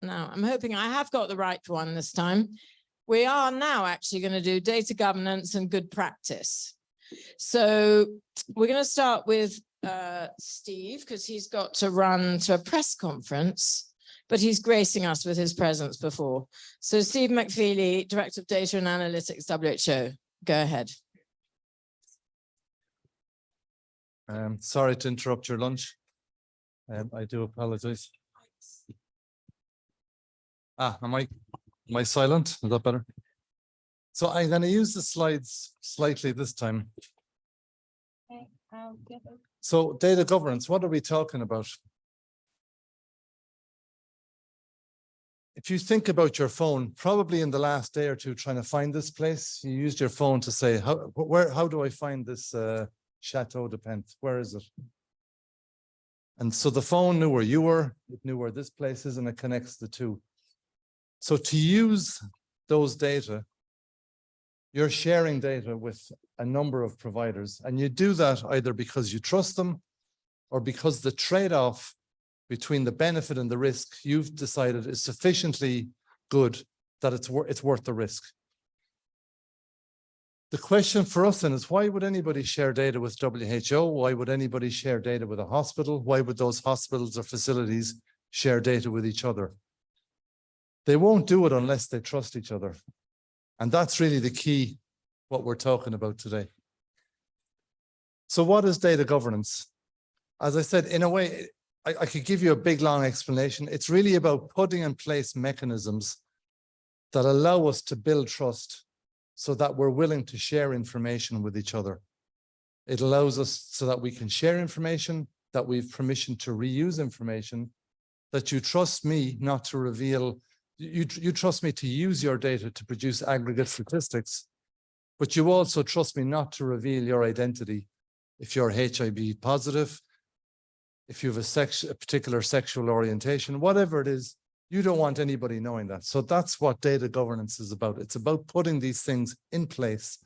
Now, I'm hoping I have got the right one this time. We are now actually going to do data governance and good practice. So we're going to start with Steve, because he's got to run to a press conference, but he's gracing us with his presence before. So Steve MacFeely, Director of Data and Analytics, WHO. Go ahead. Sorry to interrupt your lunch. I do apologize. Am I silent? Is that better? So I'm going to use the slides slightly this time. Okay, so data governance, what are we talking about? If you think about your phone, probably in the last day or two trying to find this place, you used your phone to say, how do I find this Chateau de Pent? Where is it? And so the phone knew where you were, it knew where this place is, and it connects the two. So to use those data, you're sharing data with a number of providers, and you do that either because you trust them or because the trade-off between the benefit and the risk you've decided is sufficiently good that it's worth the risk. The question for us then is, why would anybody share data with WHO? Why would anybody share data with a hospital? Why would those hospitals or facilities share data with each other? They won't do it unless they trust each other. And that's really the key, what we're talking about today. So what is data governance? As I said, in a way, I could give you a big, long explanation. It's really about putting in place mechanisms that allow us to build trust so that we're willing to share information with each other. It allows us so that we can share information, that we've permission to reuse information, that you trust me not to reveal, you trust me to use your data to produce aggregate statistics, but you also trust me not to reveal your identity. If you're HIV positive, if you have a particular sexual orientation, whatever it is, you don't want anybody knowing that. So that's what data governance is about. It's about putting these things in place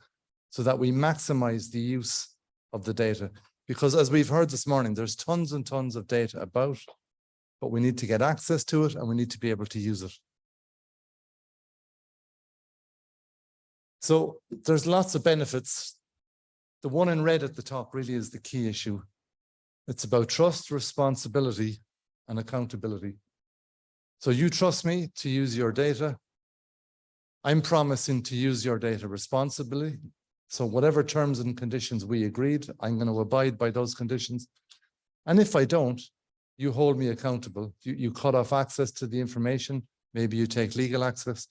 so that we maximize the use of the data. Because as we've heard this morning, there's tons and tons of data about, but we need to get access to it and we need to be able to use it. So there's lots of benefits. The one in red at the top really is the key issue. It's about trust, responsibility, and accountability. So you trust me to use your data. I'm promising to use your data responsibly. So whatever terms and conditions we agreed, I'm going to abide by those conditions. And if I don't, you hold me accountable. You cut off access to the information. Maybe you take legal access.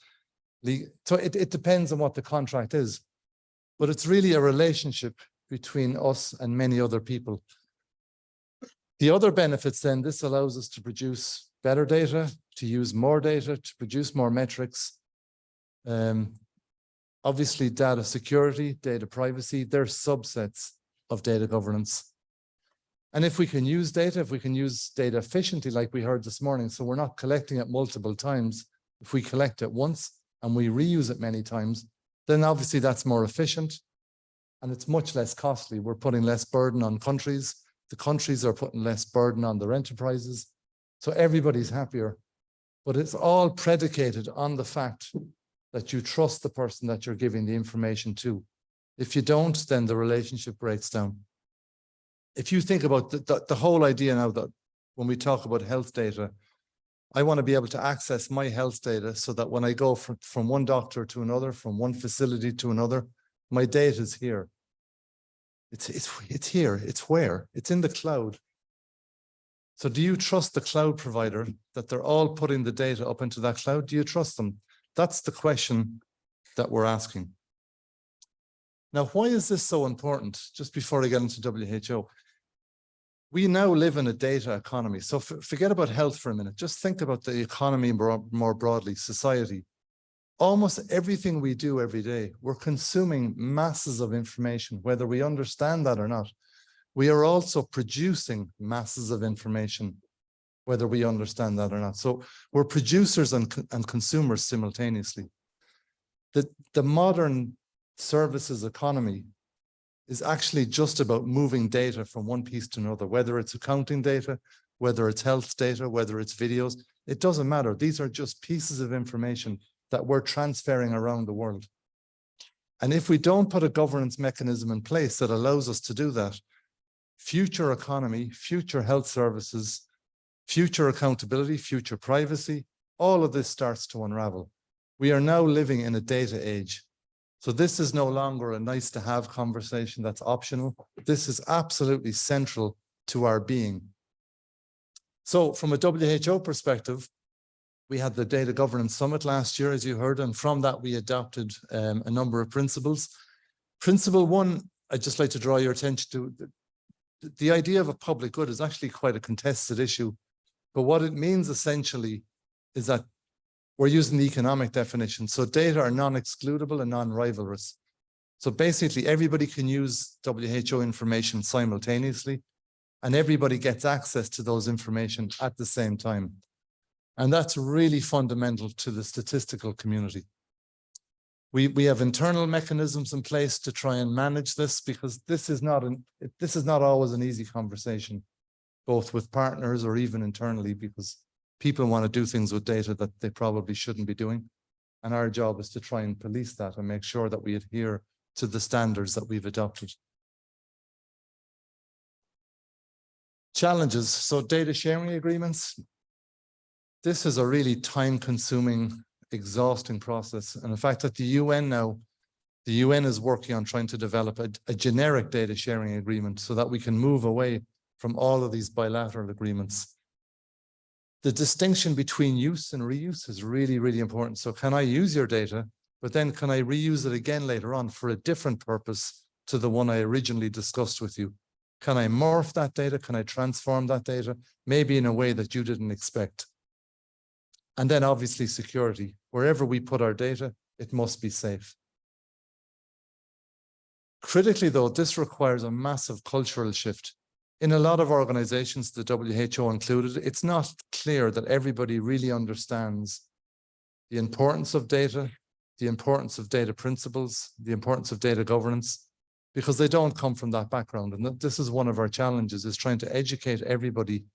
So it depends on what the contract is. But it's really a relationship between us and many other people. The other benefits then, this allows us to produce better data, to use more data, to produce more metrics. Obviously, data security, data privacy, they're subsets of data governance. And if we can use data, if we can use data efficiently, like we heard this morning, so we're not collecting it multiple times. If we collect it once and we reuse it many times, then obviously that's more efficient and it's much less costly. We're putting less burden on countries. The countries are putting less burden on their enterprises. So everybody's happier. But it's all predicated on the fact that you trust the person that you're giving the information to. If you don't, then the relationship breaks down. If you think about the whole idea now that when we talk about health data, I want to be able to access my health data so that when I go from one doctor to another, from one facility to another, my data is here. It's here. It's where? It's in the cloud. So do you trust the cloud provider that they're all putting the data up into that cloud? Do you trust them? That's the question that we're asking. Now, why is this so important? Just before I get into WHO, we now live in a data economy. So forget about health for a minute. Just think about the economy more broadly, society. Almost everything we do every day, we're consuming masses of information, whether we understand that or not. We are also producing masses of information, whether we understand that or not. So we're producers and consumers simultaneously. The modern services economy is actually just about moving data from one piece to another, whether it's accounting data, whether it's health data, whether it's videos. It doesn't matter. These are just pieces of information that we're transferring around the world. And if we don't put a governance mechanism in place that allows us to do that, future economy, future health services, future accountability, future privacy, all of this starts to unravel. We are now living in a data age. So this is no longer a nice to have conversation that's optional. This is absolutely central to our being. So from a WHO perspective, we had the Data Governance Summit last year, as you heard, and from that we adopted a number of principles. Principle one, I'd just like to draw your attention to, the idea of a public good is actually quite a contested issue, but what it means essentially is that we're using the economic definition. So data are non-excludable and non-rivalrous. So basically everybody can use WHO information simultaneously, and everybody gets access to those information at the same time. And that's really fundamental to the statistical community. We have internal mechanisms in place to try and manage this, because this is not always an easy conversation, both with partners or even internally, because people want to do things with data that they probably shouldn't be doing. And our job is to try and police that and make sure that we adhere to the standards that we've adopted. Challenges. So data sharing agreements. This is a really time-consuming, exhausting process. And in fact, at the UN now, the UN is working on trying to develop a generic data sharing agreement so that we can move away from all of these bilateral agreements. The distinction between use and reuse is really, really important. So can I use your data, but then can I reuse it again later on for a different purpose to the one I originally discussed with you? Can I morph that data? Can I transform that data? Maybe in a way that you didn't expect. And then obviously security. Wherever we put our data, it must be safe. Critically though, this requires a massive cultural shift. In a lot of organizations, the WHO included, it's not clear that everybody really understands the importance of data, the importance of data principles, the importance of data governance, because they don't come from that background. And this is one of our challenges, is trying to educate everybody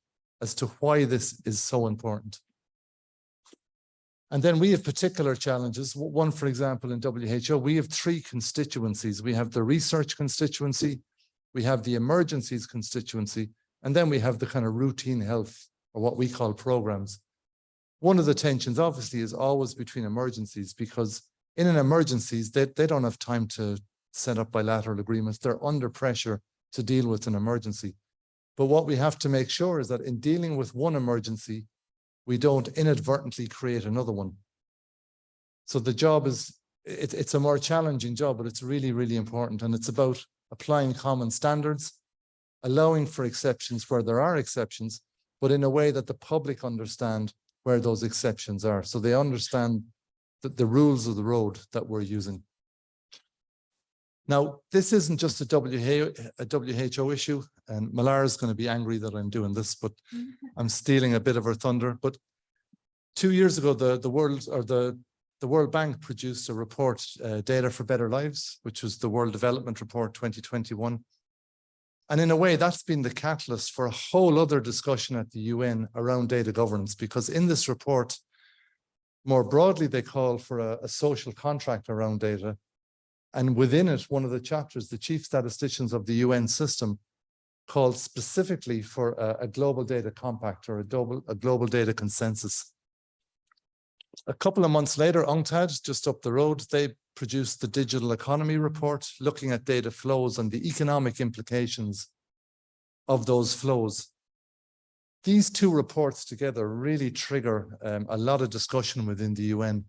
as to why this is so important. And then we have particular challenges. One, for example, in WHO, we have 3 constituencies. We have the research constituency, we have the emergencies constituency, and then we have the kind of routine health, or what we call programs. One of the tensions obviously is always between emergencies, because in an emergencies, they don't have time to set up bilateral agreements. They're under pressure to deal with an emergency. But what we have to make sure is that in dealing with one emergency, we don't inadvertently create another one. So the job is, it's a more challenging job, but it's really, really important. And it's about applying common standards, allowing for exceptions where there are exceptions, but in a way that the public understand where those exceptions are. So they understand the rules of the road that we're using. Now, this isn't just a WHO issue, and Malar is going to be angry that I'm doing this, but I'm stealing a bit of her thunder. But 2 years ago, the World Bank produced a report, Data for Better Lives, which was the World Development Report 2021. And in a way, that's been the catalyst for a whole other discussion at the UN around data governance, because in this report, more broadly, they call for a social contract around data. And within it, one of the chapters, the chief statisticians of the UN system called specifically for a global data compact, or a global data consensus. A couple of months later, UNCTAD, just up the road, they produced the Digital Economy Report, looking at data flows and the economic implications of those flows. These 2 reports together really trigger a lot of discussion within the UN.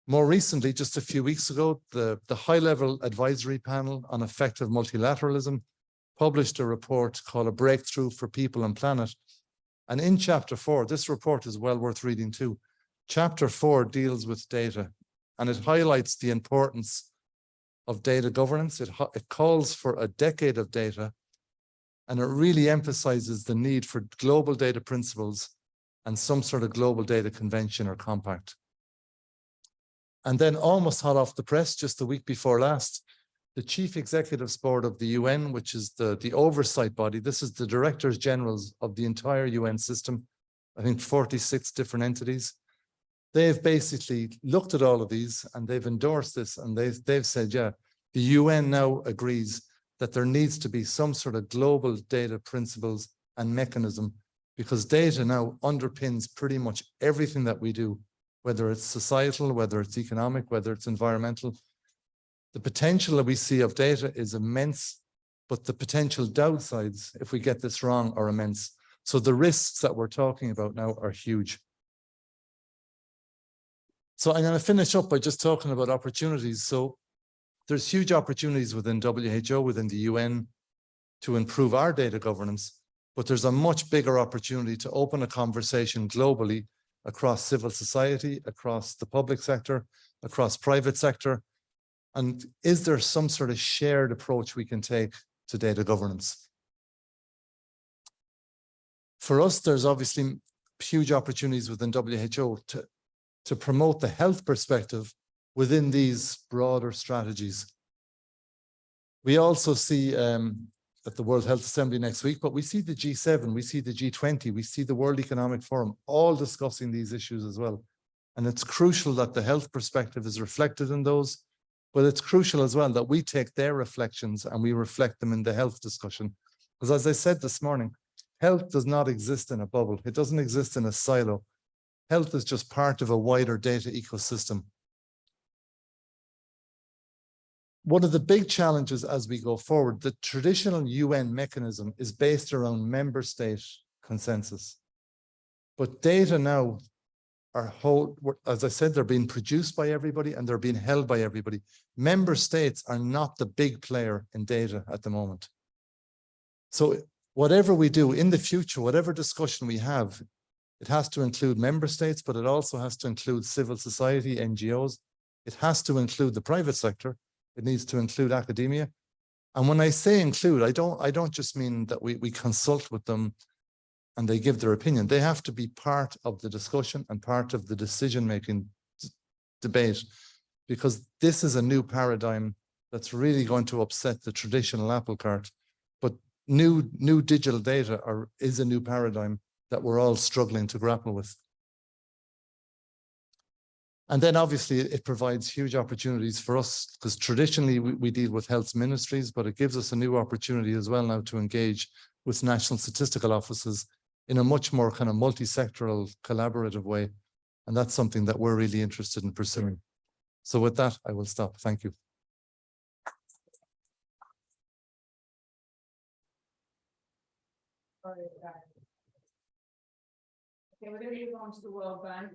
More recently, just a few weeks ago, the high-level advisory panel on effective multilateralism published a report called A Breakthrough for People and Planet. And in Chapter 4, this report is well worth reading too. Chapter 4 deals with data, and it highlights the importance of data governance. It calls for a decade of data, and it really emphasizes the need for global data principles and some sort of global data convention or compact. And then almost hot off the press, just the week before last, the Chief Executives Board of the UN, which is the oversight body, this is the Directors Generals of the entire UN system I think 46 different entities. They've basically looked at all of these and they've endorsed this, and they've said, yeah, the UN now agrees that there needs to be some sort of global data principles and mechanism, because data now underpins pretty much everything that we do, whether it's societal, whether it's economic, whether it's environmental. The potential that we see of data is immense, but the potential downsides, if we get this wrong, are immense. So the risks that we're talking about now are huge. So I'm going to finish up by just talking about opportunities. So there's huge opportunities within WHO, within the UN, to improve our data governance, but there's a much bigger opportunity to open a conversation globally across civil society, across the public sector, across private sector. And is there some sort of shared approach we can take to data governance? For us, there's obviously huge opportunities within WHO to promote the health perspective within these broader strategies. We also see at the World Health Assembly next week, but we see the G7, we see the G20, we see the World Economic Forum, all discussing these issues as well. And it's crucial that the health perspective is reflected in those, but it's crucial as well that we take their reflections and we reflect them in the health discussion. Because as I said this morning, health does not exist in a bubble. It doesn't exist in a silo. Health is just part of a wider data ecosystem. One of the big challenges as we go forward, the traditional UN mechanism is based around member state consensus. But data now are as I said, they're being produced by everybody and they're being held by everybody. Member states are not the big player in data at the moment. So whatever we do in the future, whatever discussion we have, it has to include member states, but it also has to include civil society, NGOs. It has to include the private sector. It needs to include academia. And when I say include, I don't just mean that we consult with them and they give their opinion. They have to be part of the discussion and part of the decision-making debate, because this is a new paradigm that's really going to upset the traditional apple cart. But new digital data is a new paradigm that we're all struggling to grapple with. And then obviously it provides huge opportunities for us, because traditionally we deal with health ministries, but it gives us a new opportunity as well now to engage with national statistical offices in a much more kind of multi-sectoral collaborative way. And that's something that we're really interested in pursuing. So with that, I will stop. Thank you. Okay, we're going to move on to the World Bank.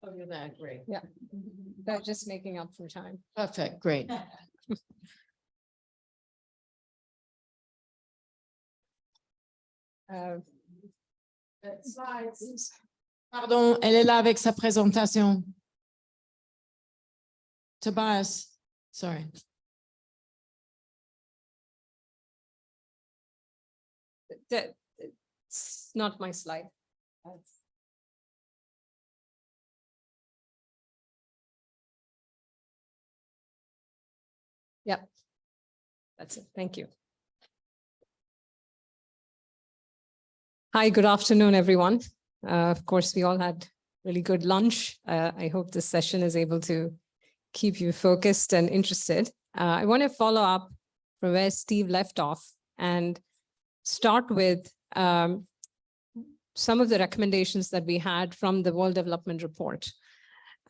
Oh, you're there, great. Yeah, they're just making up for time. Perfect, great. Slides. Pardon, elle est là avec sa présentation. Tobias, sorry. It's not my slide. Yeah, that's it. Thank you. Hi, good afternoon, everyone. Of course, we all had really good lunch. I hope this session is able to keep you focused and interested. I want to follow up from where Steve left off and start with some of the recommendations that we had from the World Development Report.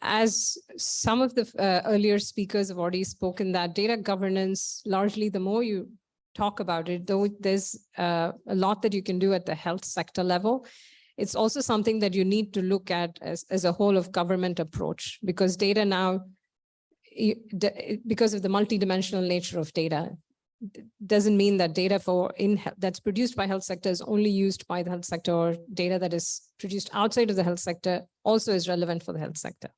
As some of the earlier speakers have already spoken, that data governance, largely the more you talk about it, though there's a lot that you can do at the health sector level, it's also something that you need to look at as a whole of government approach, because data now, because of the multidimensional nature of data, doesn't mean that data that's produced by health sector is only used by the health sector, or data that is produced outside of the health sector also is relevant for the health sector.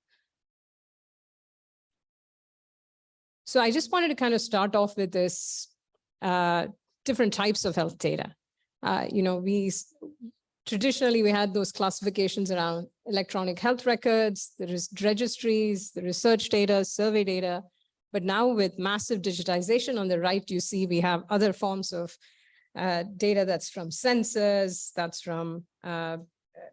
So I just wanted to kind of start off with this different types of health data. Traditionally, we had those classifications around electronic health records, there is registries, the research data, survey data. But now with massive digitization on the right, you see we have other forms of data that's from sensors, that's from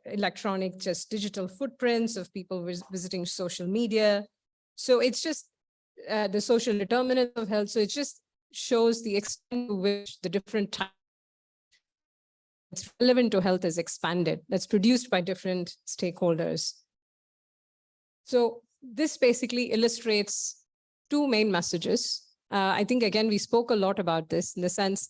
electronic, just digital footprints of people visiting social media. So it's just the social determinants of health. So it just shows the extent to which the different types that's relevant to health is expanded, that's produced by different stakeholders. So this basically illustrates two main messages. I think, again, we spoke a lot about this in the sense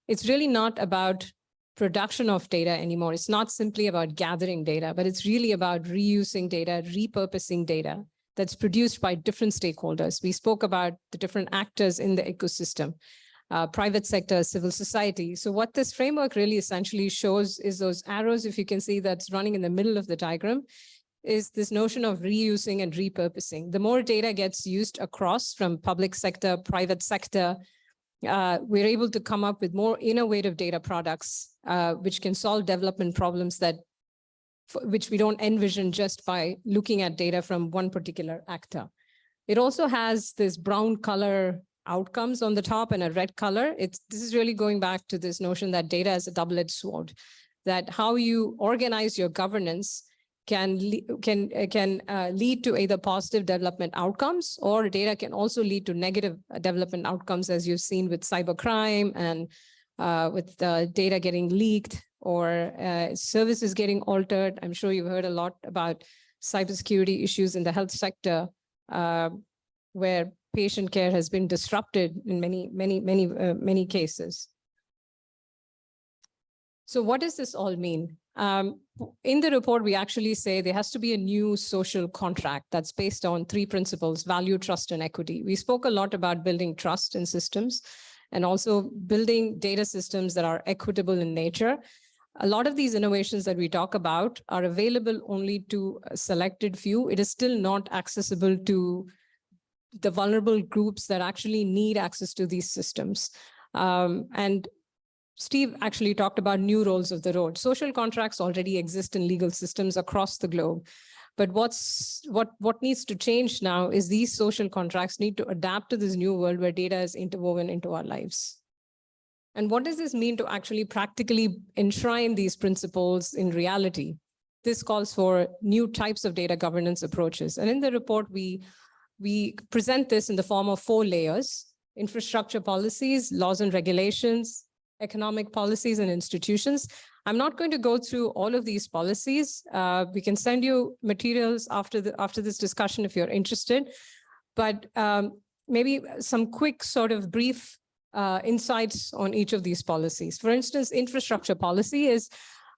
it's really not about production of data anymore. It's not simply about gathering data, but it's really about reusing data, repurposing data that's produced by different stakeholders. We spoke about the different actors in the ecosystem, private sector, civil society. So what this framework really essentially shows is those arrows, if you can see that's running in the middle of the diagram, is this notion of reusing and repurposing. The more data gets used across from public sector, private sector, we're able to come up with more innovative data products, which can solve development problems which we don't envision just by looking at data from one particular actor. It also has this brown color outcomes on the top and a red color. This is really going back to this notion that data is a double-edged sword, that how you organize your governance can lead to either positive development outcomes, or data can also lead to negative development outcomes, as you've seen with cybercrime and with the data getting leaked or services getting altered. I'm sure you've heard a lot about cybersecurity issues in the health sector, where patient care has been disrupted in many cases. So what does this all mean? In the report, we actually say there has to be a new social contract that's based on three principles: value, trust, and equity. We spoke a lot about building trust in systems and also building data systems that are equitable in nature. A lot of these innovations that we talk about are available only to a selected few. It is still not accessible to the vulnerable groups that actually need access to these systems. And Steve actually talked about new roles of the road. Social contracts already exist in legal systems across the globe. But what needs to change now is these social contracts need to adapt to this new world where data is interwoven into our lives. And what does this mean to actually practically enshrine these principles in reality? This calls for new types of data governance approaches. And in the report, we present this in the form of 4 layers: infrastructure policies, laws and regulations, economic policies, and institutions. I'm not going to go through all of these policies. We can send you materials after this discussion if you're interested. But maybe some quick sort of brief insights on each of these policies. For instance, infrastructure policy is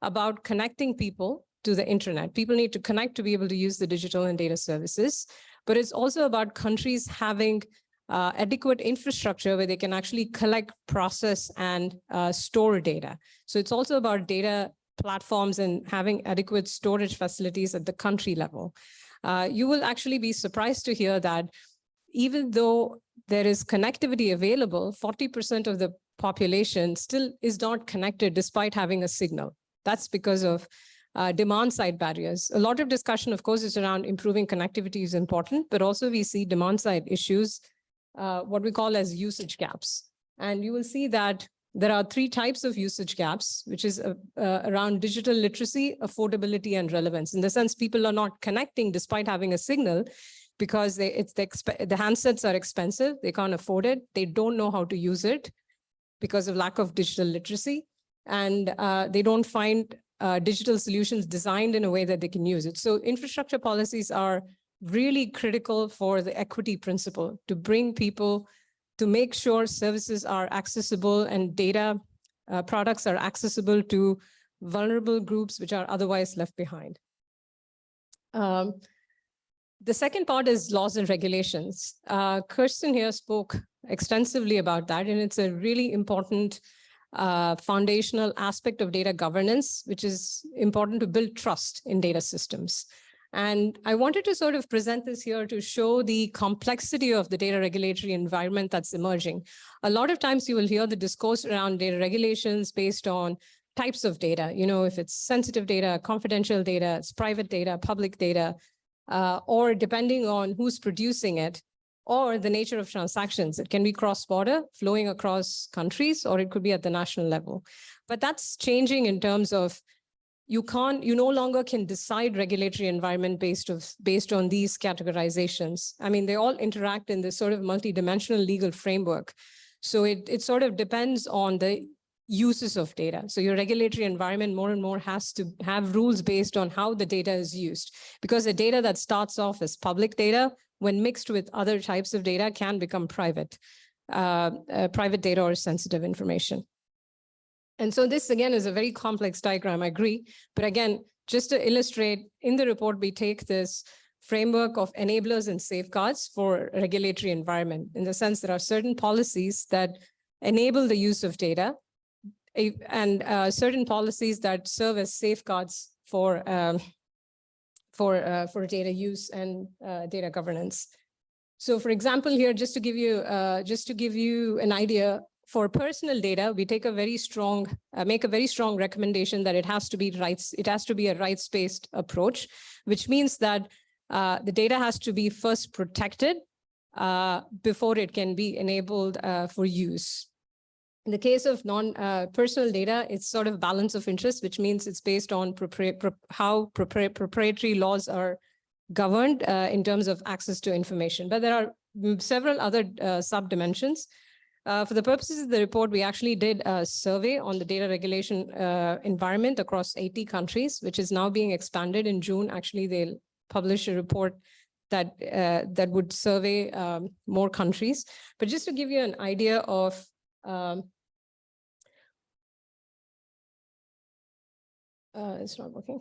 about connecting people to the internet. People need to connect to be able to use the digital and data services. But it's also about countries having adequate infrastructure where they can actually collect, process, and store data. So it's also about data platforms and having adequate storage facilities at the country level. You will actually be surprised to hear that even though there is connectivity available, 40% of the population still is not connected despite having a signal. That's because of demand side barriers. A lot of discussion, of course, is around improving connectivity is important, but also we see demand side issues, what we call as usage gaps. And you will see that there are 3 types of usage gaps, which is around digital literacy, affordability, and relevance. In the sense, people are not connecting despite having a signal because the handsets are expensive, they can't afford it, they don't know how to use it because of lack of digital literacy, and they don't find digital solutions designed in a way that they can use it. So infrastructure policies are really critical for the equity principle, to bring people, to make sure services are accessible and data products are accessible to vulnerable groups which are otherwise left behind. The second part is laws and regulations. Kirsten here spoke extensively about that, and it's a really important foundational aspect of data governance, which is important to build trust in data systems. And I wanted to sort of present this here to show the complexity of the data regulatory environment that's emerging. A lot of times you will hear the discourse around data regulations based on types of data, if it's sensitive data, confidential data, it's private data, public data, or depending on who's producing it, or the nature of transactions. It can be cross-border, flowing across countries, or it could be at the national level. But that's changing in terms of you no longer can decide regulatory environment based on these categorizations. I mean, they all interact in this sort of multidimensional legal framework. So it sort of depends on the uses of data. So your regulatory environment more and more has to have rules based on how the data is used, because the data that starts off as public data, when mixed with other types of data, can become private data or sensitive information. And so this, again, is a very complex diagram, I agree. But again, just to illustrate, in the report, we take this framework of enablers and safeguards for regulatory environment, in the sense there are certain policies that enable the use of data and certain policies that serve as safeguards for data use and data governance. So for example, here, just to give you an idea, for personal data, we take a very strong, make a very strong recommendation that it has to be a rights-based approach, which means that the data has to be first protected before it can be enabled for use. In the case of non-personal data, it's sort of balance of interest, which means it's based on how proprietary laws are governed in terms of access to information. But there are several other sub-dimensions. For the purposes of the report, we actually did a survey on the data regulation environment across 80 countries, which is now being expanded. In June, actually, they'll publish a report that would survey more countries. But just to give you an idea of it's not working.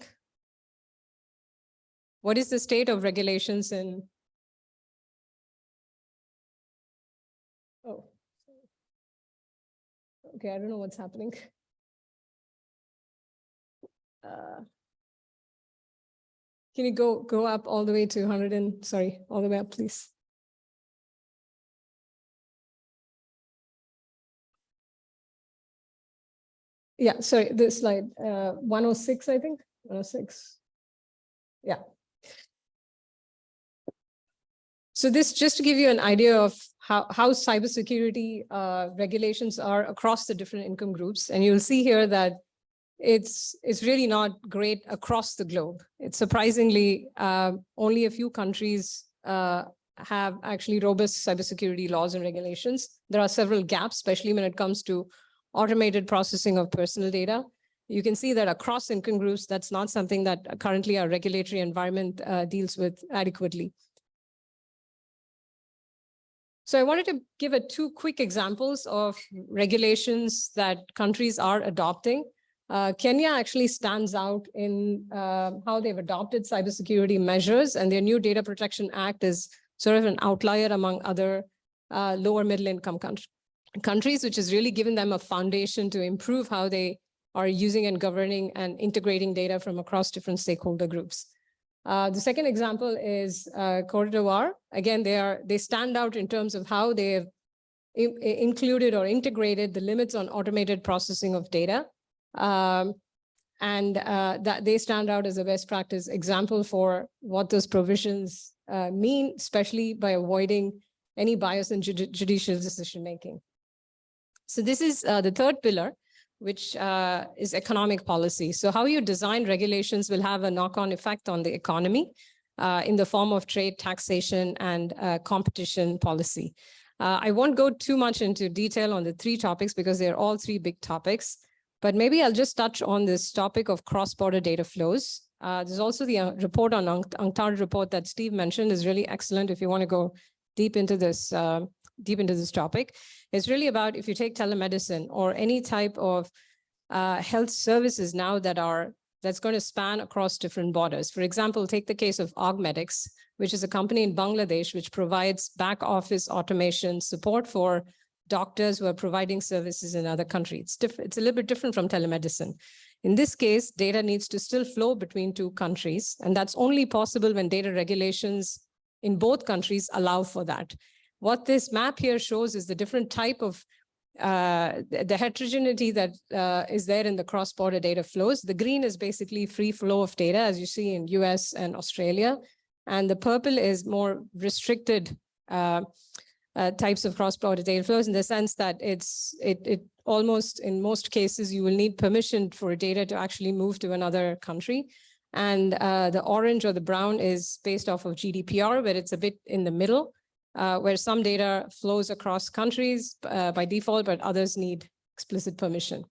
What is the state of regulations in? Oh. Okay, I don't know what's happening. Can you go up all the way to 100 and, sorry, all the way up, please? Yeah, sorry, this slide, 106, I think, 106. Yeah. So this, just to give you an idea of how cybersecurity regulations are across the different income groups. And you'll see here that it's really not great across the globe. It's surprisingly, only a few countries have actually robust cybersecurity laws and regulations. There are several gaps, especially when it comes to automated processing of personal data. You can see that across income groups, that's not something that currently our regulatory environment deals with adequately. So I wanted to give two quick examples of regulations that countries are adopting. Kenya actually stands out in how they've adopted cybersecurity measures, and their new Data Protection Act is sort of an outlier among other lower middle income countries, which has really given them a foundation to improve how they are using and governing and integrating data from across different stakeholder groups. The second example is Côte d'Ivoire. Again, they stand out in terms of how they have included or integrated the limits on automated processing of data. That they stand out as a best practice example for what those provisions mean, especially by avoiding any bias in judicial decision-making. So this is the third pillar, which is economic policy. So how you design regulations will have a knock-on effect on the economy in the form of trade, taxation, and competition policy. I won't go too much into detail on the three topics because they're all three big topics, but maybe I'll just touch on this topic of cross-border data flows. There's also the report on UNCTAD report that Steve mentioned is really excellent if you want to go deep into this topic. It's really about, if you take telemedicine or any type of health services now that's going to span across different borders. For example, take the case of Augmedics, which is a company in Bangladesh, which provides back office automation support for doctors who are providing services in other countries. It's a little bit different from telemedicine. In this case, data needs to still flow between two countries, and that's only possible when data regulations in both countries allow for that. What this map here shows is the different type of the heterogeneity that is there in the cross-border data flows. The green is basically free flow of data, as you see in US and Australia. And the purple is more restricted types of cross-border data flows, in the sense that it almost, in most cases, you will need permission for data to actually move to another country. And the orange or the brown is based off of GDPR, where it's a bit in the middle, where some data flows across countries by default, but others need explicit permission.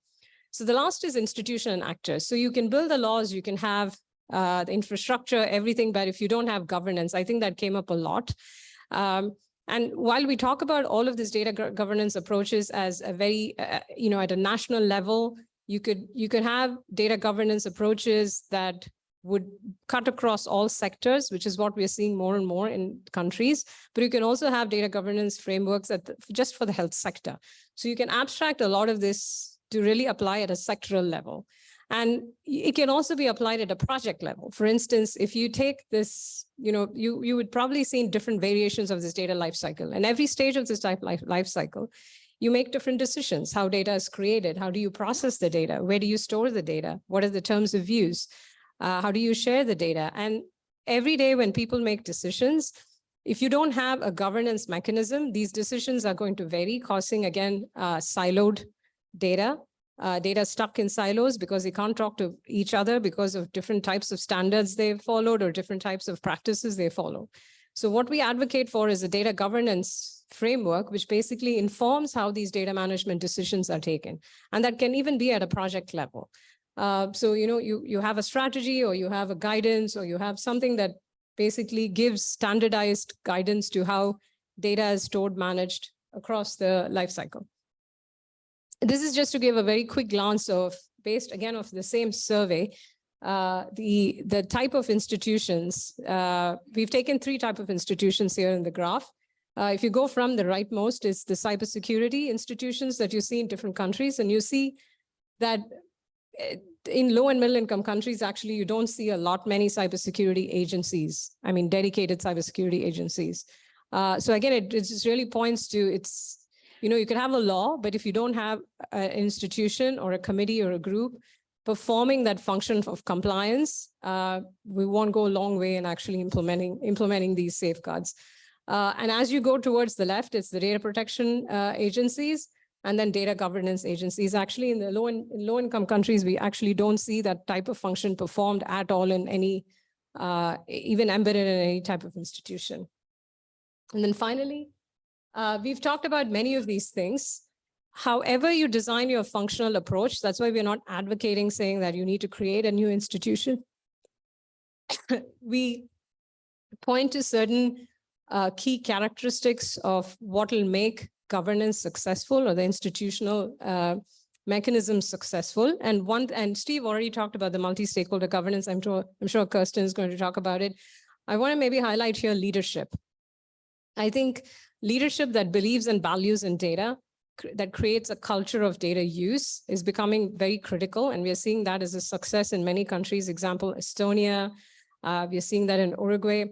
So the last is institution and actors. So you can build the laws, you can have the infrastructure, everything, but if you don't have governance, I think that came up a lot. And while we talk about all of these data governance approaches as a very, at a national level, you could have data governance approaches that would cut across all sectors, which is what we're seeing more and more in countries. But you can also have data governance frameworks just for the health sector. So you can abstract a lot of this to really apply at a sectoral level. And it can also be applied at a project level. For instance, if you take this, you would probably see different variations of this data lifecycle. And every stage of this lifecycle, you make different decisions. How data is created, how do you process the data, where do you store the data, what are the terms of use, how do you share the data? And every day when people make decisions, if you don't have a governance mechanism, these decisions are going to vary, causing, again, siloed data. Data stuck in silos because they can't talk to each other because of different types of standards they've followed or different types of practices they follow. So what we advocate for is a data governance framework, which basically informs how these data management decisions are taken. And that can even be at a project level. So, you have a strategy, or you have a guidance, or you have something that basically gives standardized guidance to how data is stored, managed across the life cycle. This is just to give a very quick glance of, based again of the same survey, the type of institutions. We've taken 3 types of institutions here in the graph. If you go from the rightmost, it's the cybersecurity institutions that you see in different countries. And you see that in low and middle income countries, actually, you don't see many cybersecurity agencies. I mean, dedicated cybersecurity agencies. So again, it just really points to you can have a law, but if you don't have an institution or a committee or a group performing that function of compliance, we won't go a long way in actually implementing these safeguards. And as you go towards the left, it's the data protection agencies, and then data governance agencies. Actually, in the low-income countries, we actually don't see that type of function performed at all in any, even embedded in any type of institution. And then finally, we've talked about many of these things. However you design your functional approach, that's why we're not advocating saying that you need to create a new institution. We point to certain key characteristics of what will make governance successful, or the institutional mechanism successful. And Steve already talked about the multi-stakeholder governance. I'm sure Kirsten is going to talk about it. I want to maybe highlight here leadership. I think leadership that believes and values in data, that creates a culture of data use, is becoming very critical. And we are seeing that as a success in many countries. Example, Estonia. We are seeing that in Uruguay.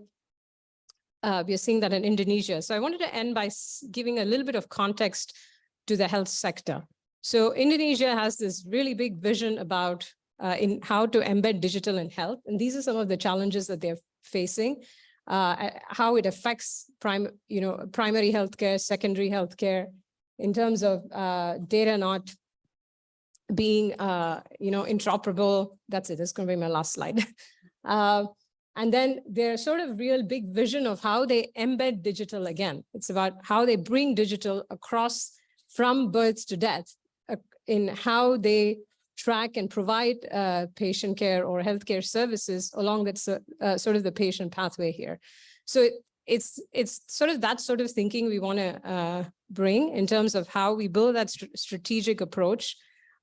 We are seeing that in Indonesia. So I wanted to end by giving a little bit of context to the health sector. So Indonesia has this really big vision about in how to embed digital in health. And these are some of the challenges that they're facing, how it affects primary healthcare, secondary healthcare, in terms of data not being interoperable. That's it. That's going to be my last slide. And then their sort of real big vision of how they embed digital again. It's about how they bring digital across from birth to death in how they track and provide patient care or healthcare services along that sort of the patient pathway here. So it's sort of that sort of thinking we want to bring in terms of how we build that strategic approach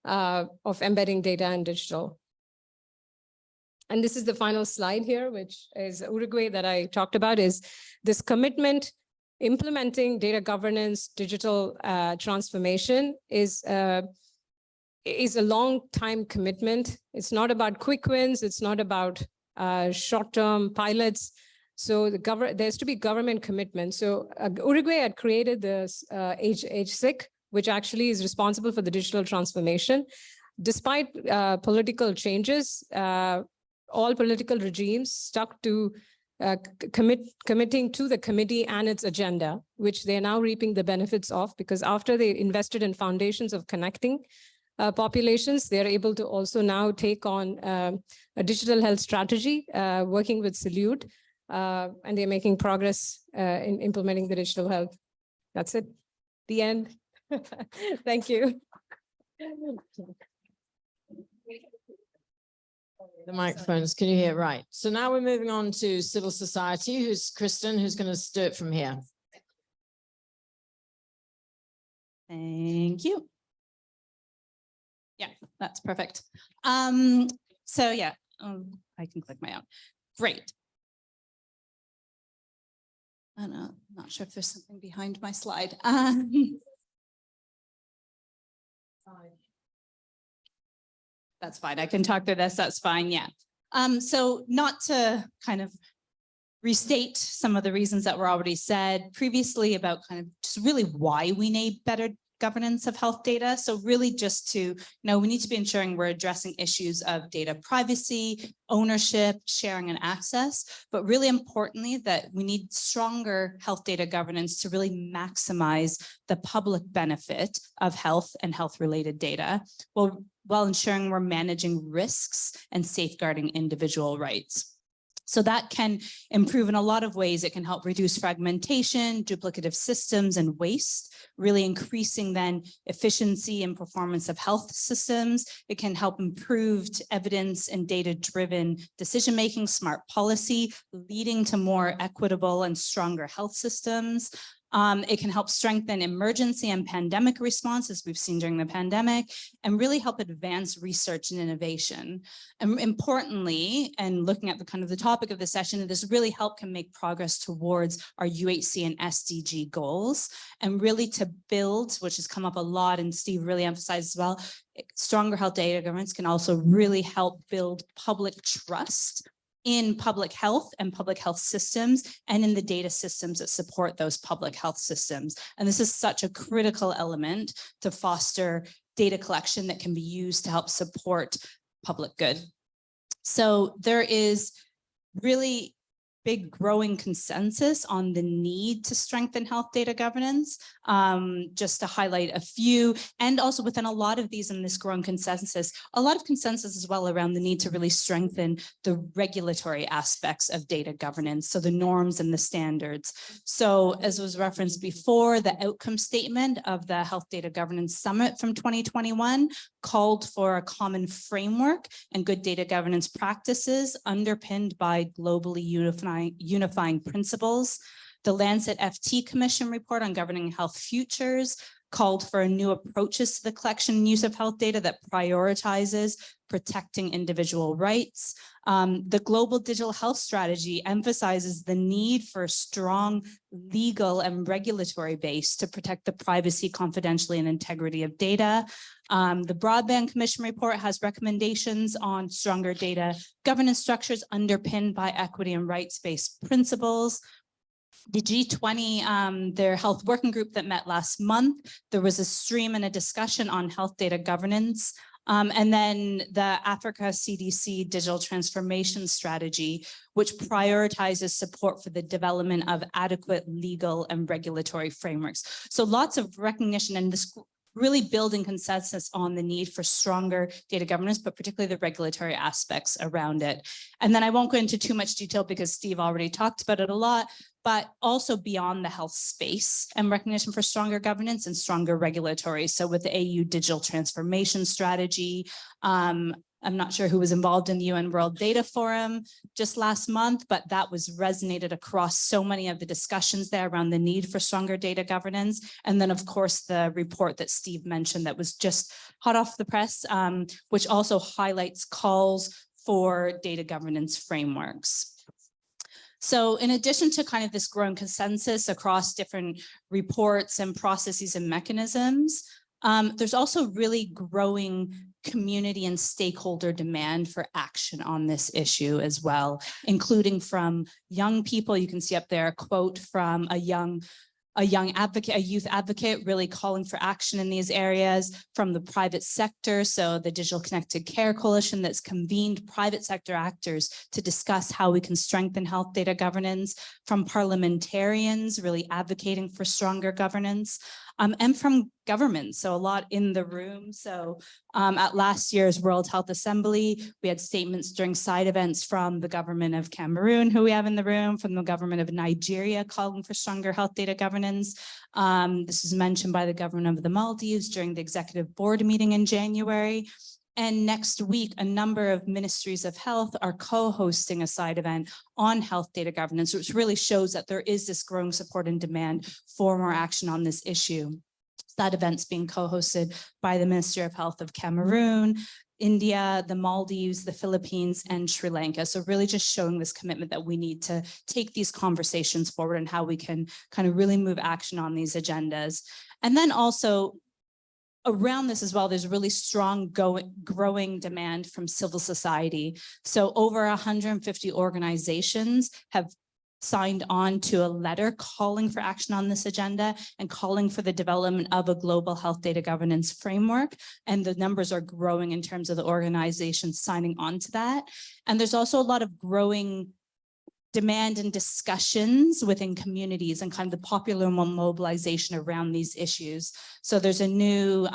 of embedding data and digital. And this is the final slide here, which is Uruguay that I talked about, is this commitment. Implementing data governance, digital transformation is a long time commitment. It's not about quick wins. It's not about short-term pilots. So there's to be government commitment. So Uruguay had created this HSIC, which actually is responsible for the digital transformation. Despite political changes, all political regimes stuck to committing to the committee and its agenda, which they're now reaping the benefits of, because after they invested in foundations of connecting populations, they're able to also now take on a digital health strategy, working with Salute, and they're making progress in implementing the digital health. That's it. The end. Thank you. The microphones, can you hear? Right. So now we're moving on to civil society, who's Kirsten, who's going to do it from here. Thank you. Yeah, that's perfect. So yeah, I can click my own. Great. I'm not sure if there's something behind my slide. That's fine. I can talk through this. That's fine. Yeah. So not to kind of restate some of the reasons that were already said previously about kind of just really why we need better governance of health data. So really just to, we need to be ensuring we're addressing issues of data privacy, ownership, sharing, and access, but really importantly that we need stronger health data governance to really maximize the public benefit of health and health-related data, while ensuring we're managing risks and safeguarding individual rights. So that can improve in a lot of ways. It can help reduce fragmentation, duplicative systems, and waste, really increasing then efficiency and performance of health systems. It can help improve evidence and data-driven decision-making, smart policy, leading to more equitable and stronger health systems. It can help strengthen emergency and pandemic response, as we've seen during the pandemic, and really help advance research and innovation. And importantly, and looking at the kind of the topic of the session, this really can make progress towards our UHC and SDG goals, and really to build, which has come up a lot, and Steve really emphasized as well, stronger health data governance can also really help build public trust in public health and public health systems, and in the data systems that support those public health systems. And this is such a critical element to foster data collection that can be used to help support public good. So there is really big growing consensus on the need to strengthen health data governance, just to highlight a few, and also within a lot of these in this growing consensus, a lot of consensus as well around the need to really strengthen the regulatory aspects of data governance, so the norms and the standards. So as was referenced before, the outcome statement of the Health Data Governance Summit from 2021 called for a common framework and good data governance practices underpinned by globally unifying principles. The Lancet FT Commission report on governing health futures called for new approaches to the collection and use of health data that prioritizes protecting individual rights. The Global Digital Health Strategy emphasizes the need for a strong legal and regulatory base to protect the privacy, confidentiality, and integrity of data. The Broadband Commission report has recommendations on stronger data governance structures underpinned by equity and rights-based principles. The G20, their health working group that met last month, there was a stream and a discussion on health data governance. And then the Africa CDC digital transformation strategy, which prioritizes support for the development of adequate legal and regulatory frameworks. So lots of recognition, and this really building consensus on the need for stronger data governance, but particularly the regulatory aspects around it. And then I won't go into too much detail because Steve already talked about it a lot, but also beyond the health space and recognition for stronger governance and stronger regulatory. So with the AU digital transformation strategy, I'm not sure who was involved in the UN World Data Forum just last month, but that was resonated across so many of the discussions there around the need for stronger data governance. And then of course, the report that Steve mentioned that was just hot off the press, which also highlights calls for data governance frameworks. So in addition to kind of this growing consensus across different reports and processes and mechanisms, there's also really growing community and stakeholder demand for action on this issue as well, including from young people. You can see up there a quote from a young a young advocate, a youth advocate, really calling for action in these areas from the private sector. So the Digital Connected Care Coalition that's convened private sector actors to discuss how we can strengthen health data governance, from parliamentarians really advocating for stronger governance, and from government. So a lot in the room. So at last year's World Health Assembly, we had statements during side events from the government of Cameroon, who we have in the room, from the government of Nigeria calling for stronger health data governance. This was mentioned by the government of the Maldives during the executive board meeting in January. And next week, a number of ministries of health are co-hosting a side event on health data governance, which really shows that there is this growing support and demand for more action on this issue. That event's being co-hosted by the Ministry of Health of Cameroon, India, the Maldives, the Philippines, and Sri Lanka. So really just showing this commitment that we need to take these conversations forward and how we can kind of really move action on these agendas. And then also, around this as well, there's really strong growing demand from civil society. So over 150 organizations have signed on to a letter calling for action on this agenda and calling for the development of a global health data governance framework. And the numbers are growing in terms of the organizations signing on to that. And there's also a lot of growing demand and discussions within communities and kind of the popular mobilization around these issues. So there's a new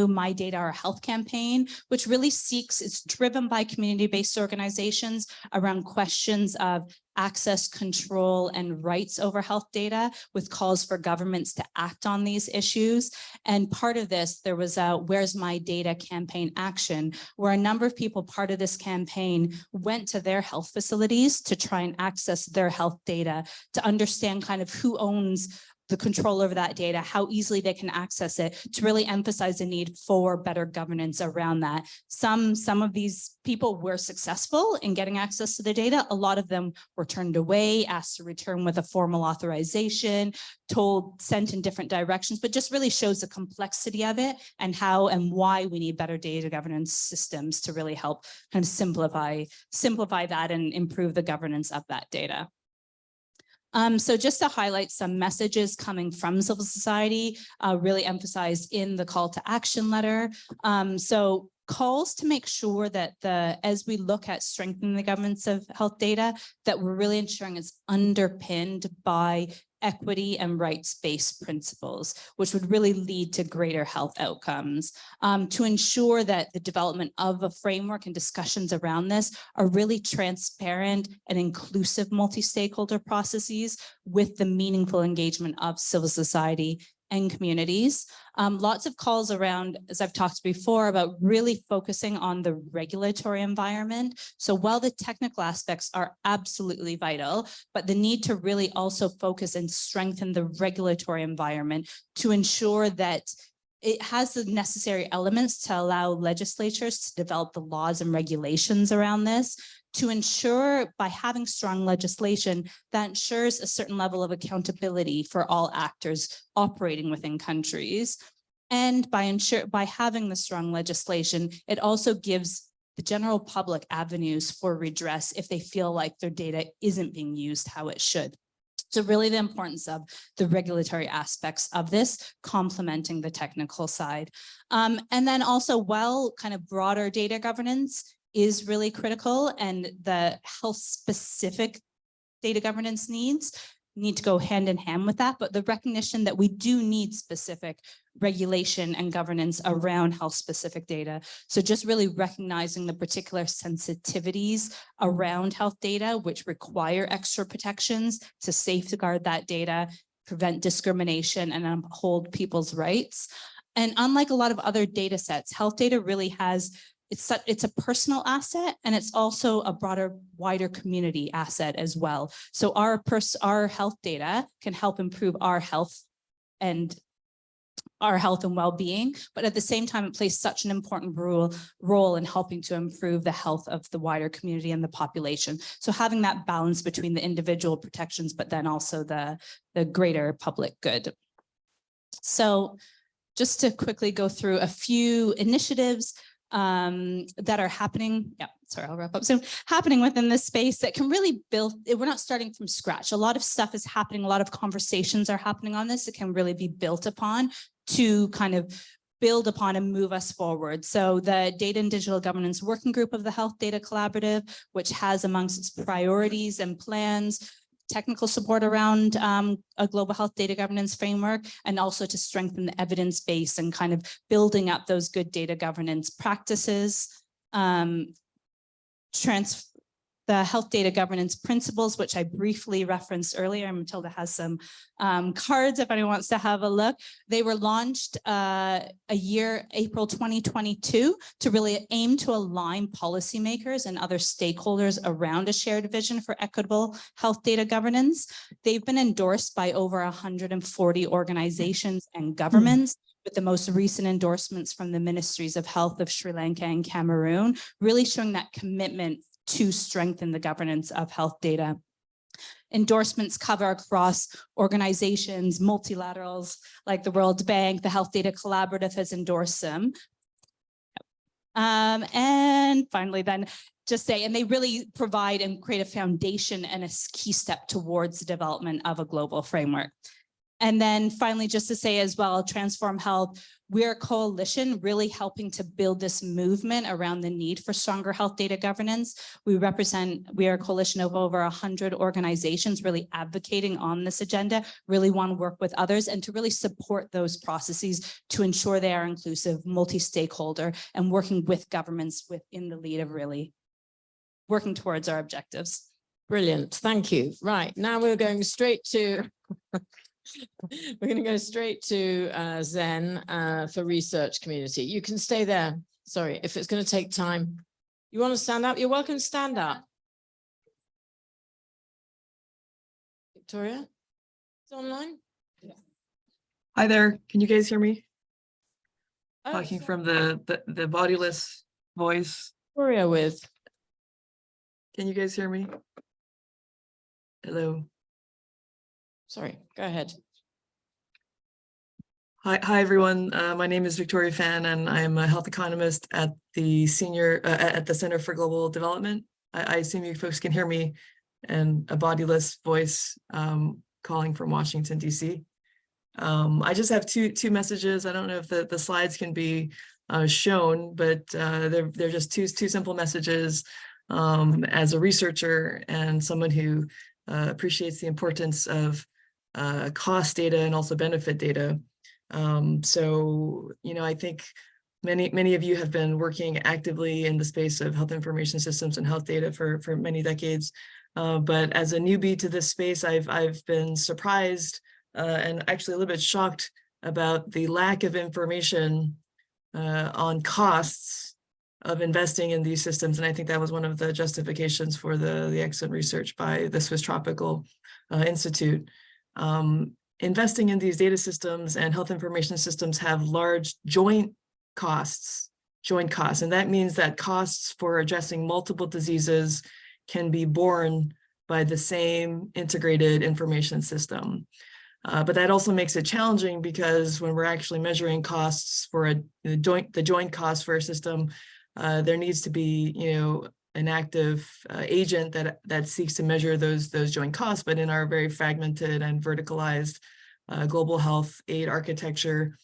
My Data Our Health campaign, which really seeks, it's driven by community-based organizations around questions of access, control, and rights over health data, with calls for governments to act on these issues. And part of this, there was a Where's My Data campaign action, where a number of people part of this campaign went to their health facilities to try and access their health data, to understand kind of who owns the control over that data, how easily they can access it, to really emphasize the need for better governance around that. Some of these people were successful in getting access to the data. A lot of them were turned away, asked to return with a formal authorization, sent in different directions, but just really shows the complexity of it and how and why we need better data governance systems to really help kind of simplify that and improve the governance of that data. So just to highlight some messages coming from civil society, really emphasized in the call to action letter. So calls to make sure that as we look at strengthening the governance of health data, that we're really ensuring it's underpinned by equity and rights-based principles, which would really lead to greater health outcomes. To ensure that the development of a framework and discussions around this are really transparent and inclusive multi-stakeholder processes with the meaningful engagement of civil society and communities. Lots of calls around, as I've talked before, about really focusing on the regulatory environment. So while the technical aspects are absolutely vital, but the need to really also focus and strengthen the regulatory environment to ensure that it has the necessary elements to allow legislatures to develop the laws and regulations around this, to ensure by having strong legislation that ensures a certain level of accountability for all actors operating within countries. And by having the strong legislation, it also gives the general public avenues for redress if they feel like their data isn't being used how it should. So really the importance of the regulatory aspects of this complementing the technical side. And then also, while kind of broader data governance is really critical and the health specific data governance needs need to go hand in hand with that, but the recognition that we do need specific regulation and governance around health specific data. So just really recognizing the particular sensitivities around health data, which require extra protections to safeguard that data, prevent discrimination, and uphold people's rights. And unlike a lot of other data sets, health data really has it's a personal asset, and it's also a broader, wider community asset as well. So our health data can help improve our health and well-being, but at the same time, it plays such an important role in helping to improve the health of the wider community and the population. So having that balance between the individual protections, but then also the greater public good. So just to quickly go through a few initiatives that are happening. Yeah, sorry, I'll wrap up soon, happening within this space that can really build, we're not starting from scratch. A lot of stuff is happening, a lot of conversations are happening on this. It can really be built upon to kind of build upon and move us forward. So the Data and Digital Governance Working Group of the Health Data Collaborative, which has amongst its priorities and plans, technical support around a global health data governance framework, and also to strengthen the evidence base and kind of building up those good data governance practices. The health data governance principles, which I briefly referenced earlier, and Matilda has some cards if anyone wants to have a look. They were launched April 2022 to really aim to align policymakers and other stakeholders around a shared vision for equitable health data governance. They've been endorsed by over 140 organizations and governments, with the most recent endorsements from the Ministries of Health of Sri Lanka and Cameroon, really showing that commitment to strengthen the governance of health data. Endorsements cover across organizations, multilaterals like the World Bank. The Health Data Collaborative has endorsed them. And finally, then just say, and they really provide and create a foundation and a key step towards the development of a global framework. And then finally, just to say as well, Transform Health, we're a coalition really helping to build this movement around the need for stronger health data governance. We are a coalition of over 100 organizations really advocating on this agenda, really want to work with others and to really support those processes to ensure they are inclusive, multi-stakeholder, and working with governments within the lead of really working towards our objectives. Brilliant. Thank you. Right. Now we're going straight to we're going to go straight to Zen for research community. You can stay there. Sorry, if it's going to take time. You want to stand up? You're welcome to stand up. Victoria, it's online. Hi there. Can you guys hear me? Oh, Talking from the bodiless voice. Victoria with. Can you guys hear me? Hello. Sorry, go ahead. Hi everyone. My name is Victoria Fan, and I'm a health economist at the Center for Global Development. I assume you folks can hear me, and a bodiless voice calling from Washington, D.C. I just have two messages. I don't know if the slides can be shown, but they're just two simple messages. As a researcher and someone who appreciates the importance of cost data and also benefit data. So, I think many of you have been working actively in the space of health information systems and health data for many decades. But as a newbie to this space, I've been surprised and actually a little bit shocked about the lack of information on costs of investing in these systems. And I think that was one of the justifications for the excellent research by the Swiss Tropical Institute. Investing in these data systems and health information systems have large joint costs. And that means that costs for addressing multiple diseases can be borne by the same integrated information system. But that also makes it challenging because when we're actually measuring costs for the joint costs for a system, there needs to be, an active agent that seeks to measure those joint costs. But in our very fragmented and verticalized global health aid architecture,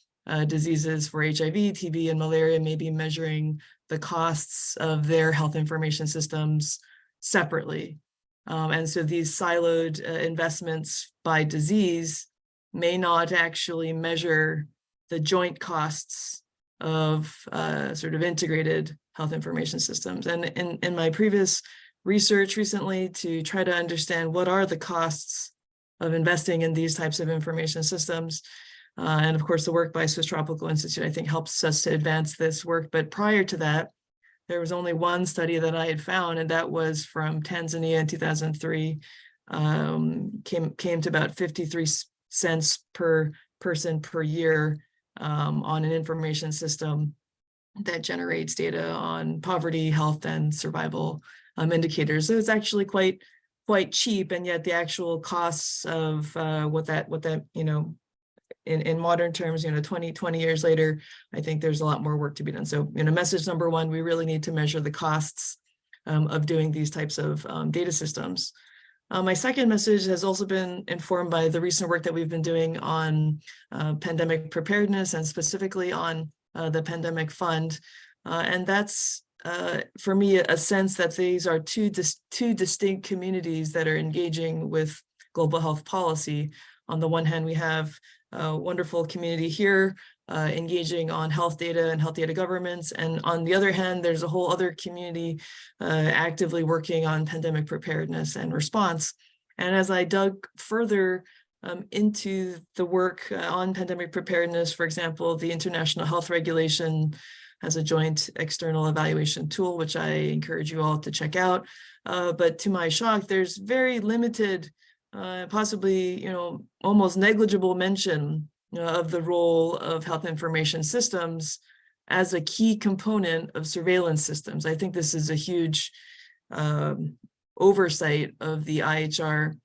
diseases for HIV, TB, and malaria may be measuring the costs of their health information systems separately. And so these siloed investments by disease may not actually measure the joint costs of sort of integrated health information systems. And in my previous research recently to try to understand what are the costs of investing in these types of information systems, and of course the work by Swiss Tropical Institute, I think helps us to advance this work. But prior to that, there was only one study that I had found, and that was from Tanzania in 2003, came to about 53 cents per person per year on an information system that generates data on poverty, health, and survival indicators. So it's actually quite cheap, and yet the actual costs of what that in modern terms, 20 years later, I think there's a lot more work to be done. So, message number one, we really need to measure the costs of doing these types of data systems. My second message has also been informed by the recent work that we've been doing on pandemic preparedness and specifically on the pandemic fund. And that's, for me, a sense that these are two distinct communities that are engaging with global health policy. On the one hand, we have a wonderful community here engaging on health data and health data governments. And on the other hand, there's a whole other community actively working on pandemic preparedness and response. And as I dug further into the work on pandemic preparedness, for example, the International Health Regulation has a joint external evaluation tool, which I encourage you all to check out. But to my shock, there's very limited, possibly, almost negligible mention of the role of health information systems as a key component of surveillance systems. I think this is a huge oversight of the IHR.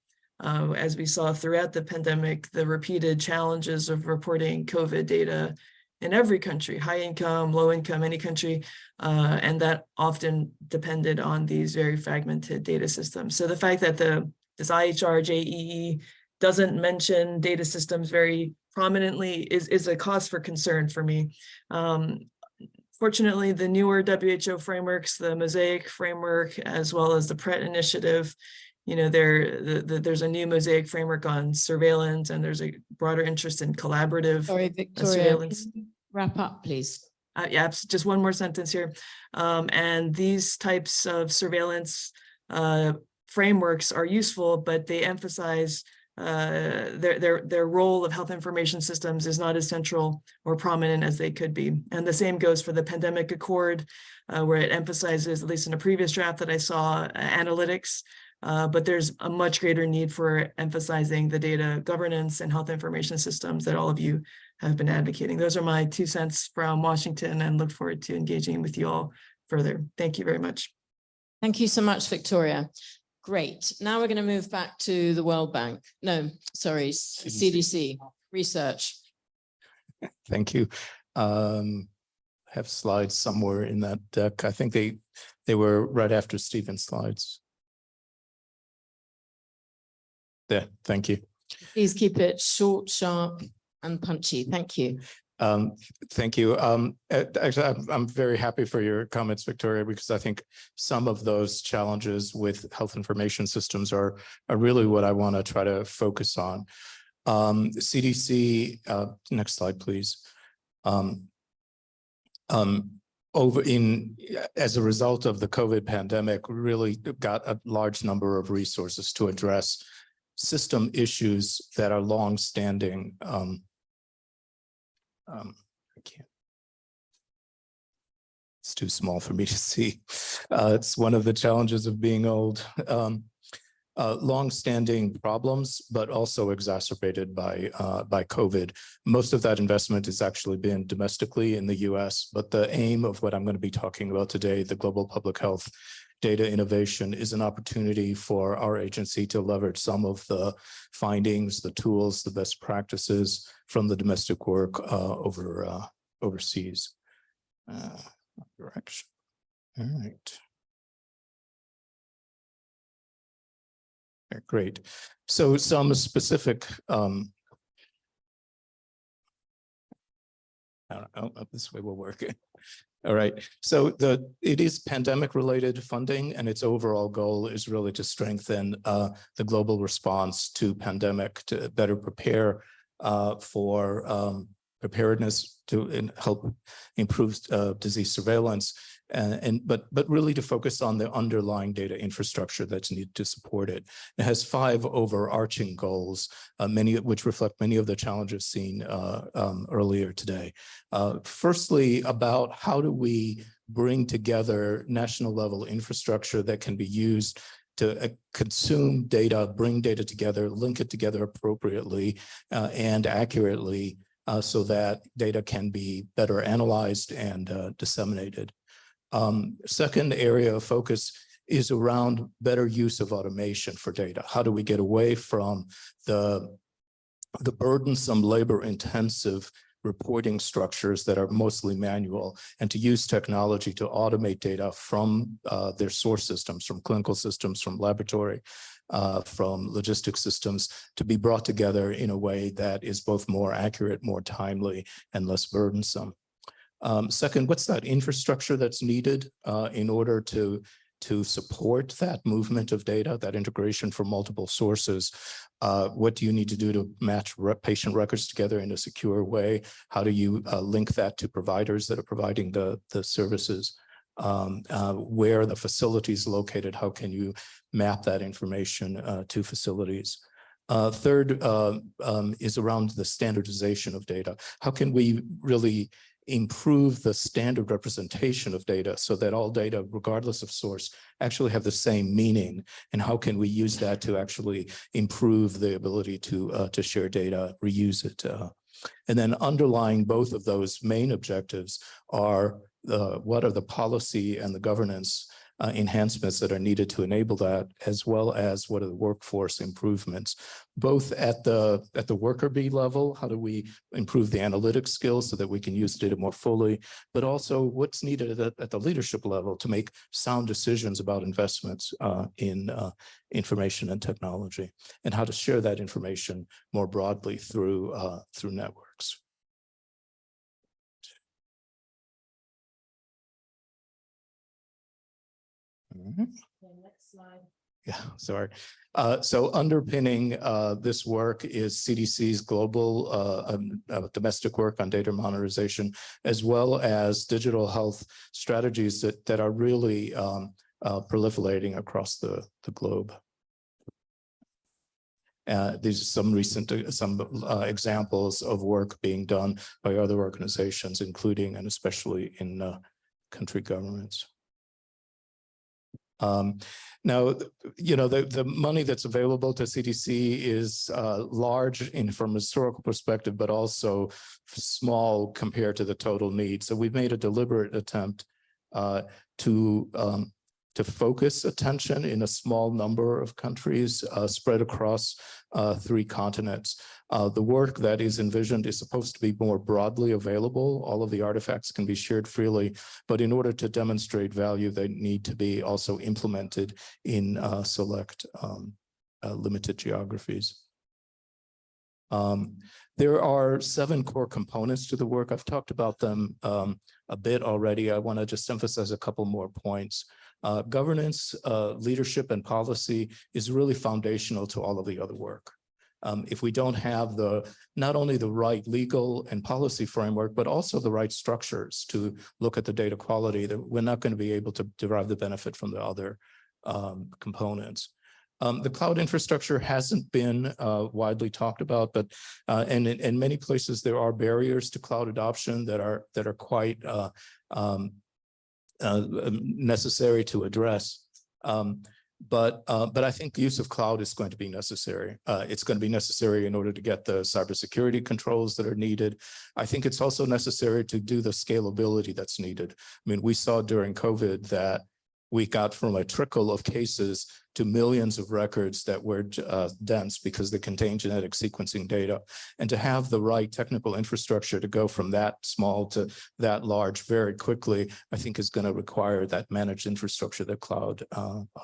As we saw throughout the pandemic, the repeated challenges of reporting COVID data in every country, high income, low income, any country, and that often depended on these very fragmented data systems. So the fact that this IHR JEE doesn't mention data systems very prominently is a cause for concern for me. Fortunately, the newer WHO frameworks, the Mosaic framework, as well as the PRET initiative, there's a new Mosaic framework on surveillance, and there's a broader interest in collaborative surveillance. Wrap up, please. Yeah, just one more sentence here. And these types of surveillance frameworks are useful, but they emphasize their role of health information systems is not as central or prominent as they could be. And the same goes for the pandemic accord, where it emphasizes, at least in a previous draft that I saw, analytics, but there's a much greater need for emphasizing the data governance and health information systems that all of you have been advocating. Those are my 2 cents from Washington, and look forward to engaging with you all further. Thank you very much. Thank you so much, Victoria. Great. Now we're going to move back to the World Bank. No, sorry, CDC research. Thank you. I have slides somewhere in that deck. I think they were right after Stephen's slides. Yeah, thank you. Please keep it short, sharp, and punchy. Thank you. Thank you. Actually, I'm very happy for your comments, Victoria, because I think some of those challenges with health information systems are really what I want to try to focus on. CDC, next slide, please. As a result of the COVID pandemic, really got a large number of resources to address system issues that are long-standing. I can't. It's too small for me to see. It's one of the challenges of being old. Long-standing problems, but also exacerbated by COVID. Most of that investment has actually been domestically in the US, but the aim of what I'm going to be talking about today, the global public health data innovation, is an opportunity for our agency to leverage some of the findings, the tools, the best practices from the domestic work overseas. Direction. All right. Great. So some specific, I don't know, this way will work. All right. So it is pandemic related funding, and its overall goal is really to strengthen the global response to pandemic, to better prepare for preparedness, to help improve disease surveillance, but really to focus on the underlying data infrastructure that's needed to support it. It has 5 overarching goals, which reflect many of the challenges seen earlier today. Firstly, about how do we bring together national level infrastructure that can be used to consume data, bring data together, link it together appropriately and accurately, so that data can be better analyzed and disseminated. Second area of focus is around better use of automation for data. How do we get away from the burdensome, labor-intensive reporting structures that are mostly manual, and to use technology to automate data from their source systems, from clinical systems, from laboratory, from logistics systems, to be brought together in a way that is both more accurate, more timely, and less burdensome. Second, what's that infrastructure that's needed in order to support that movement of data, that integration from multiple sources? What do you need to do to match patient records together in a secure way? How do you link that to providers that are providing the services? Where are the facilities located? How can you map that information to facilities? Third is around the standardization of data. How can we really improve the standard representation of data so that all data, regardless of source, actually have the same meaning? And how can we use that to actually improve the ability to share data, reuse it? And then underlying both of those main objectives are what are the policy and the governance enhancements that are needed to enable that, as well as what are the workforce improvements, both at the worker bee level. How do we improve the analytics skills so that we can use data more fully, but also what's needed at the leadership level to make sound decisions about investments in information and technology, and how to share that information more broadly through networks. Next slide. Yeah, sorry. So underpinning this work is CDC's global domestic work on data monetization, as well as digital health strategies that are really proliferating across the globe. These are some recent examples of work being done by other organizations, including and especially in country governments. Now, you know, the money that's available to CDC is large from a historical perspective, but also small compared to the total need. So we've made a deliberate attempt to focus attention in a small number of countries spread across 3 continents. The work that is envisioned is supposed to be more broadly available. All of the artifacts can be shared freely, but in order to demonstrate value, they need to be also implemented in select limited geographies. There are 7 core components to the work. I've talked about them a bit already. I want to just emphasize a couple more points. Governance, leadership, and policy is really foundational to all of the other work. If we don't have not only the right legal and policy framework, but also the right structures to look at the data quality, that we're not going to be able to derive the benefit from the other components. The cloud infrastructure hasn't been widely talked about, but and in many places there are barriers to cloud adoption that are quite necessary to address. But I think the use of cloud is going to be necessary. It's going to be necessary in order to get the cybersecurity controls that are needed. I think it's also necessary to do the scalability that's needed. I mean, we saw during COVID that we got from a trickle of cases to millions of records that were dense because they contain genetic sequencing data. And to have the right technical infrastructure to go from that small to that large very quickly, I think is going to require that managed infrastructure that cloud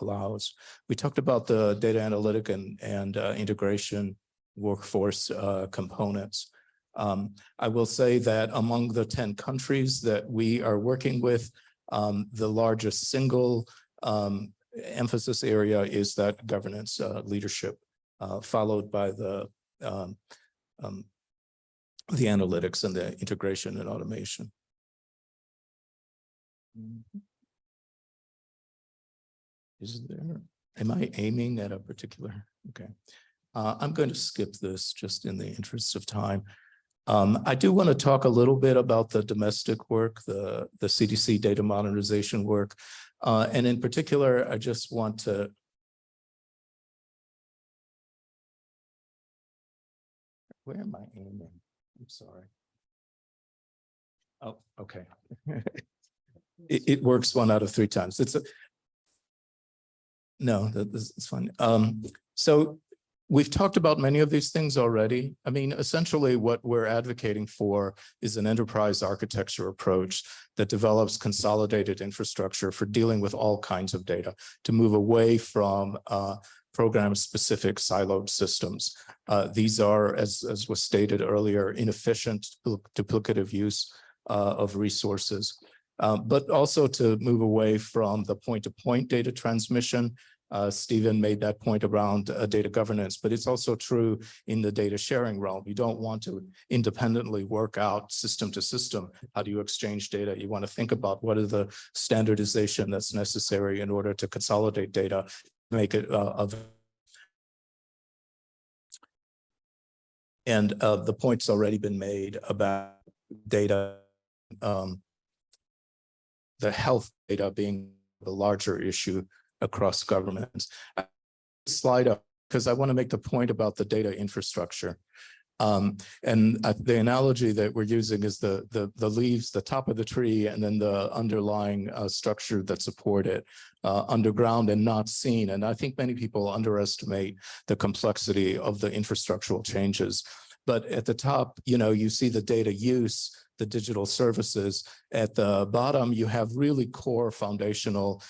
allows. We talked about the data analytic and integration workforce components. I will say that among the 10 countries that we are working with, the largest single emphasis area is that governance leadership, followed by the analytics and the integration and automation. Am I aiming at a particular? Okay. I'm going to skip this just in the interest of time. I do want to talk a little bit about the domestic work, the CDC data modernization work. And in particular, I just want to. Where am I aiming? I'm sorry. Oh, okay. It works 1 out of 3 times. No, that's fine. So We've talked about many of these things already. I mean, essentially what we're advocating for is an enterprise architecture approach that develops consolidated infrastructure for dealing with all kinds of data to move away from program-specific siloed systems. These are, as was stated earlier, inefficient, duplicative use of resources, but also to move away from the point-to-point data transmission. Stephen made that point around data governance, but it's also true in the data sharing realm. You don't want to independently work out system to system. How do you exchange data? You want to think about what is the standardization that's necessary in order to consolidate data, make it and the point's already been made about data, the health data being the larger issue across governments. Slide up, because I want to make the point about the data infrastructure. And the analogy that we're using is the leaves, the top of the tree, and then the underlying structure that support it, underground and not seen. And I think many people underestimate the complexity of the infrastructural changes. But at the top, you see the data use, the digital services. At the bottom, you have really core foundational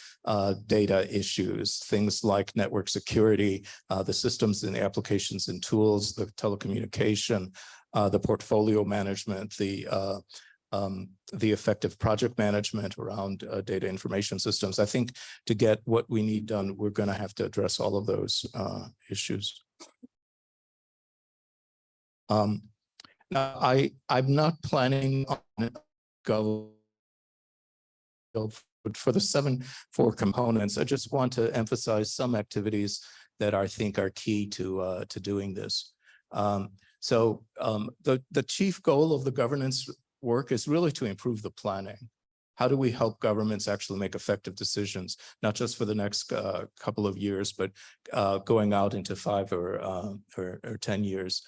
data issues, things like network security, the systems and the applications and tools, the telecommunication, the portfolio management, the effective project management around data information systems. I think to get what we need done, we're going to have to address all of those issues. Now, I'm not planning on go for the 7-4 components. I just want to emphasize some activities that I think are key to doing this. So the chief goal of the governance work is really to improve the planning. How do we help governments actually make effective decisions, not just for the next couple of years, but going out into 5 or 10 years?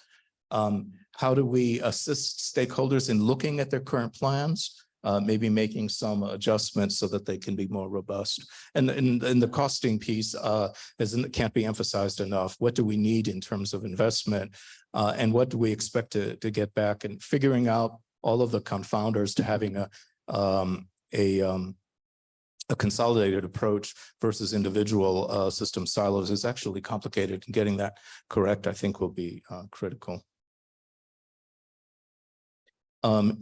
How do we assist stakeholders in looking at their current plans, maybe making some adjustments so that they can be more robust? And the costing piece can't be emphasized enough. What do we need in terms of investment? And what do we expect to get back? And figuring out all of the confounders to having a consolidated approach versus individual system silos is actually complicated. And getting that correct, I think, will be critical.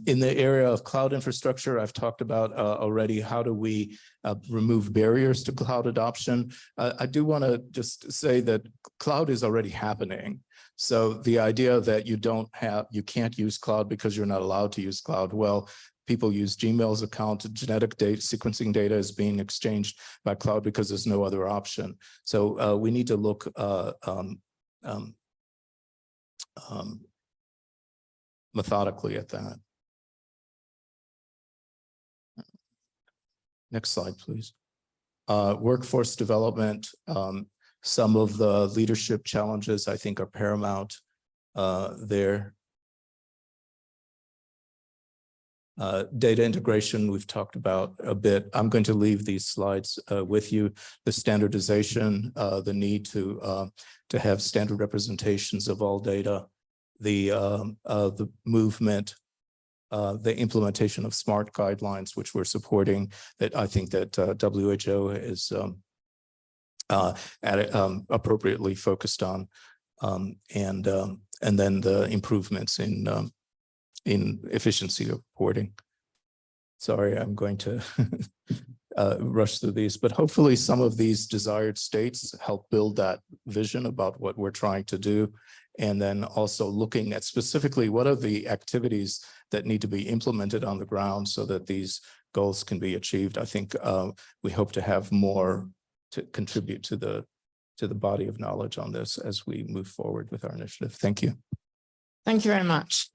In the area of cloud infrastructure, I've talked about already, how do we remove barriers to cloud adoption? I do want to just say that cloud is already happening. So the idea that you can't use cloud because you're not allowed to use cloud, well, people use Gmail's account, genetic data, sequencing data is being exchanged by cloud because there's no other option. So we need to look methodically at that. Next slide, please. Workforce development. Some of the leadership challenges I think are paramount there. Data integration, we've talked about a bit. I'm going to leave these slides with you. The standardization, the need to have standard representations of all data, the movement, the implementation of SMART guidelines, which we're supporting, that I think that WHO is appropriately focused on, and then the improvements in efficiency of reporting. Sorry, I'm going to rush through these, but hopefully some of these desired states help build that vision about what we're trying to do. And then also looking at specifically what are the activities that need to be implemented on the ground so that these goals can be achieved. I think we hope to have more to contribute to the body of knowledge on this as we move forward with our initiative. Thank you. Thank you very much.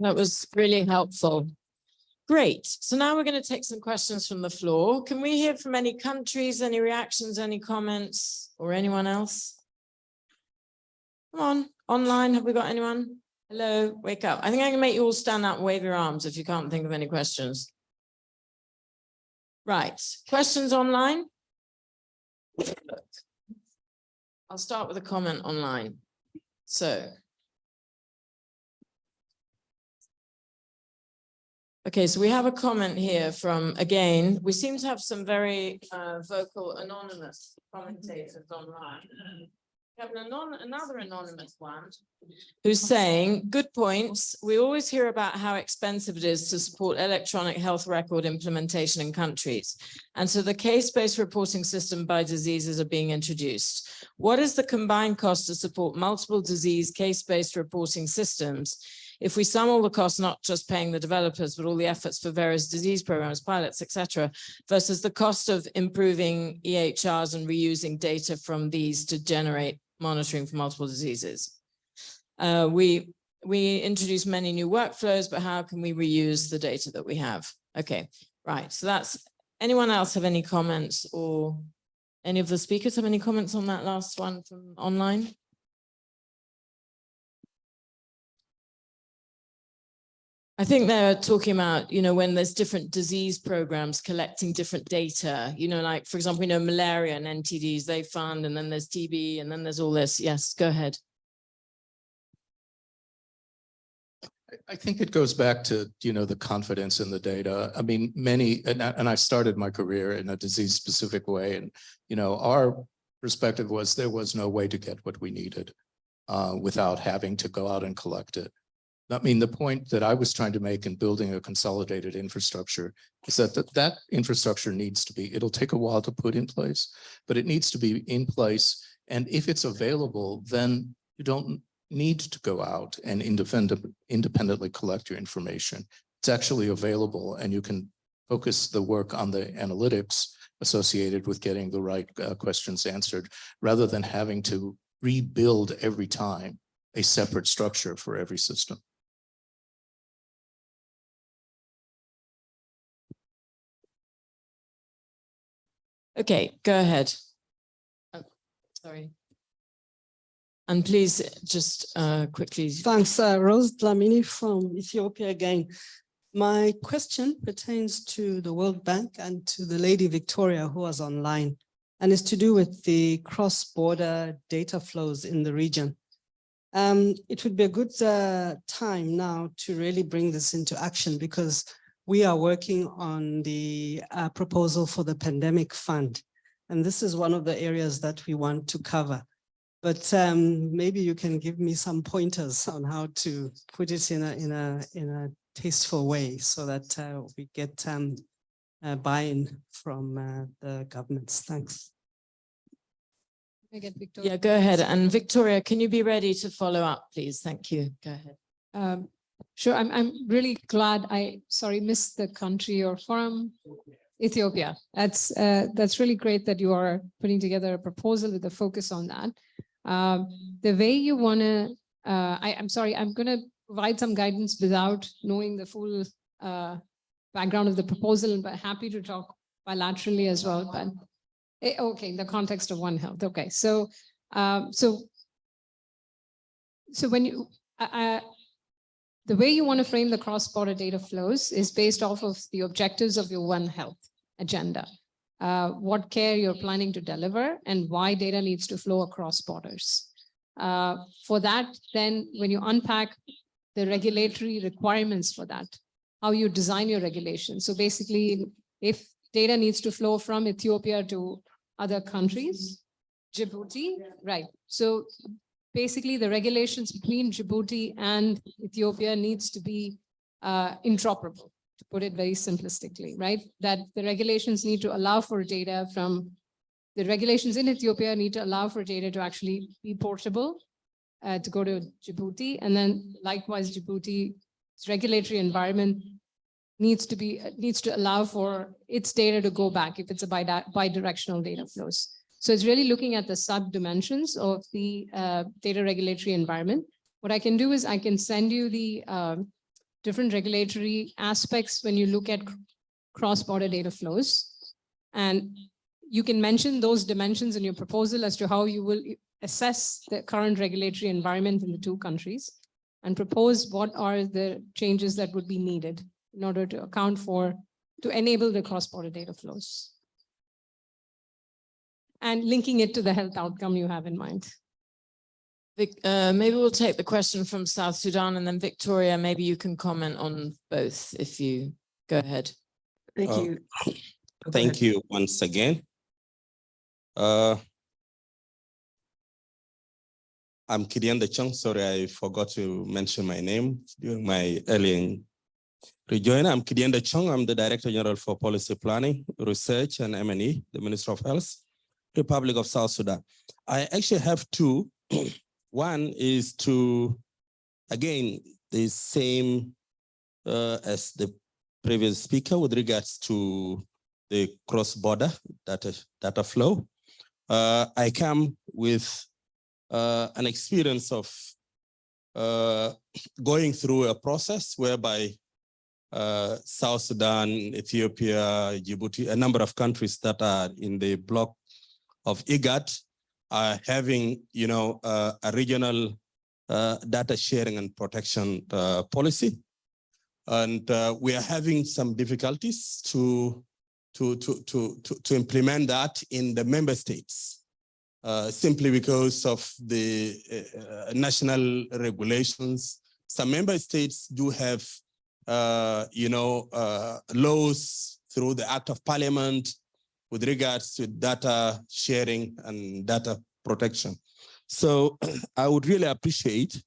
That was really helpful. Great. So now we're going to take some questions from the floor. Can we hear from any countries, any reactions, any comments, or anyone else? Come on, online, have we got anyone? Hello, wake up. I think I can make you all stand up and wave your arms if you can't think of any questions. Right, questions online? I'll start with a comment online. So. Okay, so we have a comment here from, again, we seem to have some very vocal anonymous commentators online. We have another anonymous one who's saying, good points. We always hear about how expensive it is to support electronic health record implementation in countries. And so the case-based reporting system by diseases are being introduced. What is the combined cost to support multiple disease case-based reporting systems? If we sum all the costs, not just paying the developers, but all the efforts for various disease programs, pilots, etc., versus the cost of improving EHRs and reusing data from these to generate monitoring for multiple diseases. We introduce many new workflows, but how can we reuse the data that we have? Okay, right. So that's, anyone else have any comments, or any of the speakers have any comments on that last one from online? I think they're talking about, you know, when there's different disease programs collecting different data, you know, like, for example, you know, malaria and NTDs, they fund, and then there's TB, and then there's all this. Yes, go ahead. I think it goes back to, you know, the confidence in the data. I mean, many, and I started my career in a disease-specific way, and, you know, our perspective was there was no way to get what we needed without having to go out and collect it. I mean, the point that I was trying to make in building a consolidated infrastructure is that that infrastructure needs to be, it'll take a while to put in place, but it needs to be in place. And if it's available, then you don't need to go out and independently collect your information. It's actually available, and you can focus the work on the analytics associated with getting the right questions answered, rather than having to rebuild every time a separate structure for every system. Okay, go ahead. Oh, sorry. And please just quickly. Thanks, Rose Dlamini from Ethiopia again. My question pertains to the World Bank and to the lady Victoria who was online, and is to do with the cross-border data flows in the region. It would be a good time now to really bring this into action, because we are working on the proposal for the pandemic fund. And this is one of the areas that we want to cover. But maybe you can give me some pointers on how to put it in a tasteful way, so that we get buy-in from the governments. Thanks. Yeah, go ahead. And Victoria, can you be ready to follow up, please? Thank you. Go ahead. Sure, I'm really glad missed the country or forum. Ethiopia. That's really great that you are putting together a proposal with a focus on that. The way you want to, I'm sorry, I'm going to provide some guidance without knowing the full background of the proposal, but happy to talk bilaterally as well. But okay, in the context of One Health. Okay, so when you the way you want to frame the cross-border data flows is based off of the objectives of your One Health agenda. What care you're planning to deliver, and why data needs to flow across borders. For that, then when you unpack the regulatory requirements for that, how you design your regulations. So basically, if data needs to flow from Ethiopia to other countries, Djibouti, right? So basically, the regulations between Djibouti and Ethiopia needs to be interoperable, to put it very simplistically, right? That the regulations need to allow for data from, the regulations in Ethiopia need to allow for data to actually be portable, to go to Djibouti. And then likewise, Djibouti's regulatory environment needs to allow for its data to go back if it's a bidirectional data flows. So it's really looking at the sub-dimensions of the data regulatory environment. What I can do is I can send you the different regulatory aspects when you look at cross-border data flows. And you can mention those dimensions in your proposal as to how you will assess the current regulatory environment in the two countries and propose what are the changes that would be needed in order to account for, to enable the cross-border data flows. and linking it to the health outcome you have in mind. Maybe we'll take the question from South Sudan, and then Victoria, maybe you can comment on both if you go ahead. Thank you. Oh, go Thank ahead. you once again. I'm Kidianda Chung. Sorry, I forgot to mention my name during my earlier rejoin. I'm Kidianda Chung. I'm the Director General for Policy Planning, Research and M&E, the Minister of Health, Republic of South Sudan. I actually have two. One is to, again, the same as the previous speaker with regards to the cross-border data flow. I come with an experience of going through a process whereby South Sudan, Ethiopia, Djibouti, a number of countries that are in the bloc of IGAD are having, a regional data sharing and protection policy. And we are having some difficulties to implement that in the member states, simply because of the national regulations. Some member states do have, laws through the Act of Parliament with regards to data sharing and data protection. So I would really appreciate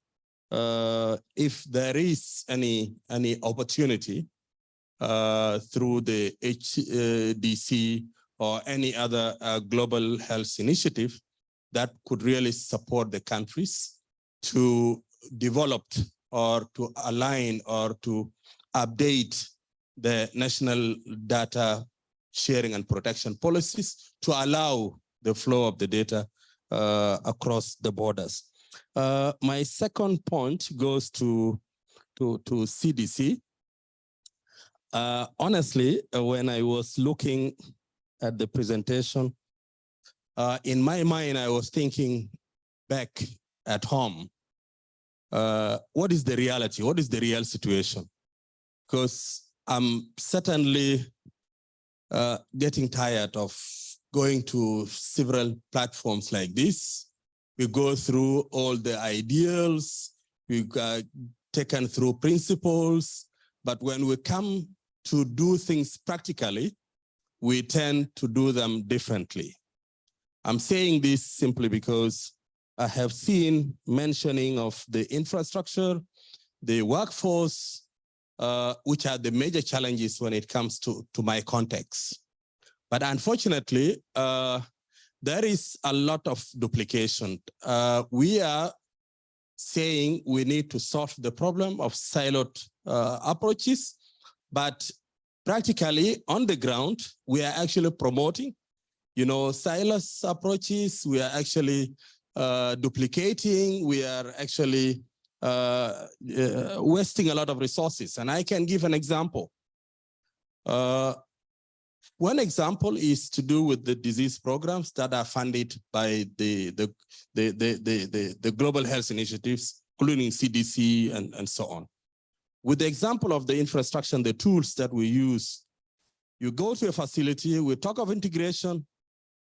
if there is any opportunity through the HDC or any other global health initiative that could really support the countries to develop or to align or to update the national data sharing and protection policies to allow the flow of the data across the borders. My second point goes to CDC. Honestly, when I was looking at the presentation, in my mind, I was thinking back at home, what is the reality? What is the real situation? Because I'm certainly getting tired of going to several platforms like this. We go through all the ideals, we've taken through principles, but when we come to do things practically, we tend to do them differently. I'm saying this simply because I have seen mentioning of the infrastructure, the workforce, which are the major challenges when it comes to my context. But unfortunately, there is a lot of duplication. We are saying we need to solve the problem of siloed approaches, but practically on the ground, we are actually promoting, silos approaches. We are actually duplicating. We are actually wasting a lot of resources. And I can give an example. One example is to do with the disease programs that are funded by the global health initiatives, including CDC and so on. With the example of the infrastructure and the tools that we use, you go to a facility, we talk of integration,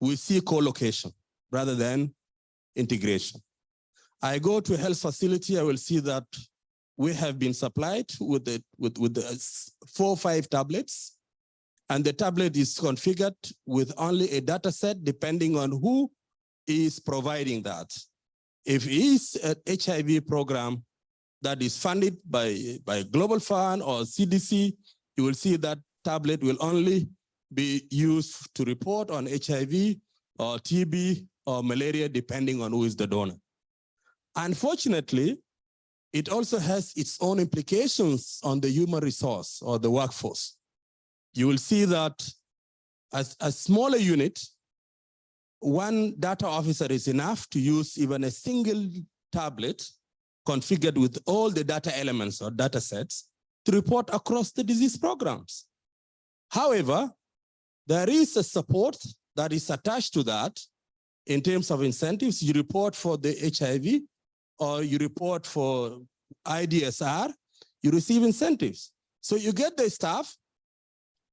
we see co-location rather than integration. I go to a health facility, I will see that we have been supplied with the 4 or 5 tablets, and the tablet is configured with only a data set depending on who is providing that. If it is an HIV program that is funded by Global Fund or CDC, you will see that tablet will only be used to report on HIV or TB or malaria, depending on who is the donor. Unfortunately, it also has its own implications on the human resource or the workforce. You will see that as a smaller unit, one data officer is enough to use even a single tablet configured with all the data elements or data sets to report across the disease programs. However, there is a support that is attached to that in terms of incentives. You report for the HIV or you report for IDSR, you receive incentives. So you get the staff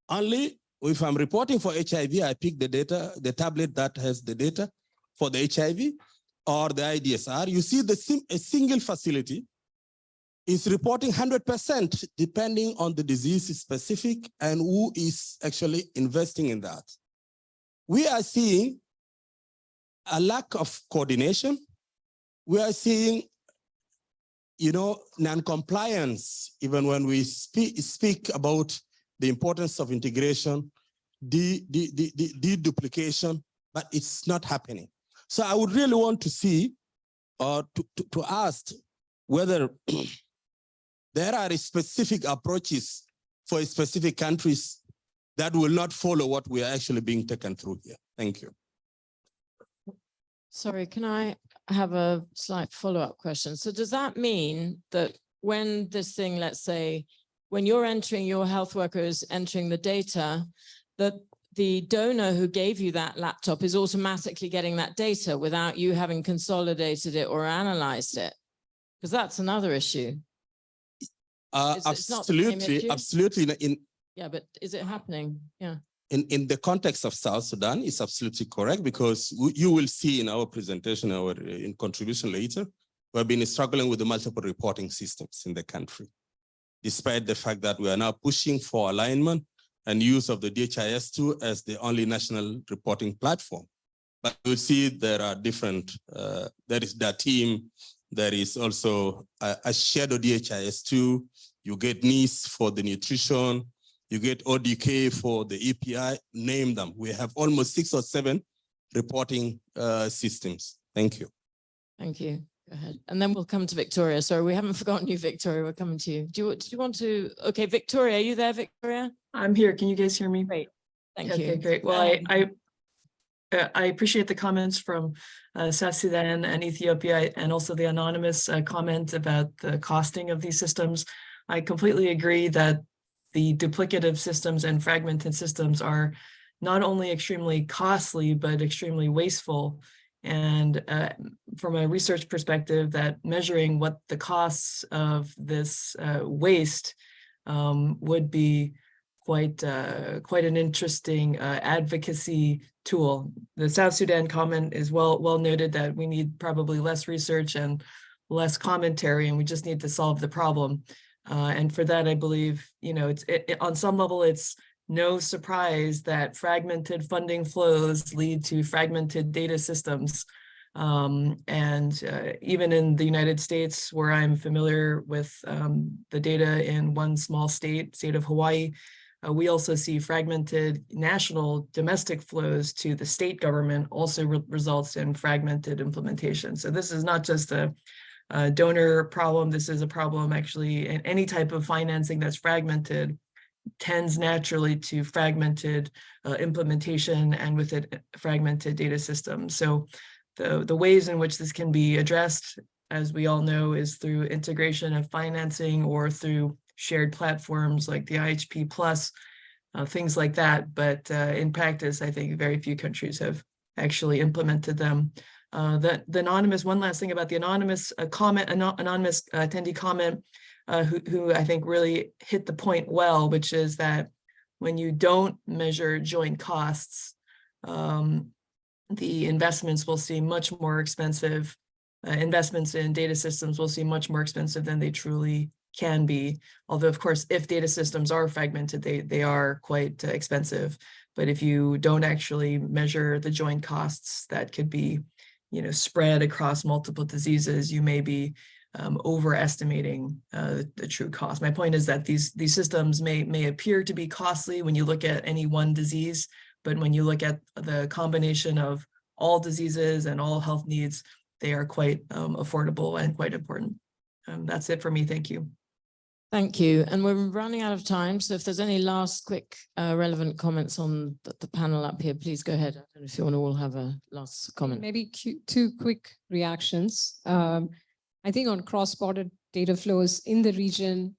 only If I'm reporting for HIV, I pick the data, the tablet that has the data for the HIV or the IDSR. You see a single facility is reporting 100% depending on the disease specific and who is actually investing in that. We are seeing a lack of coordination. We are seeing, non-compliance, even when we speak about the importance of integration, deduplication, but it's not happening. So I would really want to see or to ask whether there are specific approaches for specific countries that will not follow what we are actually being taken through here. Thank you. Sorry, can I have a slight follow-up question? So does that mean that when this thing, let's say, when you're entering, your health worker is entering the data, that the donor who gave you that laptop is automatically getting that data without you having consolidated it or analyzed it? Because that's another issue. Absolutely. Yeah, but is it happening? Yeah. In the context of South Sudan, it's absolutely correct, because you will see in our presentation, in contribution later, we've been struggling with the multiple reporting systems in the country, despite the fact that we are now pushing for alignment and use of the DHIS2 as the only national reporting platform. But you'll see there are different, there is that team, there is also a shadow DHIS2, you get NIS for the nutrition, you get ODK for the EPI, name them. We have almost 6 or 7 reporting systems. Thank you. Thank you. Go ahead. And then we'll come to Victoria. Sorry, we haven't forgotten you, Victoria. We're coming to you. Do you want to? Okay, Victoria, are you there, Victoria? I'm here. Can you guys hear me? Great. Thank you. Okay, great. Well, I appreciate the comments from South Sudan and Ethiopia, and also the anonymous comment about the costing of these systems. I completely agree that the duplicative systems and fragmented systems are not only extremely costly, but extremely wasteful. And from a research perspective, that measuring what the costs of this waste would be quite an interesting advocacy tool. The South Sudan comment is well noted that we need probably less research and less commentary, and we just need to solve the problem. And for that, I believe, on some level, it's no surprise that fragmented funding flows lead to fragmented data systems. Even in the United States, where I'm familiar with the data in one small state of Hawaii, we also see fragmented national domestic flows to the state government also results in fragmented implementation. So this is not just a donor problem. This is a problem actually in any type of financing that's fragmented tends naturally to fragmented implementation, and with it fragmented data systems. So the ways in which this can be addressed, as we all know, is through integration of financing or through shared platforms like the IHP Plus, things like that. But in practice, I think very few countries have actually implemented them. The anonymous, one last thing about the anonymous anonymous attendee comment, who I think really hit the point well, which is that when you don't measure joint costs, the investments will seem much more expensive. Investments in data systems will seem much more expensive than they truly can be. Although, of course, if data systems are fragmented, they are quite expensive. But if you don't actually measure the joint costs that could be, spread across multiple diseases, you may be overestimating the true cost. My point is that these systems may appear to be costly when you look at any one disease, but when you look at the combination of all diseases and all health needs, they are quite affordable and quite important. That's it for me. Thank you. Thank you. And we're running out of time. So if there's any last quick relevant comments on the panel up here, please go ahead. I don't know if you want to all have a last comment. Maybe 2 quick reactions. I think on cross-border data flows in the region,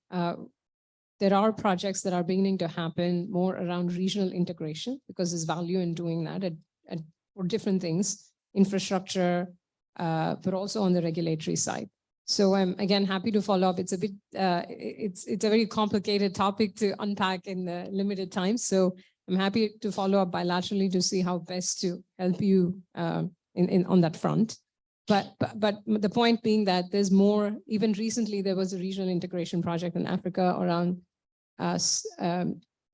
there are projects that are beginning to happen more around regional integration, because there's value in doing that for different things, infrastructure, but also on the regulatory side. So I'm again happy to follow up. It's a bit, it's a very complicated topic to unpack in the limited time. So I'm happy to follow up bilaterally to see how best to help you on that front. But the point being that there's more. Even recently, there was a regional integration project in Africa around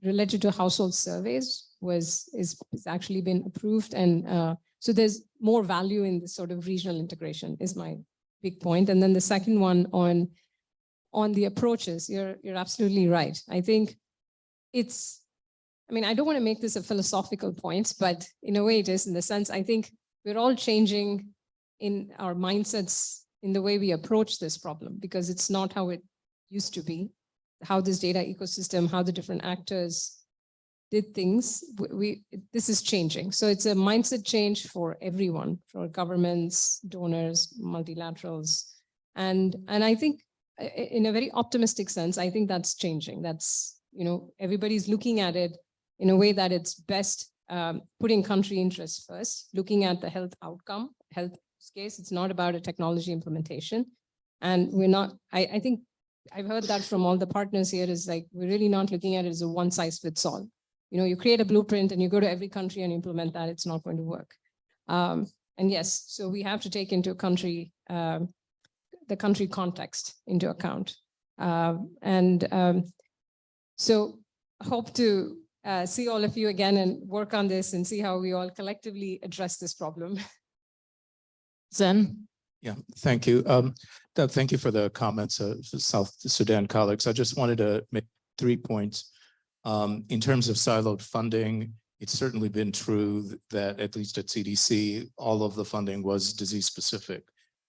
related to household surveys is actually been approved, and so there's more value in this sort of regional integration is my big point. And then the second one on the approaches, you're absolutely right. I think it's, I mean, I don't want to make this a philosophical point, but in a way it is, in the sense, I think we're all changing in our mindsets in the way we approach this problem, because it's not how it used to be, how this data ecosystem, how the different actors did things. This is changing. So it's a mindset change for everyone, for governments, donors, multilaterals. And I think in a very optimistic sense, I think that's changing. That's, you know, everybody's looking at it in a way that it's best putting country interests first, looking at the health outcome, health case. It's not about a technology implementation. And we're not, I think I've heard that from all the partners here, is like, we're really not looking at it as a one size fits all. You know, you create a blueprint and you go to every country and implement that, it's not going to work. And yes, so we have to take into country, the country context into account. So hope to see all of you again and work on this and see how we all collectively address this problem. Zen? Yeah, thank you. Doug, thank you for the comments of South Sudan colleagues. I just wanted to make 3 points. In terms of siloed funding, it's certainly been true that at least at CDC, all of the funding was disease specific.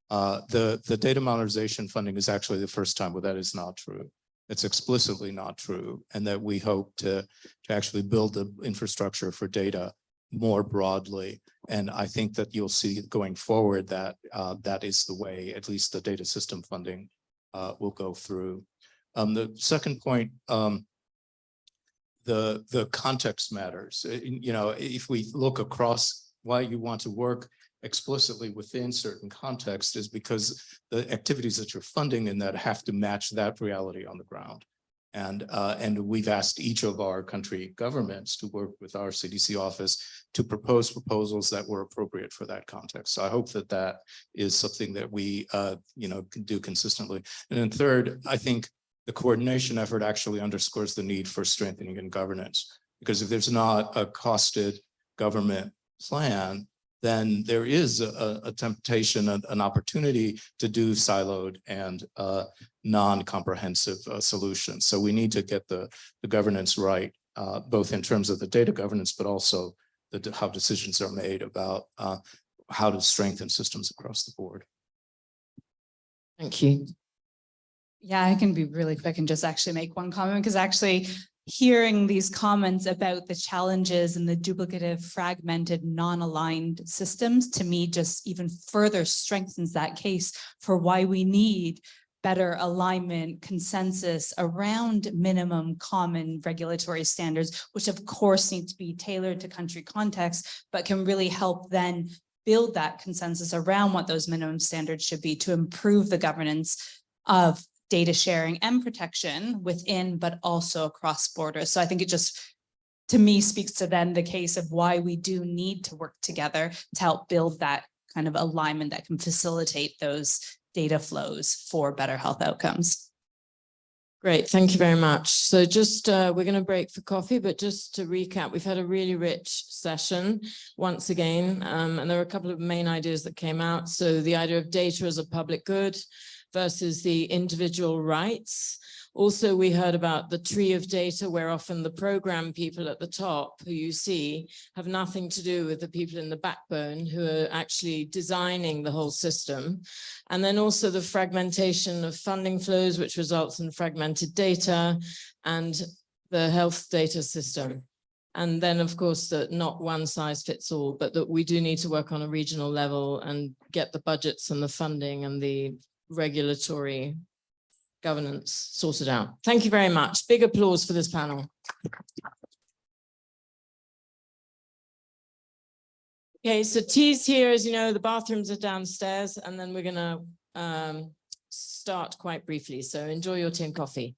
The data modernization funding is actually the first time where that is not true. It's explicitly not true, and that we hope to actually build the infrastructure for data more broadly. And I think that you'll see going forward that that is the way, at least the data system funding will go through. The second point, the context matters. You know, if we look across why you want to work explicitly within certain contexts, is because the activities that you're funding in that have to match that reality on the ground. And we've asked each of our country governments to work with our CDC office to propose proposals that were appropriate for that context. So I hope that that is something that we can do consistently. And then third, I think the coordination effort actually underscores the need for strengthening in governance, because if there's not a costed government plan, then there is a temptation, an opportunity to do siloed and non-comprehensive solutions. So we need to get the governance right, both in terms of the data governance, but also how decisions are made about how to strengthen systems across the board. Thank you. Yeah, I can be really quick and just actually make one comment, because actually hearing these comments about the challenges and the duplicative, fragmented, non-aligned systems, to me, just even further strengthens that case for why we need better alignment, consensus around minimum common regulatory standards, which of course need to be tailored to country context, but can really help then build that consensus around what those minimum standards should be to improve the governance of data sharing and protection within, but also across borders. So I think it just, to me, speaks to then the case of why we do need to work together to help build that kind of alignment that can facilitate those data flows for better health outcomes. Great, thank you very much. So just, we're going to break for coffee, but just to recap, we've had a really rich session once again, and there are a couple of main ideas that came out. So the idea of data as a public good versus the individual rights. Also, we heard about the tree of data, where often the program people at the top, who you see, have nothing to do with the people in the backbone who are actually designing the whole system. And then also the fragmentation of funding flows, which results in fragmented data, and the health data system. And then, of course, that not one size fits all, but that we do need to work on a regional level and get the budgets and the funding and the regulatory governance sorted out. Thank you very much. Big applause for this panel. Okay, so tea's here, as you know, the bathrooms are downstairs, and then we're going to start quite briefly. So enjoy your tea and coffee.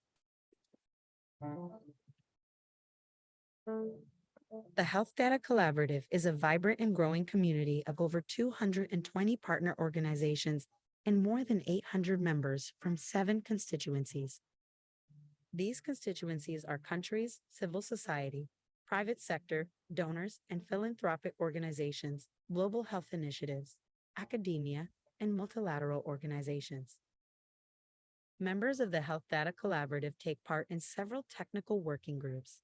The Health Data Collaborative is a vibrant and growing community of over 220 partner organizations and more than 800 members from 7 constituencies. These constituencies are countries, civil society, private sector, donors, and philanthropic organizations, global health initiatives, academia, and multilateral organizations. Members of the Health Data Collaborative take part in several technical working groups.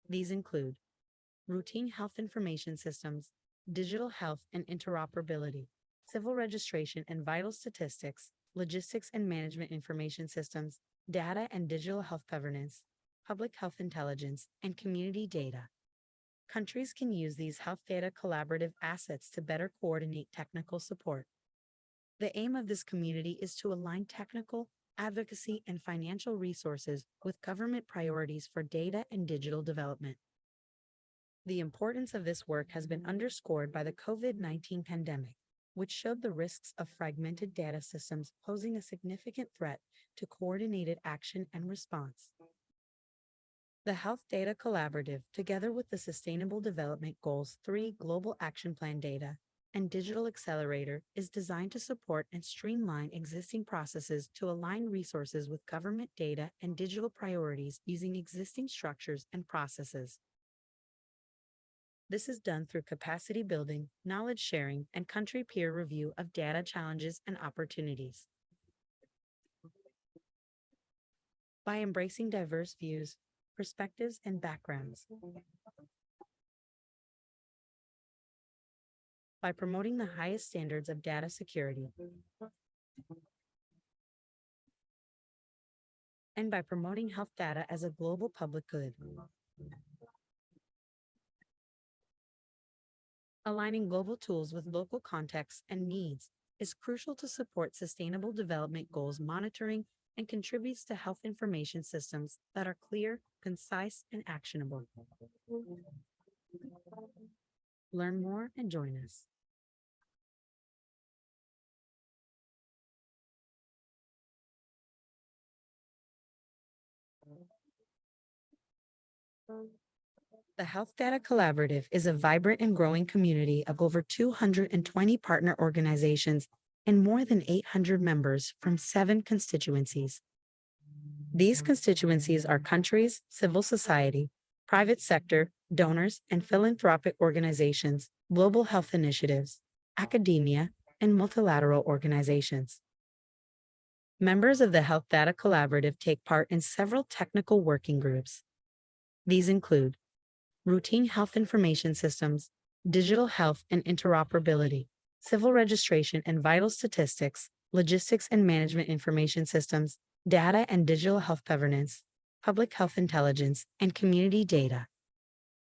These include routine health information systems, digital health and interoperability, civil registration and vital statistics, logistics and management information systems, data and digital health governance, public health intelligence, and community data. Countries can use these health data collaborative assets to better coordinate technical support. The aim of this community is to align technical, advocacy, and financial resources with government priorities for data and digital development. The importance of this work has been underscored by the COVID-19 pandemic, which showed the risks of fragmented data systems posing a significant threat to coordinated action and response. The Health Data Collaborative, together with the Sustainable Development Goals 3 Global Action Plan data and Digital Accelerator, is designed to support and streamline existing processes to align resources with government data and digital priorities using existing structures and processes. This is done through capacity building, knowledge sharing, and country peer review of data challenges and opportunities. By embracing diverse views, perspectives, and backgrounds. By promoting the highest standards of data security. And by promoting health data as a global public good. Aligning global tools with local contexts and needs is crucial to support Sustainable Development Goals monitoring and contributes to health information systems that are clear, concise, and actionable. Learn more and join us. The Health Data Collaborative is a vibrant and growing community of over 220 partner organizations and more than 800 members from 7 constituencies. These constituencies are countries, civil society, private sector, donors, and philanthropic organizations, global health initiatives, academia, and multilateral organizations. Members of the Health Data Collaborative take part in several technical working groups. These include routine health information systems, digital health and interoperability, civil registration and vital statistics, logistics and management information systems, data and digital health governance, public health intelligence, and community data.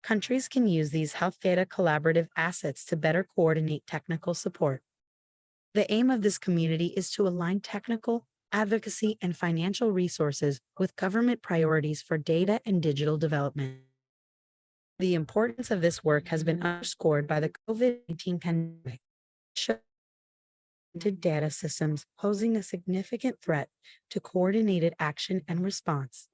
Countries can use these health data collaborative assets to better coordinate technical support. The aim of this community is to align technical, advocacy, and financial resources with government priorities for data and digital development. The importance of this work has been underscored by the COVID-19 pandemic, showing data systems posing a significant threat to coordinated action and response.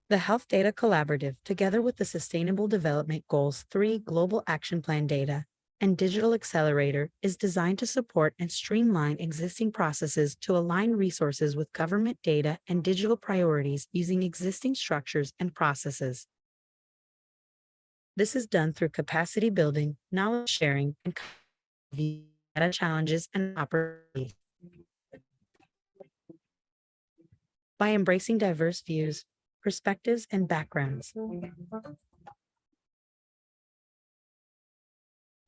The Health Data Collaborative, together with the Sustainable Development Goals 3 Global Action Plan data and Digital Accelerator, is designed to support and streamline existing processes to align resources with government data and digital priorities using existing structures and processes. This is done through capacity building, knowledge sharing, and data challenges and opportunities. By embracing diverse views, perspectives, and backgrounds.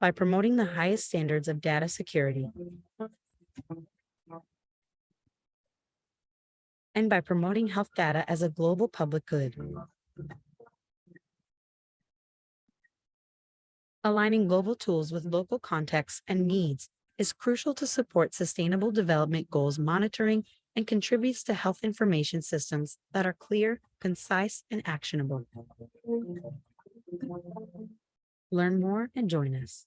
By promoting the highest standards of data security. And by promoting health data as a global public good. Aligning global tools with local contexts and needs is crucial to support Sustainable Development Goals monitoring and contributes to health information systems that are clear, concise, and actionable. Learn more and join us.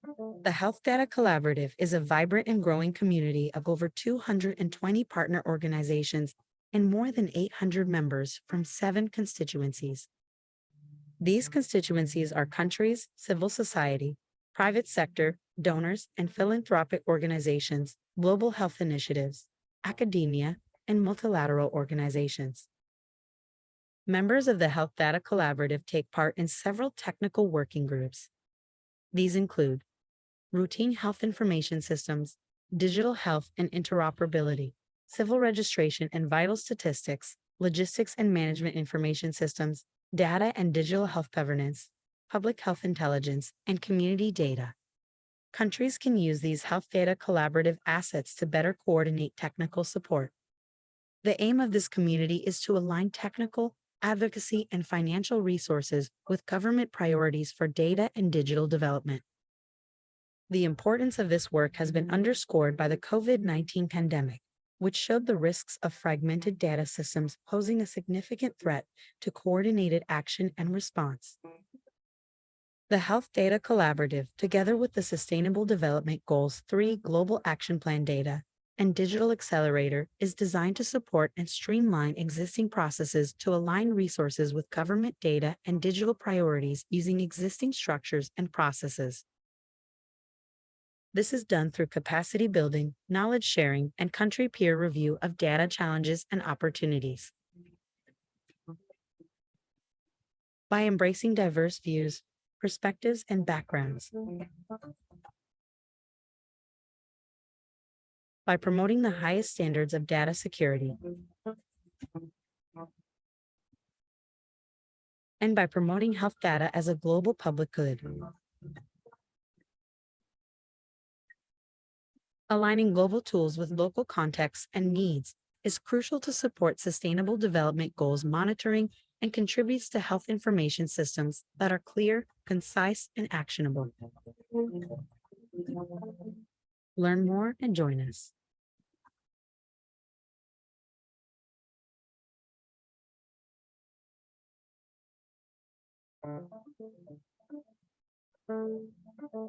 The Health Data Collaborative is a vibrant and growing community of over 220 partner organizations and more than 800 members from 7 constituencies. These constituencies are countries, civil society, private sector, donors, and philanthropic organizations, global health initiatives, academia, and multilateral organizations. Members of the Health Data Collaborative take part in several technical working groups. These include routine health information systems, digital health and interoperability, civil registration and vital statistics, logistics and management information systems, data and digital health governance, public health intelligence, and community data. Countries can use these health data collaborative assets to better coordinate technical support. The aim of this community is to align technical, advocacy, and financial resources with government priorities for data and digital development. The importance of this work has been underscored by the COVID-19 pandemic, which showed the risks of fragmented data systems posing a significant threat to coordinated action and response. The Health Data Collaborative, together with the Sustainable Development Goals 3 Global Action Plan data and Digital Accelerator, is designed to support and streamline existing processes to align resources with government data and digital priorities using existing structures and processes. This is done through capacity building, knowledge sharing, and country peer review of data challenges and opportunities. By embracing diverse views, perspectives, and backgrounds. By promoting the highest standards of data security. And by promoting health data as a global public good. Aligning global tools with local contexts and needs is crucial to support Sustainable Development Goals monitoring and contributes to health information systems that are clear, concise, and actionable. Learn more and join us.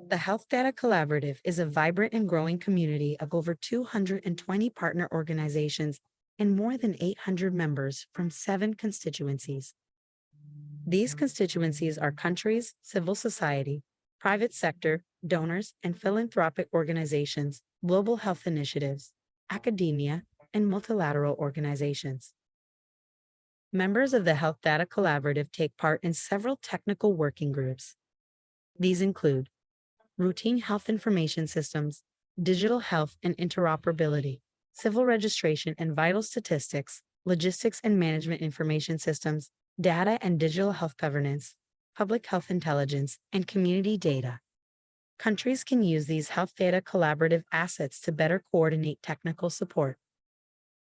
The Health Data Collaborative is a vibrant and growing community of over 220 partner organizations and more than 800 members from 7 constituencies. These constituencies are countries, civil society, private sector, donors, and philanthropic organizations, global health initiatives, academia, and multilateral organizations. Members of the Health Data Collaborative take part in several technical working groups. These include routine health information systems, digital health and interoperability, civil registration and vital statistics, logistics and management information systems, data and digital health governance, public health intelligence, and community data. Countries can use these health data collaborative assets to better coordinate technical support.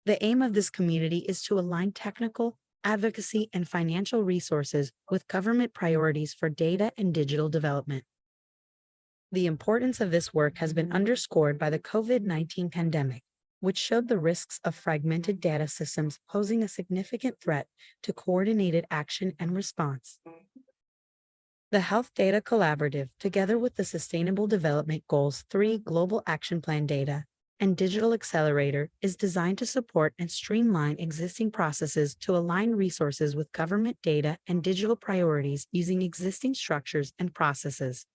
The aim of this community is to align technical, advocacy, and financial resources with government priorities for data and digital development. The importance of this work has been underscored by the COVID-19 pandemic, which showed the risks of fragmented data systems posing a significant threat to coordinated action and response. The Health Data Collaborative, together with the Sustainable Development Goals 3 Global Action Plan data and Digital Accelerator, is designed to support and streamline existing processes to align resources with government data and digital priorities using existing structures and processes.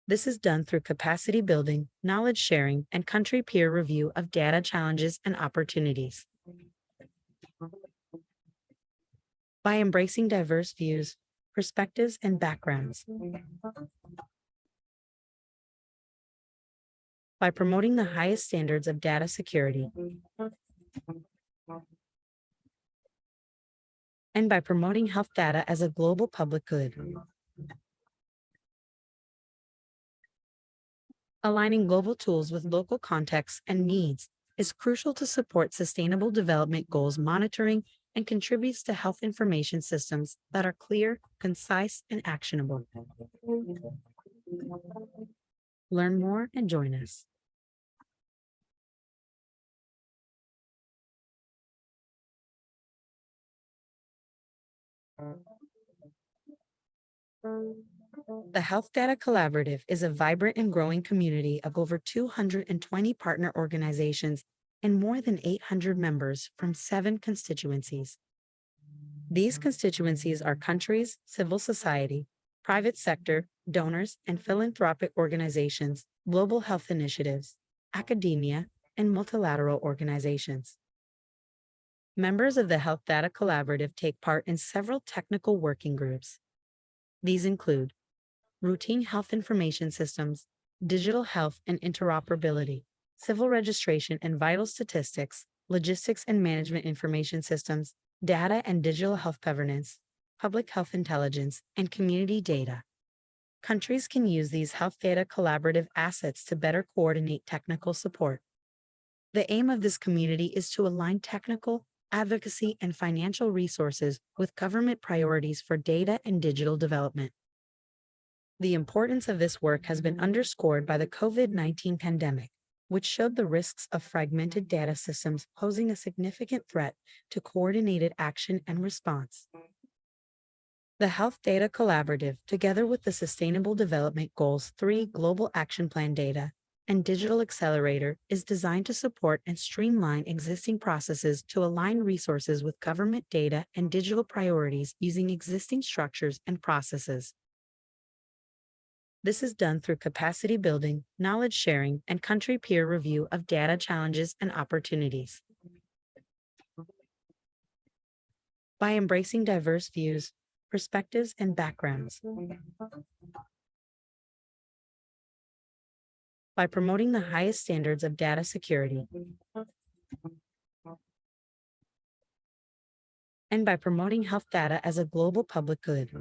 This is done through capacity building, knowledge sharing, and country peer review of data challenges and opportunities. By embracing diverse views, perspectives, and backgrounds. By promoting the highest standards of data security. And by promoting health data as a global public good. Aligning global tools with local contexts and needs is crucial to support Sustainable Development Goals monitoring and contributes to health information systems that are clear, concise, and actionable. Learn more and join us. The Health Data Collaborative is a vibrant and growing community of over 220 partner organizations and more than 800 members from 7 constituencies. These constituencies are countries, civil society, private sector, donors, and philanthropic organizations, global health initiatives, academia, and multilateral organizations. Members of the Health Data Collaborative take part in several technical working groups. These include routine health information systems, digital health and interoperability, civil registration and vital statistics, logistics and management information systems, data and digital health governance, public health intelligence, and community data. Countries can use these health data collaborative assets to better coordinate technical support. The aim of this community is to align technical, advocacy, and financial resources with government priorities for data and digital development. The importance of this work has been underscored by the COVID-19 pandemic, which showed the risks of fragmented data systems posing a significant threat to coordinated action and response. The Health Data Collaborative, together with the Sustainable Development Goals 3 Global Action Plan data and Digital Accelerator, is designed to support and streamline existing processes to align resources with government data and digital priorities using existing structures and processes. This is done through capacity building, knowledge sharing, and country peer review of data challenges and opportunities. By embracing diverse views, perspectives, and backgrounds. By promoting the highest standards of data security. And by promoting health data as a global public good.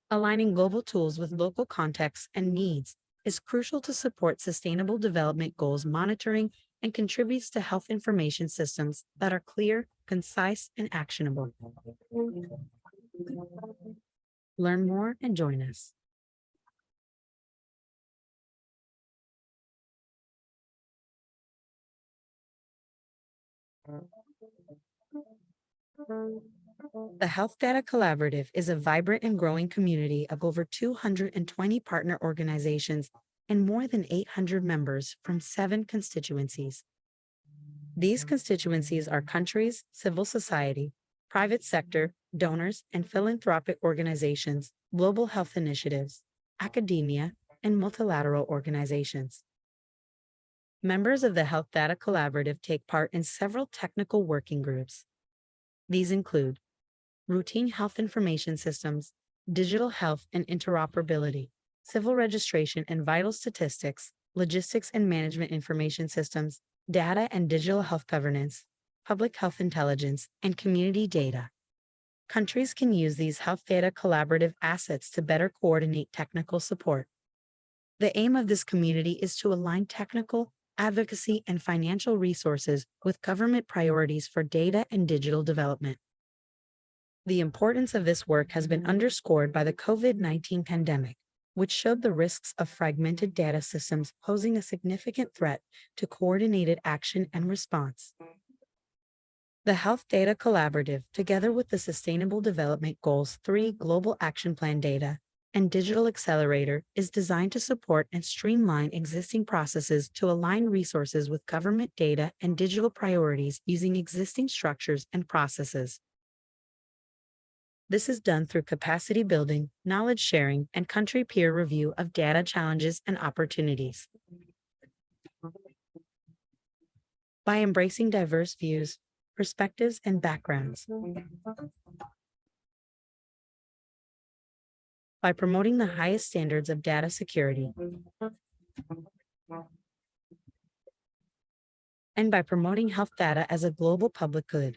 Aligning global tools with local contexts and needs is crucial to support Sustainable Development Goals monitoring and contributes to health information systems that are clear, concise, and actionable. Learn more and join us. The Health Data Collaborative is a vibrant and growing community of over 220 partner organizations and more than 800 members from 7 constituencies. These constituencies are countries, civil society, private sector, donors, and philanthropic organizations, global health initiatives, academia, and multilateral organizations. Members of the Health Data Collaborative take part in several technical working groups. These include routine health information systems, digital health and interoperability, civil registration and vital statistics, logistics and management information systems, data and digital health governance, public health intelligence, and community data. Countries can use these health data collaborative assets to better coordinate technical support. The aim of this community is to align technical, advocacy, and financial resources with government priorities for data and digital development. The importance of this work has been underscored by the COVID-19 pandemic, which showed the risks of fragmented data systems posing a significant threat to coordinated action and response. The Health Data Collaborative, together with the Sustainable Development Goals 3 Global Action Plan data and Digital Accelerator, is designed to support and streamline existing processes to align resources with government data and digital priorities using existing structures and processes. This is done through capacity building, knowledge sharing, and country peer review of data challenges and opportunities. By embracing diverse views, perspectives, and backgrounds. By promoting the highest standards of data security. And by promoting health data as a global public good.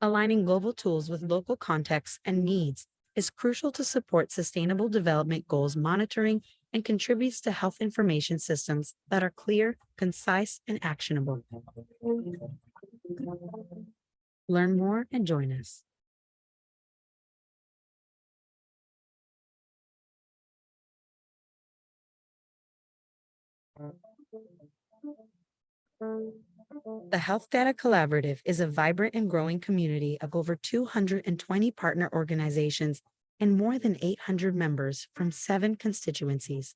Aligning global tools with local contexts and needs is crucial to support Sustainable Development Goals monitoring and contributes to health information systems that are clear, concise, and actionable. Learn more and join us. The Health Data Collaborative is a vibrant and growing community of over 220 partner organizations and more than 800 members from 7 constituencies.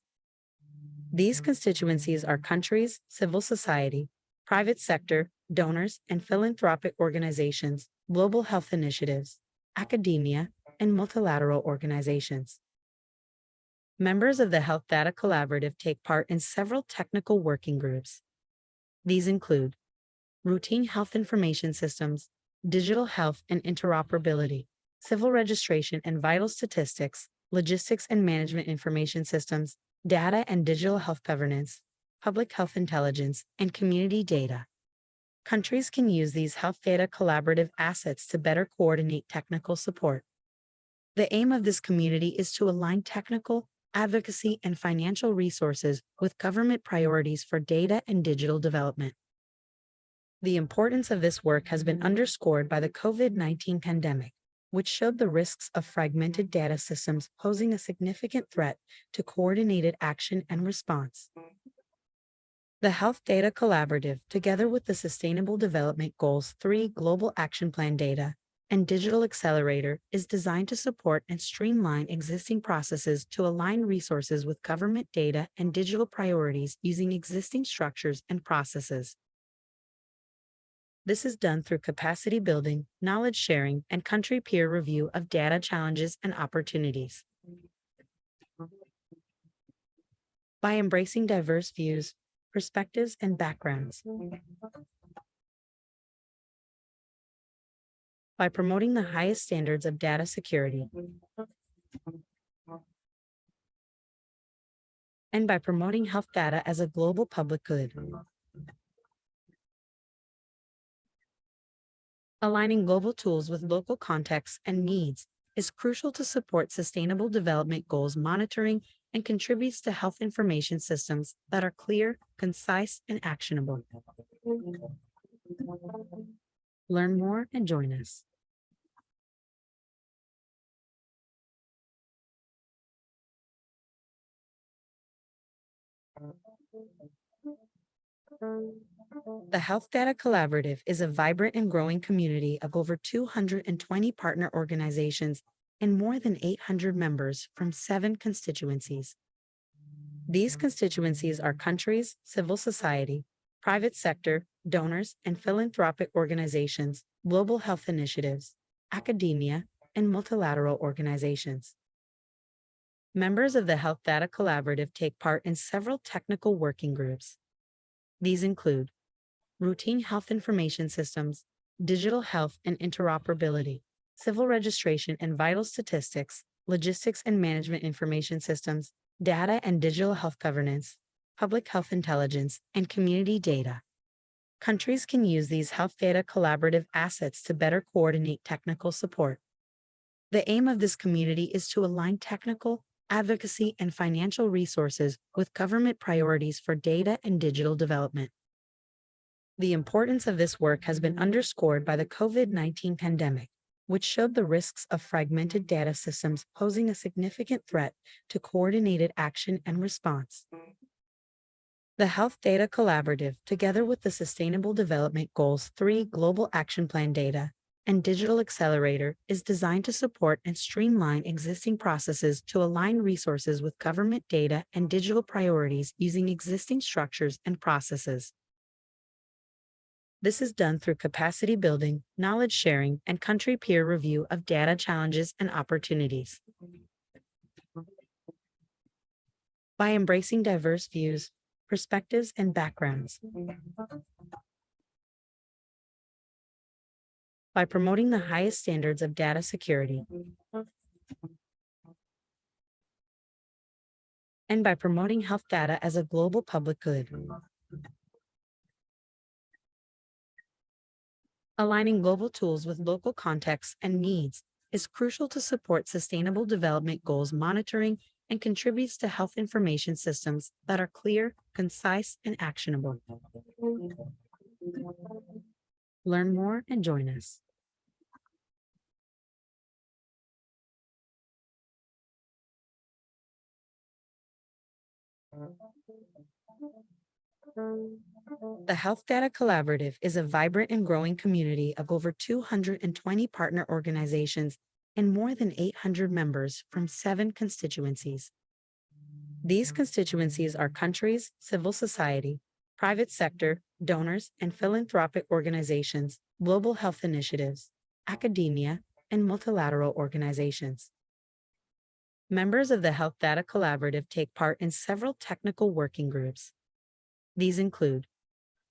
These constituencies are countries, civil society, private sector, donors, and philanthropic organizations, global health initiatives, academia, and multilateral organizations. Members of the Health Data Collaborative take part in several technical working groups. These include routine health information systems, digital health and interoperability, civil registration and vital statistics, logistics and management information systems, data and digital health governance, public health intelligence, and community data. Countries can use these health data collaborative assets to better coordinate technical support. The aim of this community is to align technical, advocacy, and financial resources with government priorities for data and digital development. The importance of this work has been underscored by the COVID-19 pandemic, which showed the risks of fragmented data systems posing a significant threat to coordinated action and response. The Health Data Collaborative, together with the Sustainable Development Goals 3 Global Action Plan data and Digital Accelerator, is designed to support and streamline existing processes to align resources with government data and digital priorities using existing structures and processes. This is done through capacity building, knowledge sharing, and country peer review of data challenges and opportunities. By embracing diverse views, perspectives, and backgrounds. By promoting the highest standards of data security. And by promoting health data as a global public good. Aligning global tools with local contexts and needs is crucial to support Sustainable Development Goals monitoring and contributes to health information systems that are clear, concise, and actionable. Learn more and join us. The Health Data Collaborative is a vibrant and growing community of over 220 partner organizations and more than 800 members from 7 constituencies. These constituencies are countries, civil society, private sector, donors, and philanthropic organizations, global health initiatives, academia, and multilateral organizations. Members of the Health Data Collaborative take part in several technical working groups. These include routine health information systems, digital health and interoperability, civil registration and vital statistics, logistics and management information systems, data and digital health governance, public health intelligence, and community data. Countries can use these health data collaborative assets to better coordinate technical support. The aim of this community is to align technical, advocacy, and financial resources with government priorities for data and digital development. The importance of this work has been underscored by the COVID-19 pandemic, which showed the risks of fragmented data systems posing a significant threat to coordinated action and response. The Health Data Collaborative, together with the Sustainable Development Goals 3 Global Action Plan data and Digital Accelerator, is designed to support and streamline existing processes to align resources with government data and digital priorities using existing structures and processes. This is done through capacity building, knowledge sharing, and country peer review of data challenges and opportunities. By embracing diverse views, perspectives, and backgrounds. By promoting the highest standards of data security. And by promoting health data as a global public good. Aligning global tools with local contexts and needs is crucial to support Sustainable Development Goals monitoring and contributes to health information systems that are clear, concise, and actionable. Learn more and join us. The Health Data Collaborative is a vibrant and growing community of over 220 partner organizations and more than 800 members from 7 constituencies. These constituencies are countries, civil society, private sector, donors, and philanthropic organizations, global health initiatives, academia, and multilateral organizations. Members of the Health Data Collaborative take part in several technical working groups. These include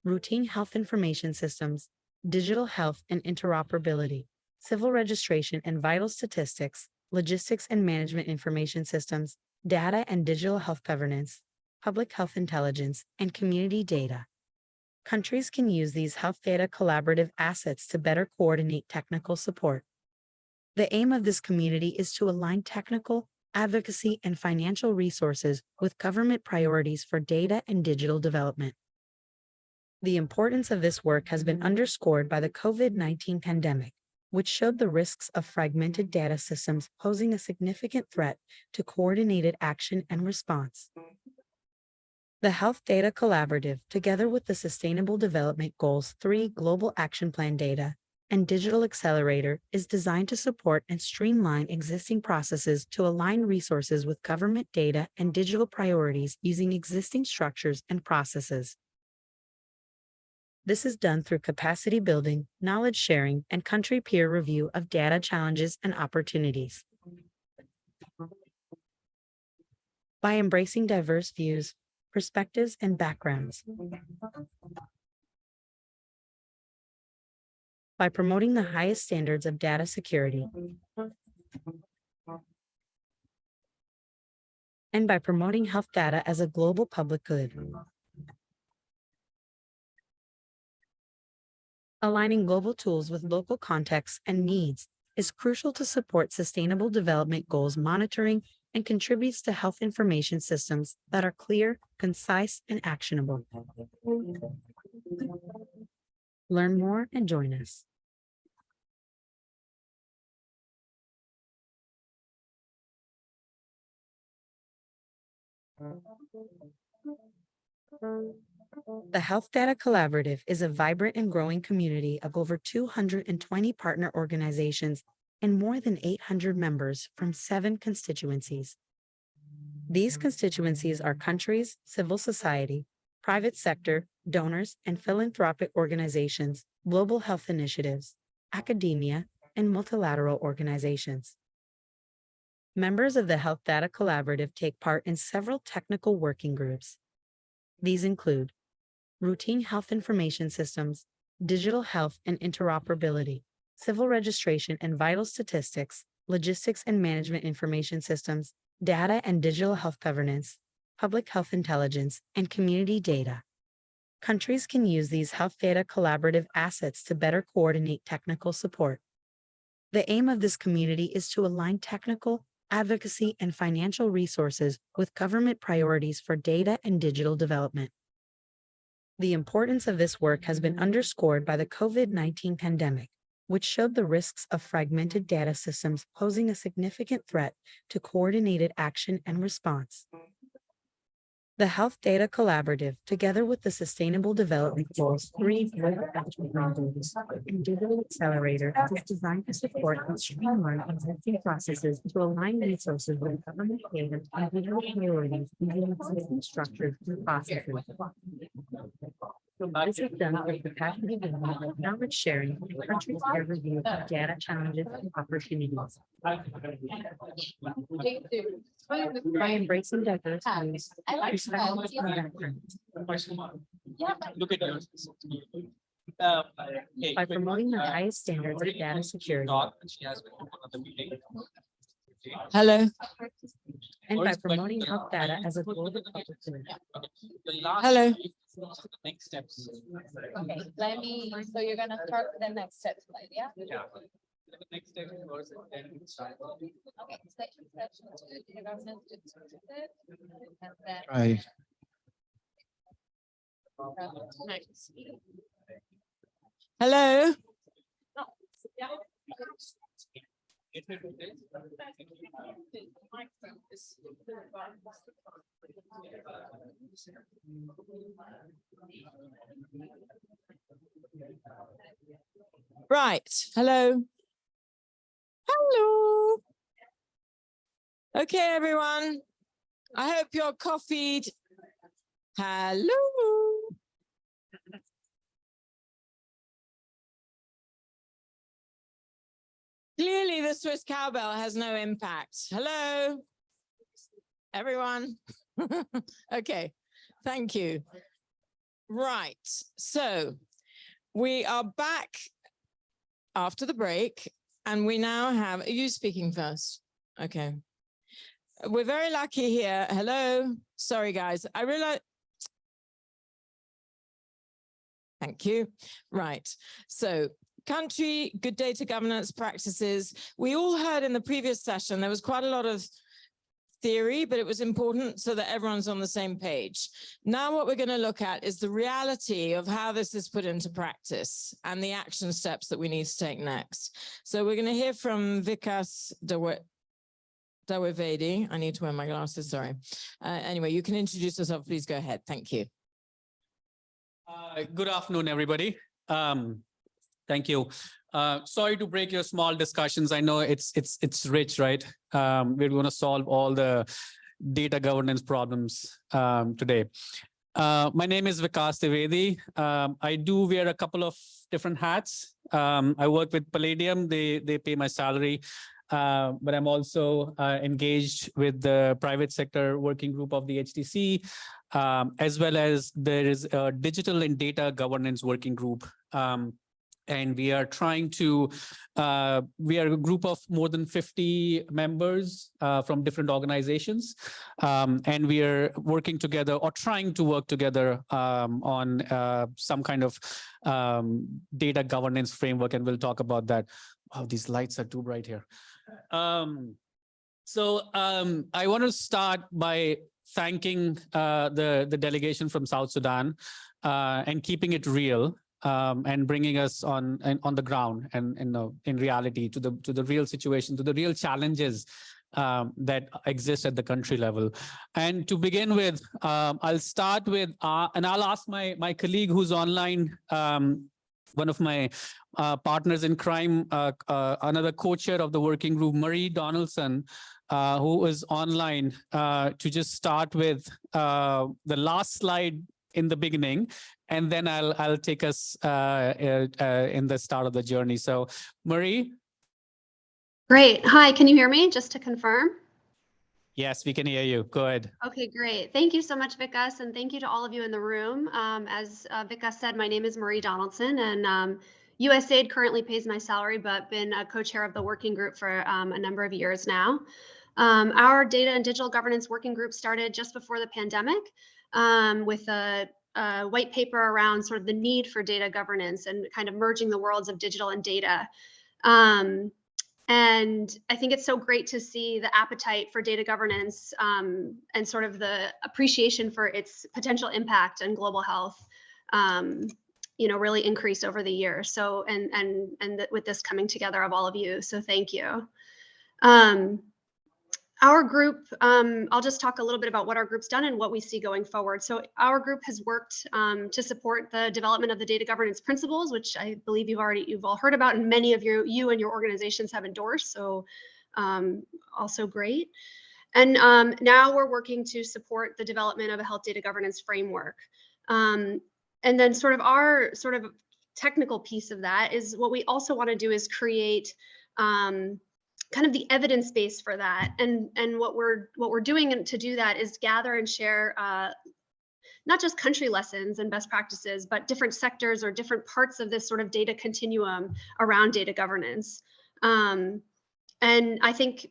routine health information systems, digital health and interoperability, civil registration and vital statistics, logistics and management information systems, data and digital health governance, public health intelligence, and community data. Countries can use these health data collaborative assets to better coordinate technical support. The aim of this community is to align technical, advocacy, and financial resources with government priorities for data and digital development. The importance of this work has been underscored by the COVID-19 pandemic, which showed the risks of fragmented data systems posing a significant threat to coordinated action and response. The Health Data Collaborative, together with the Sustainable Development Goals 3 Global Action Plan data and Digital Accelerator, is designed to support and streamline existing processes to align resources with government data and digital priorities using existing structures and processes. This is done through capacity building, knowledge sharing, and country peer review of data challenges and opportunities. By embracing diverse views, perspectives, and backgrounds. By promoting the highest standards of data security. And by promoting health data as a global public good. Aligning global tools with local contexts and needs is crucial to support Sustainable Development Goals monitoring and contributes to health information systems that are clear, concise, and actionable. Learn more and join us. The Health Data Collaborative is a vibrant and growing community of over 220 partner organizations and more than 800 members from 7 constituencies. These constituencies are countries, civil society, private sector, donors, and philanthropic organizations, global health initiatives, academia, and multilateral organizations. Members of the Health Data Collaborative take part in several technical working groups. These include routine health information systems, digital health and interoperability, civil registration and vital statistics, logistics and management information systems, data and digital health governance, public health intelligence, and community data. Countries can use these health data collaborative assets to better coordinate technical support. The aim of this community is to align technical, advocacy, and financial resources with government priorities for data and digital development. The importance of this work has been underscored by the COVID-19 pandemic, which showed the risks of fragmented data systems posing a significant threat to coordinated action and response. The Health Data Collaborative, together with the Sustainable Development Goals 3 Global Action Plan and Digital Accelerator, is designed to support and streamline existing processes to align resources with government data and digital priorities using existing structures and processes. This is done through capacity building, knowledge sharing, and country peer review of data challenges and opportunities. By embracing diverse views, perspectives, and backgrounds. By promoting the highest standards of data security. Hello. And by promoting health data as a global public good. Hello. Next steps. Okay, let me, so you're gonna start with the next step slide, yeah? Yeah. The next step was then start. Okay, section 2, the governance distributed, and then. I Hello. Right, hello. Hello. Okay, everyone. I hope you're coffeeed. Hello. Clearly, the Swiss cowbell has no impact. Hello, everyone. Okay, thank you. Right, so we are back after the break, and we now have, are you speaking first? Okay. We're very lucky here. Hello, sorry guys, I realize. Thank you. Right, so country, good data governance practices. We all heard in the previous session, there was quite a lot of theory, but it was important so that everyone's on the same page. Now what we're going to look at is the reality of how this is put into practice and the action steps that we need to take next. So we're going to hear from Vikas Dawivedi. I need to wear my glasses, sorry. Anyway, you can introduce yourself, please go ahead. Thank you. Good afternoon, everybody. Thank you. Sorry to break your small discussions. I know it's rich, right? We're going to solve all the data governance problems today. My name is Vikas Dawivedi. I do wear a couple of different hats. I work with Palladium. They pay my salary. But I'm also engaged with the private sector working group of the HTC, as well as there is a digital and data governance working group. And we are trying to, we are a group of more than 50 members from different organizations. And we are working together or trying to work together on some kind of data governance framework. And we'll talk about that. Wow, these lights are too bright here. I want to start by thanking the delegation from South Sudan and keeping it real. And bringing us on the ground and in reality to the real situation, to the real challenges that exist at the country level. And to begin with, I'll start with, and I'll ask my colleague who's online, one of my partners in crime, another co-chair of the working group, Marie Donaldson, who is online, to just start with the last slide in the beginning, and then I'll take us in the start of the journey. So, Marie. Great. Hi, can you hear me? Just to confirm. Yes, we can hear you. Go ahead. Okay, great. Thank you so much, Vikas, and thank you to all of you in the room. As Vikas said, my name is Marie Donaldson, and USAID currently pays my salary, but been a co-chair of the working group for a number of years now. Our data and digital governance working group started just before the pandemic with a white paper around sort of the need for data governance and kind of merging the worlds of digital and data. And I think it's so great to see the appetite for data governance and sort of the appreciation for its potential impact on global health, really increase over the years. So, and with this coming together of all of you, so thank you. Our group, I'll just talk a little bit about what our group's done and what we see going forward. So our group has worked to support the development of the data governance principles, which I believe you've all heard about, and many of you and your organizations have endorsed. So also great. And now we're working to support the development of a health data governance framework. And then our technical piece of that is what we also want to do is create kind of the evidence base for that, and what we're doing to do that is gather and share not just country lessons and best practices, but different sectors or different parts of this sort of data continuum around data governance. And I think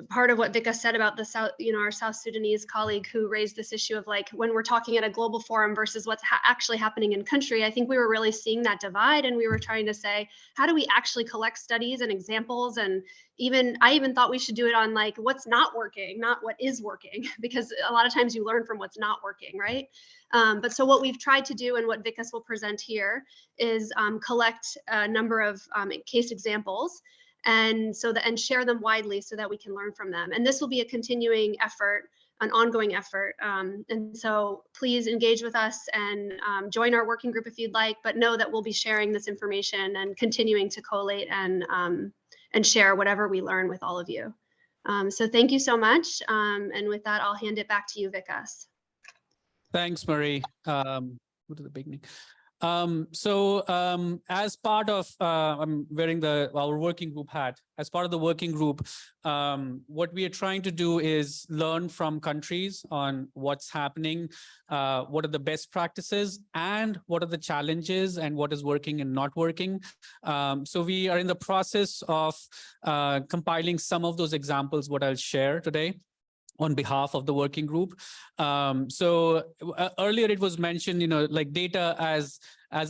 part of what Vikas said about the our South Sudanese colleague who raised this issue of like when we're talking at a global forum versus what's actually happening in country, I think we were really seeing that divide, and we were trying to say, how do we actually collect studies and examples? And I even thought we should do it on like what's not working, not what is working, because a lot of times you learn from what's not working, right? But so what we've tried to do and what Vikas will present here is collect a number of case examples and share them widely so that we can learn from them. And this will be a continuing effort an ongoing effort. And so please engage with us and join our working group if you'd like, but know that we'll be sharing this information and continuing to collate and share whatever we learn with all of you. So thank you so much. And with that, I'll hand it back to you, Vikas. Thanks, Marie. Go to the beginning. As part of, I'm wearing our working group hat. As part of the working group, what we are trying to do is learn from countries on what's happening, what are the best practices, and what are the challenges, and what is working and not working. So we are in the process of compiling some of those examples, what I'll share today on behalf of the working group. Earlier it was mentioned, like data as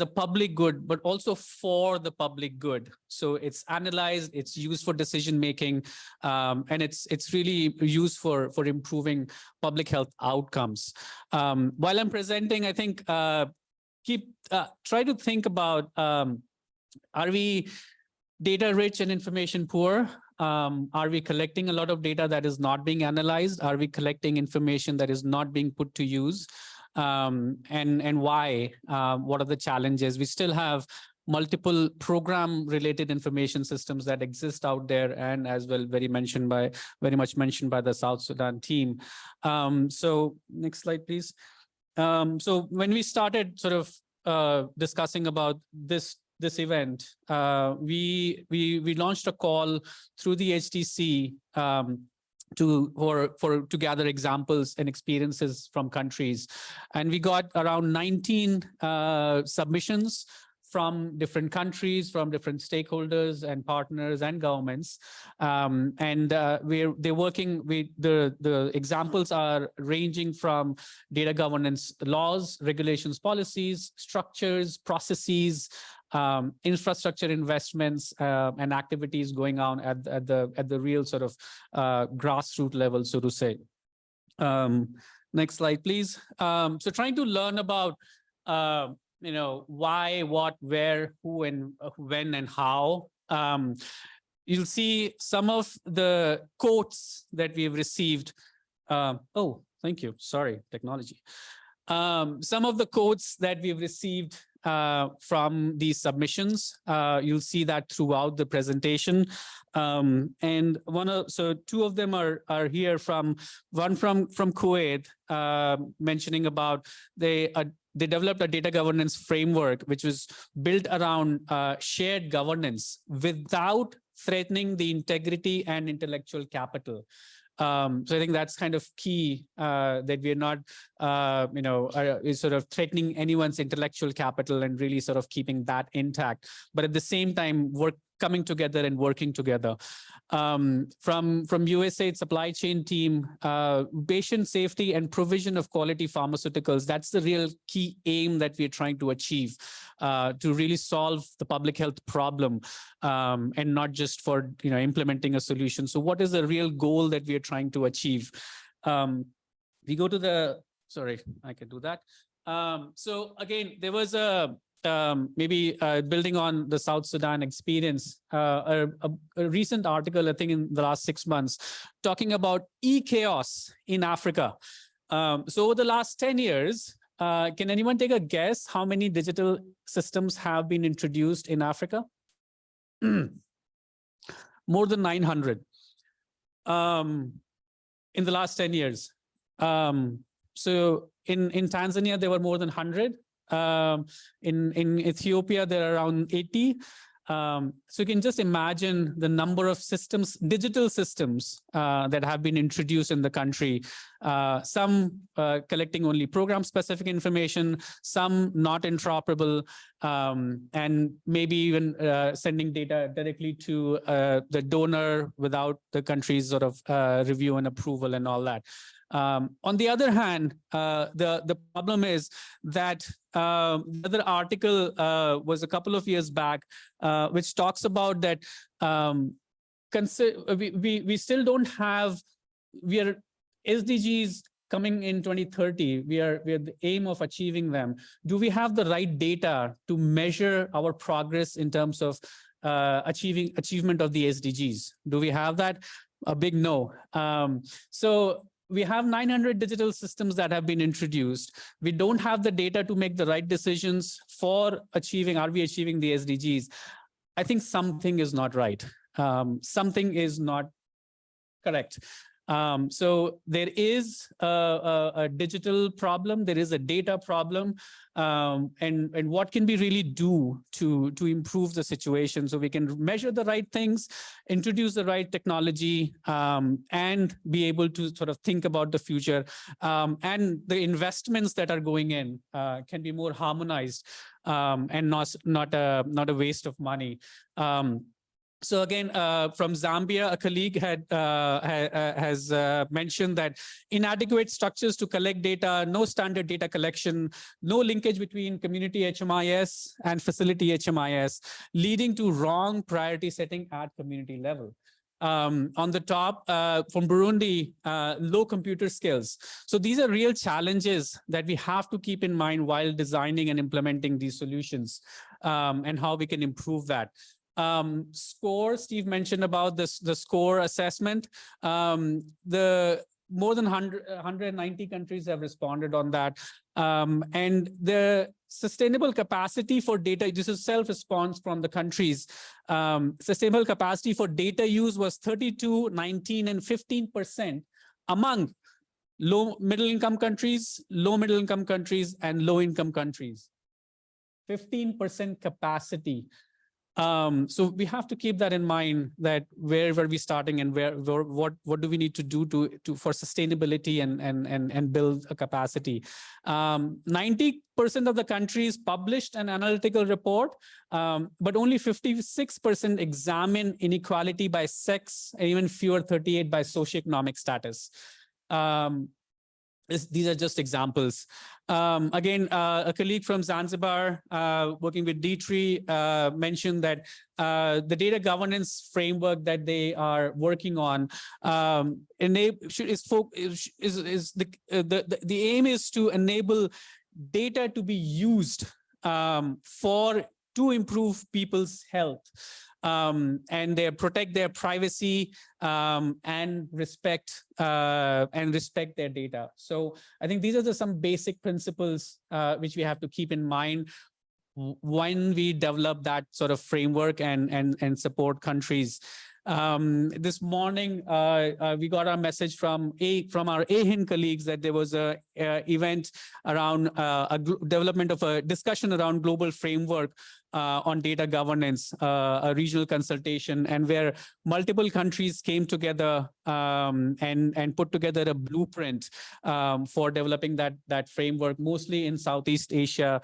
a public good, but also for the public good. So it's analyzed, it's used for decision making, and it's really used for improving public health outcomes. While I'm presenting, I think try to think about, are we data rich and information poor? Are we collecting a lot of data that is not being analyzed? Are we collecting information that is not being put to use? And why? What are the challenges? We still have multiple program-related information systems that exist out there, and as well very much mentioned by the South Sudan team. So next slide, please. So when we started sort of discussing about this event, we launched a call through the HTC to gather examples and experiences from countries, and we got around 19 submissions from different countries, from different stakeholders and partners and governments, and they're working with the examples are ranging from data governance laws, regulations, policies, structures, processes, infrastructure investments, and activities going on at the real sort of grassroots level, so to say. Next slide, please. So trying to learn about why, what, where, who, and when, and how. You'll see some of the quotes that we've received. Oh, thank you. Sorry, technology. Some of the quotes that we've received from these submissions. You'll see that throughout the presentation. And two of them are here, one from Kuwait, mentioning about they developed a data governance framework which was built around shared governance without threatening the integrity and intellectual capital. So I think that's kind of key, that we're not, sort of threatening anyone's intellectual capital and really sort of keeping that intact, but at the same time, coming together and working together. From USAID supply chain team, patient safety and provision of quality pharmaceuticals, that's the real key aim that we're trying to achieve, to really solve the public health problem, and not just for implementing a solution. So what is the real goal that we are trying to achieve? We go to sorry, I can do that. So again, there was building on the South Sudan experience, a recent article, I think in the last 6 months, talking about e-chaos in Africa. So over the last 10 years, can anyone take a guess how many digital systems have been introduced in Africa? More than 900 in the last 10 years. So in Tanzania, there were more than 100. In Ethiopia, there are around 80. So you can just imagine the number of systems, digital systems, that have been introduced in the country. Some collecting only program-specific information, some not interoperable, and maybe even sending data directly to the donor without the country's sort of review and approval and all that. On the other hand, the problem is that the other article was a couple of years back, which talks about that we still don't have, we are SDGs coming in 2030. We are the aim of achieving them. Do we have the right data to measure our progress in terms of achievement of the SDGs? Do we have that? A big no. So we have 900 digital systems that have been introduced. We don't have the data to make the right decisions for achieving, are we achieving the SDGs? I think something is not right. Something is not correct. So there is a digital problem, there is a data problem, and what can we really do to improve the situation so we can measure the right things, introduce the right technology, and be able to sort of think about the future. And the investments that are going in can be more harmonized and not a waste of money. So again, from Zambia, a colleague has mentioned that inadequate structures to collect data, no standard data collection, no linkage between community HMIS and facility HMIS, leading to wrong priority setting at community level. On the top, from Burundi, low computer skills. So these are real challenges that we have to keep in mind while designing and implementing these solutions, and how we can improve that. Score, Steve mentioned about this, the score assessment. The more than 190 countries have responded on that. And the sustainable capacity for data, this is self-response from the countries. Sustainable capacity for data use was 32, 19, and 15% among low middle income countries, low middle income countries, and low income countries. 15% capacity. So we have to keep that in mind, that where were we starting and what do we need to do for sustainability and build a capacity. 90% of the countries published an analytical report, but only 56% examine inequality by sex, and even fewer 38 by socioeconomic status. These are just examples. Again, a colleague from Zanzibar working with D3 mentioned that the data governance framework that they are working on the aim is to enable data to be used to improve people's health. And they protect their privacy and respect their data. So I think these are some basic principles which we have to keep in mind when we develop that sort of framework and support countries. This morning, we got a message from our AHIN colleagues that there was a event around a development of a discussion around global framework on data governance, a regional consultation, and where multiple countries came together and put together a blueprint for developing that framework, mostly in Southeast Asia.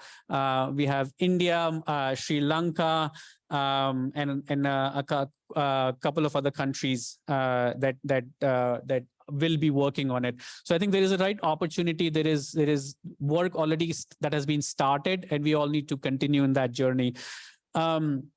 We have India, Sri Lanka, and a couple of other countries that will be working on it. So I think there is a right opportunity. There is work already that has been started, and we all need to continue in that journey. Some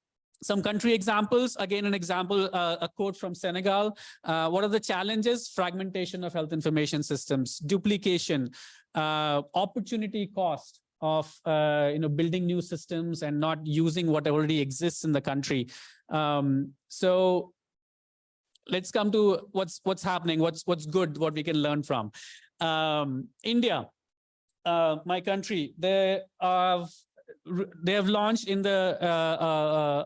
country examples, again, an example, a quote from Senegal. What are the challenges? Fragmentation of health information systems, duplication, opportunity cost of building new systems and not using what already exists in the country. So let's come to what's happening, what's good, what we can learn from. India, my country, they have launched in a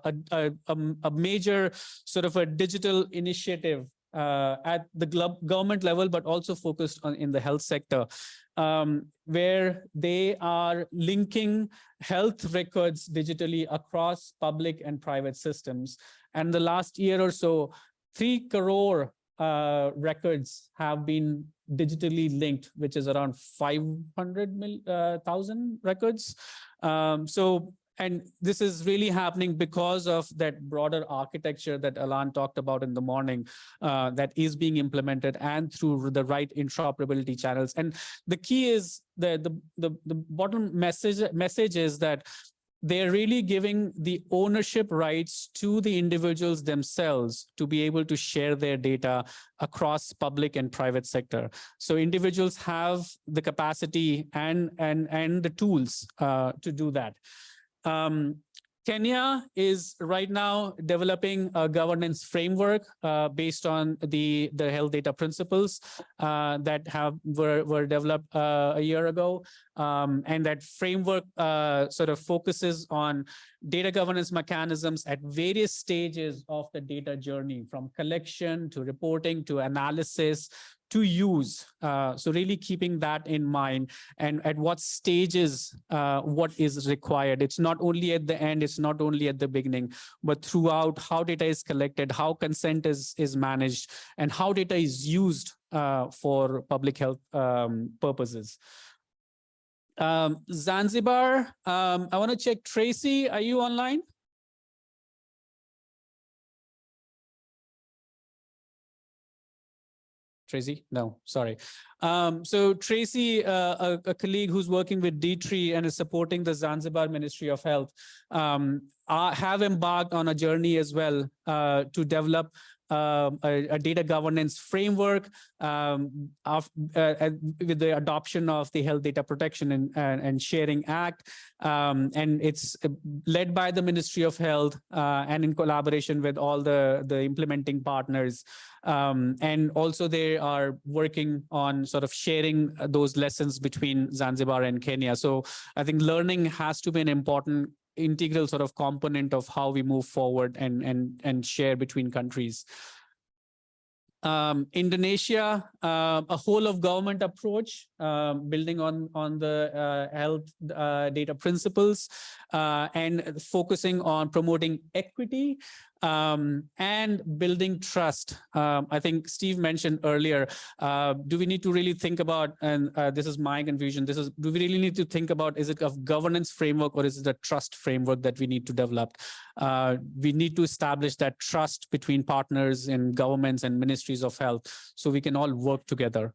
major sort of a digital initiative at the government level, but also focused on in the health sector, where they are linking health records digitally across public and private systems. And the last year or so, 3 crore records have been digitally linked, which is around 500,000 records. And this is really happening because of that broader architecture that Alan talked about in the morning, that is being implemented, and through the right interoperability channels. And the key is the bottom message is that they're really giving the ownership rights to the individuals themselves to be able to share their data across public and private sector. So individuals have the capacity and the tools to do that. Kenya is right now developing a governance framework based on the health data principles that were developed a year ago. And that framework sort of focuses on data governance mechanisms at various stages of the data journey, from collection to reporting to analysis to use. So really keeping that in mind, and at what stages what is required. It's not only at the end, it's not only at the beginning, but throughout how data is collected, how consent is managed, and how data is used for public health purposes. Zanzibar, I want to check, Tracy, are you online? Tracy? No, sorry. So Tracy, a colleague who's working with D3 and is supporting the Zanzibar Ministry of Health, have embarked on a journey as well to develop a data governance framework with the adoption of the Health Data Protection and Sharing Act. And it's led by the Ministry of Health and in collaboration with all the implementing partners. And also they are working on sort of sharing those lessons between Zanzibar and Kenya. So I think learning has to be an important integral sort of component of how we move forward and share between countries. Indonesia, a whole of government approach, building on the health data principles and focusing on promoting equity and building trust. I think Steve mentioned earlier, do we need to really think about, and this is my confusion, do we really need to think about, is it a governance framework or is it a trust framework that we need to develop? We need to establish that trust between partners in governments and ministries of health so we can all work together.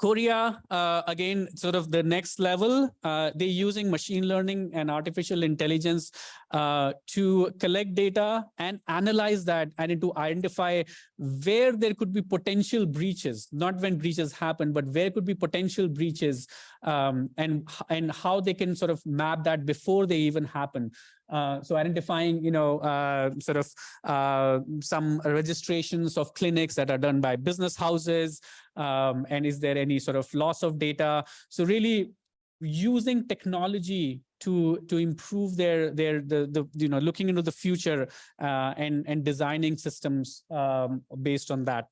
Korea, again, sort of the next level, they're using machine learning and artificial intelligence to collect data and analyze that and to identify where there could be potential breaches, not when breaches happen, but where could be potential breaches and how they can sort of map that before they even happen. So identifying, sort of some registrations of clinics that are done by business houses, and is there any sort of loss of data? So really using technology to improve looking into the future and designing systems based on that.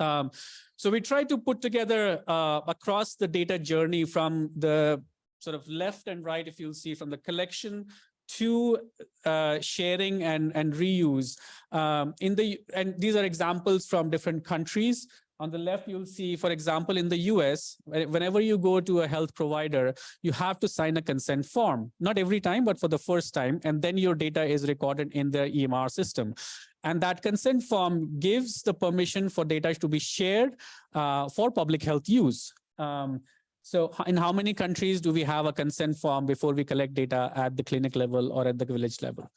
So we try to put together across the data journey from the sort of left and right, if you'll see, from the collection to sharing and reuse. And these are examples from different countries. On the left, you'll see, for example, in the US, whenever you go to a health provider, you have to sign a consent form. Not every time, but for the first time. And then your data is recorded in the EMR system. And that consent form gives the permission for data to be shared for public health use. So in how many countries do we have a consent form before we collect data at the clinic level or at the village level?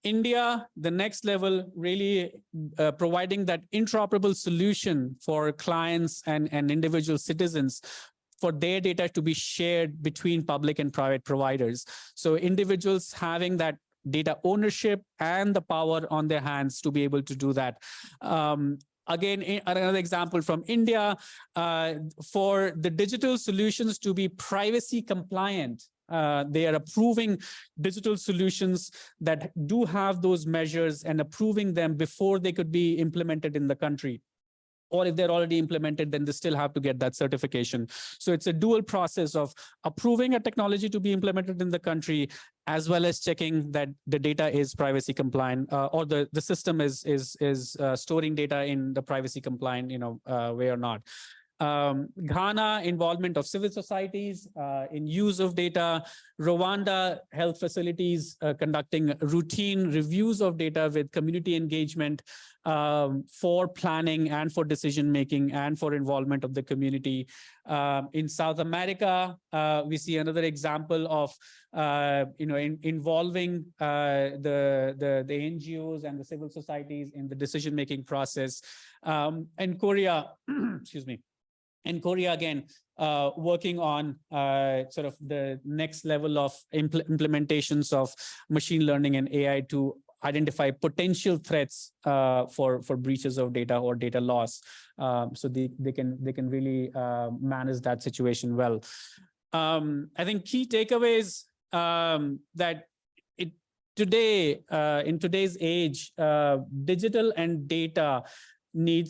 India, the next level, really providing that interoperable solution for clients and individual citizens for their data to be shared between public and private providers. So individuals having that data ownership and the power on their hands to be able to do that. Again, another example from India, for the digital solutions to be privacy compliant. They are approving digital solutions that do have those measures and approving them before they could be implemented in the country. Or if they're already implemented, then they still have to get that certification. So it's a dual process of approving a technology to be implemented in the country, as well as checking that the data is privacy compliant, or the system is storing data in the privacy compliant, way or not. Ghana, involvement of civil societies in use of data. Rwanda, health facilities conducting routine reviews of data with community engagement for planning and for decision making and for involvement of the community. In South America, we see another example of involving the NGOs and the civil societies in the decision making process. And Korea, excuse me. And Korea, again, working on sort of the next level of implementations of machine learning and AI to identify potential threats for breaches of data or data loss, so they can really manage that situation well. I think key takeaways that today in today's age, digital and data we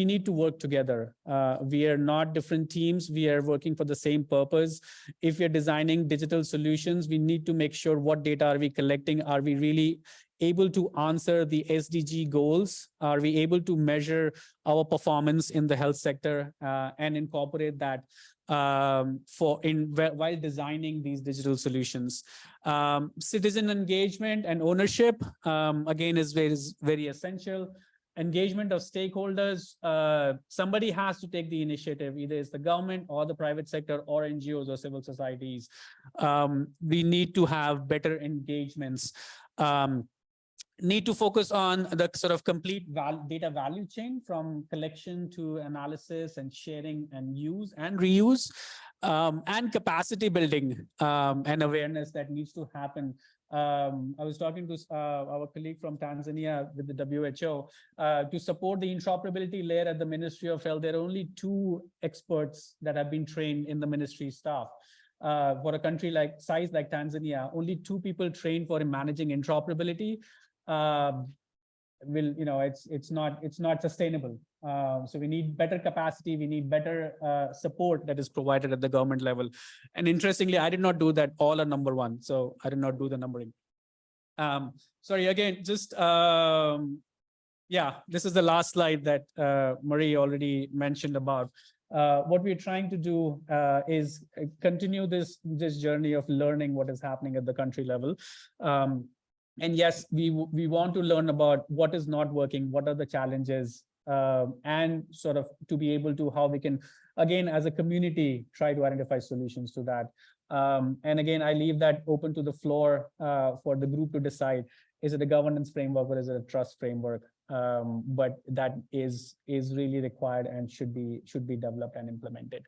need to work together. We are not different teams. We are working for the same purpose. If you're designing digital solutions, we need to make sure what data are we collecting? Are we really able to answer the SDG goals? Are we able to measure our performance in the health sector and incorporate that while designing these digital solutions? Citizen engagement and ownership, again, is very essential. Engagement of stakeholders, somebody has to take the initiative, either it's the government or the private sector or NGOs or civil societies. We need to have better engagements. Need to focus on the sort of complete data value chain, from collection to analysis and sharing and use and reuse, and capacity building and awareness that needs to happen. I was talking to our colleague from Tanzania with the WHO to support the interoperability layer at the Ministry of Health. There are only 2 experts that have been trained in the ministry staff. For a country size like Tanzania, only 2 people trained for managing interoperability. It's not sustainable. So we need better capacity. We need better support that is provided at the government level. And interestingly, I did not do that. All are number 1. So I did not do the numbering. Sorry, again, just, yeah, this is the last slide that Marie already mentioned about. What we're trying to do is continue this journey of learning what is happening at the country level. And yes, we want to learn about what is not working, what are the challenges, and sort of to be able to how we can, again, as a community, try to identify solutions to that. And again, I leave that open to the floor for the group to decide, is it a governance framework or is it a trust framework? But that is really required and should be developed and implemented.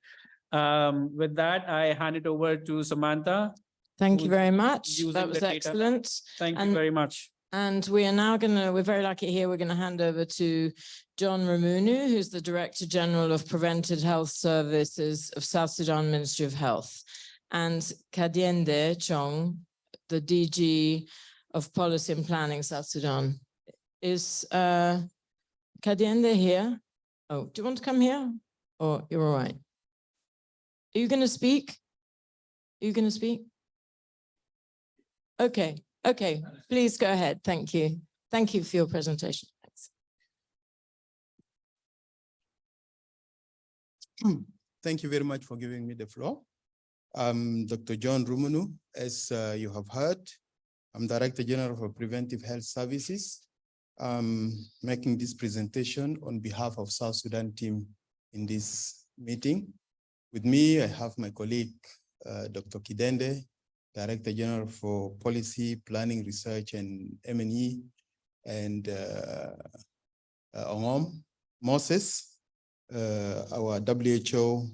With that, I hand it over to Samantha. Thank you very much. That was excellent. Thank you very much. And we are now we're very lucky here, we're going to hand over to John Ramunu, who's the Director General of Preventive Health Services of South Sudan Ministry of Health, and Kadiende Chong, the DG of Policy and Planning, South Sudan. Is Kadiende here? Oh, do you want to come here? Or you're all right? Are you going to speak? Are you going to speak? Okay, please go ahead. Thank you. Thank you for your presentation. Thanks. Thank you very much for giving me the floor. I'm Dr. John Rumunu, as you have heard. I'm Director General for Preventive Health Services. I'm making this presentation on behalf of South Sudan team in this meeting. With me, I have my colleague, Dr. Kidende, Director General for Policy, Planning, Research, and M&E, and Ongom Moses, our WHO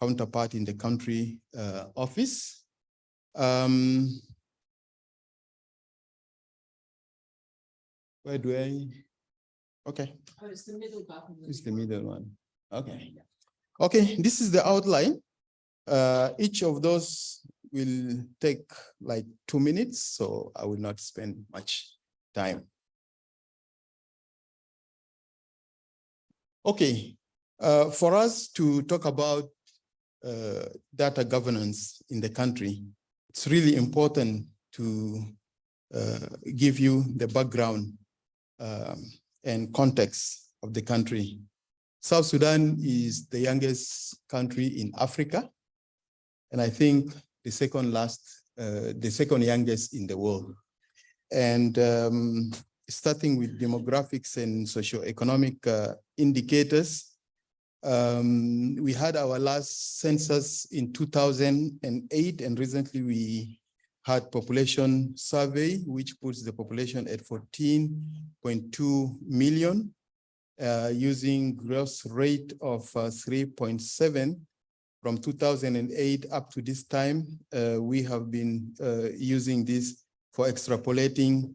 counterpart in the country office. Where do I? Okay. Oh, it's the middle button. It's the middle one. Okay. Okay, this is the outline. Each of those will take like 2 minutes, so I will not spend much time. Okay, for us to talk about data governance in the country, it's really important to give you the background and context of the country. South Sudan is the youngest country in Africa, and I think the second youngest in the world. And starting with demographics and socioeconomic indicators, we had our last census in 2008, and recently we had population survey, which puts the population at 14.2 million. using gross rate of 3.7 from 2008 up to this time. We have been using this for extrapolating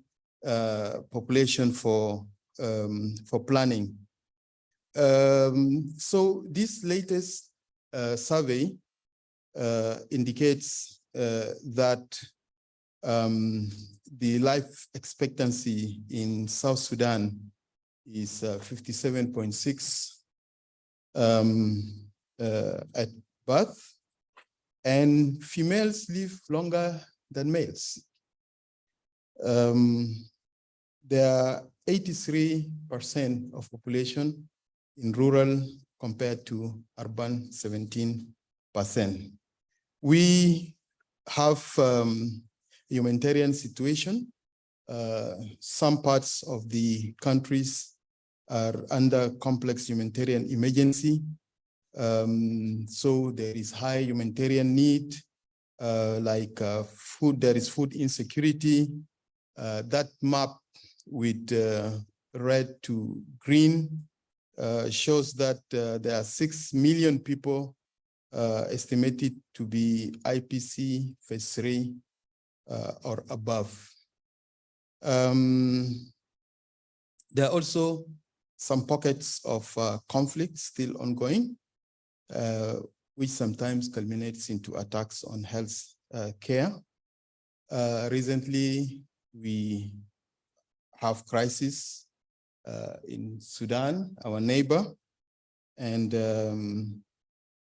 population for planning. So this latest survey indicates that the life expectancy in South Sudan is 57.6 at birth, and females live longer than males. There are 83% of population in rural compared to urban 17%. We have humanitarian situation. Some parts of the countries are under complex humanitarian emergency. So there is high humanitarian need, like food, there is food insecurity. That map with red to green shows that there are 6 million people estimated to be IPC phase 3 or above. There are also some pockets of conflict still ongoing, which sometimes culminates into attacks on health care. Recently, we have crisis in Sudan, our neighbor, and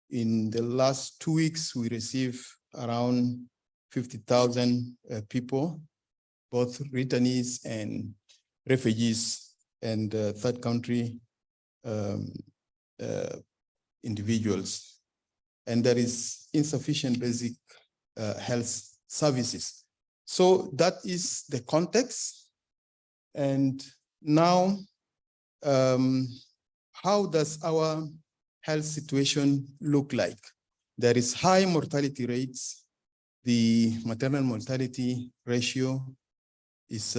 in the last 2 weeks, we received around 50,000 people, both returnees and refugees and third country individuals. And there is insufficient basic health services. So that is the context. And now, how does our health situation look like? There is high mortality rates. The maternal mortality ratio is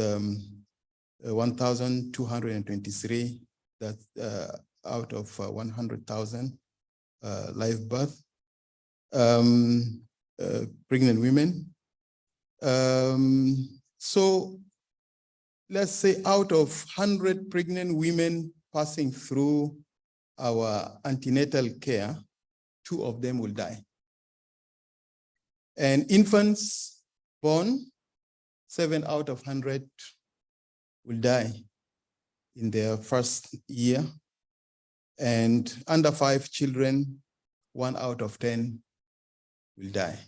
1,223 that out of 100,000 live birth, pregnant women. So let's say out of 100 pregnant women passing through our antenatal care, 2 of them will die. And infants born, 7 out of 100 will die in their first year. And under 5 children, 1 out of 10 will die.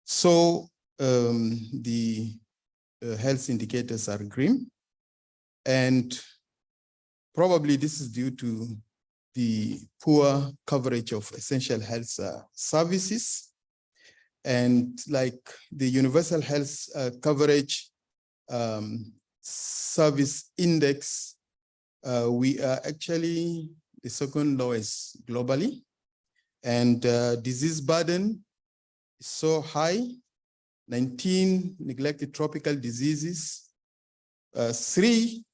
So the health indicators are grim. And probably this is due to the poor coverage of essential health services. And like the Universal Health Coverage Service Index, we are actually the second lowest globally. And disease burden is so high, 19 neglected tropical diseases, 3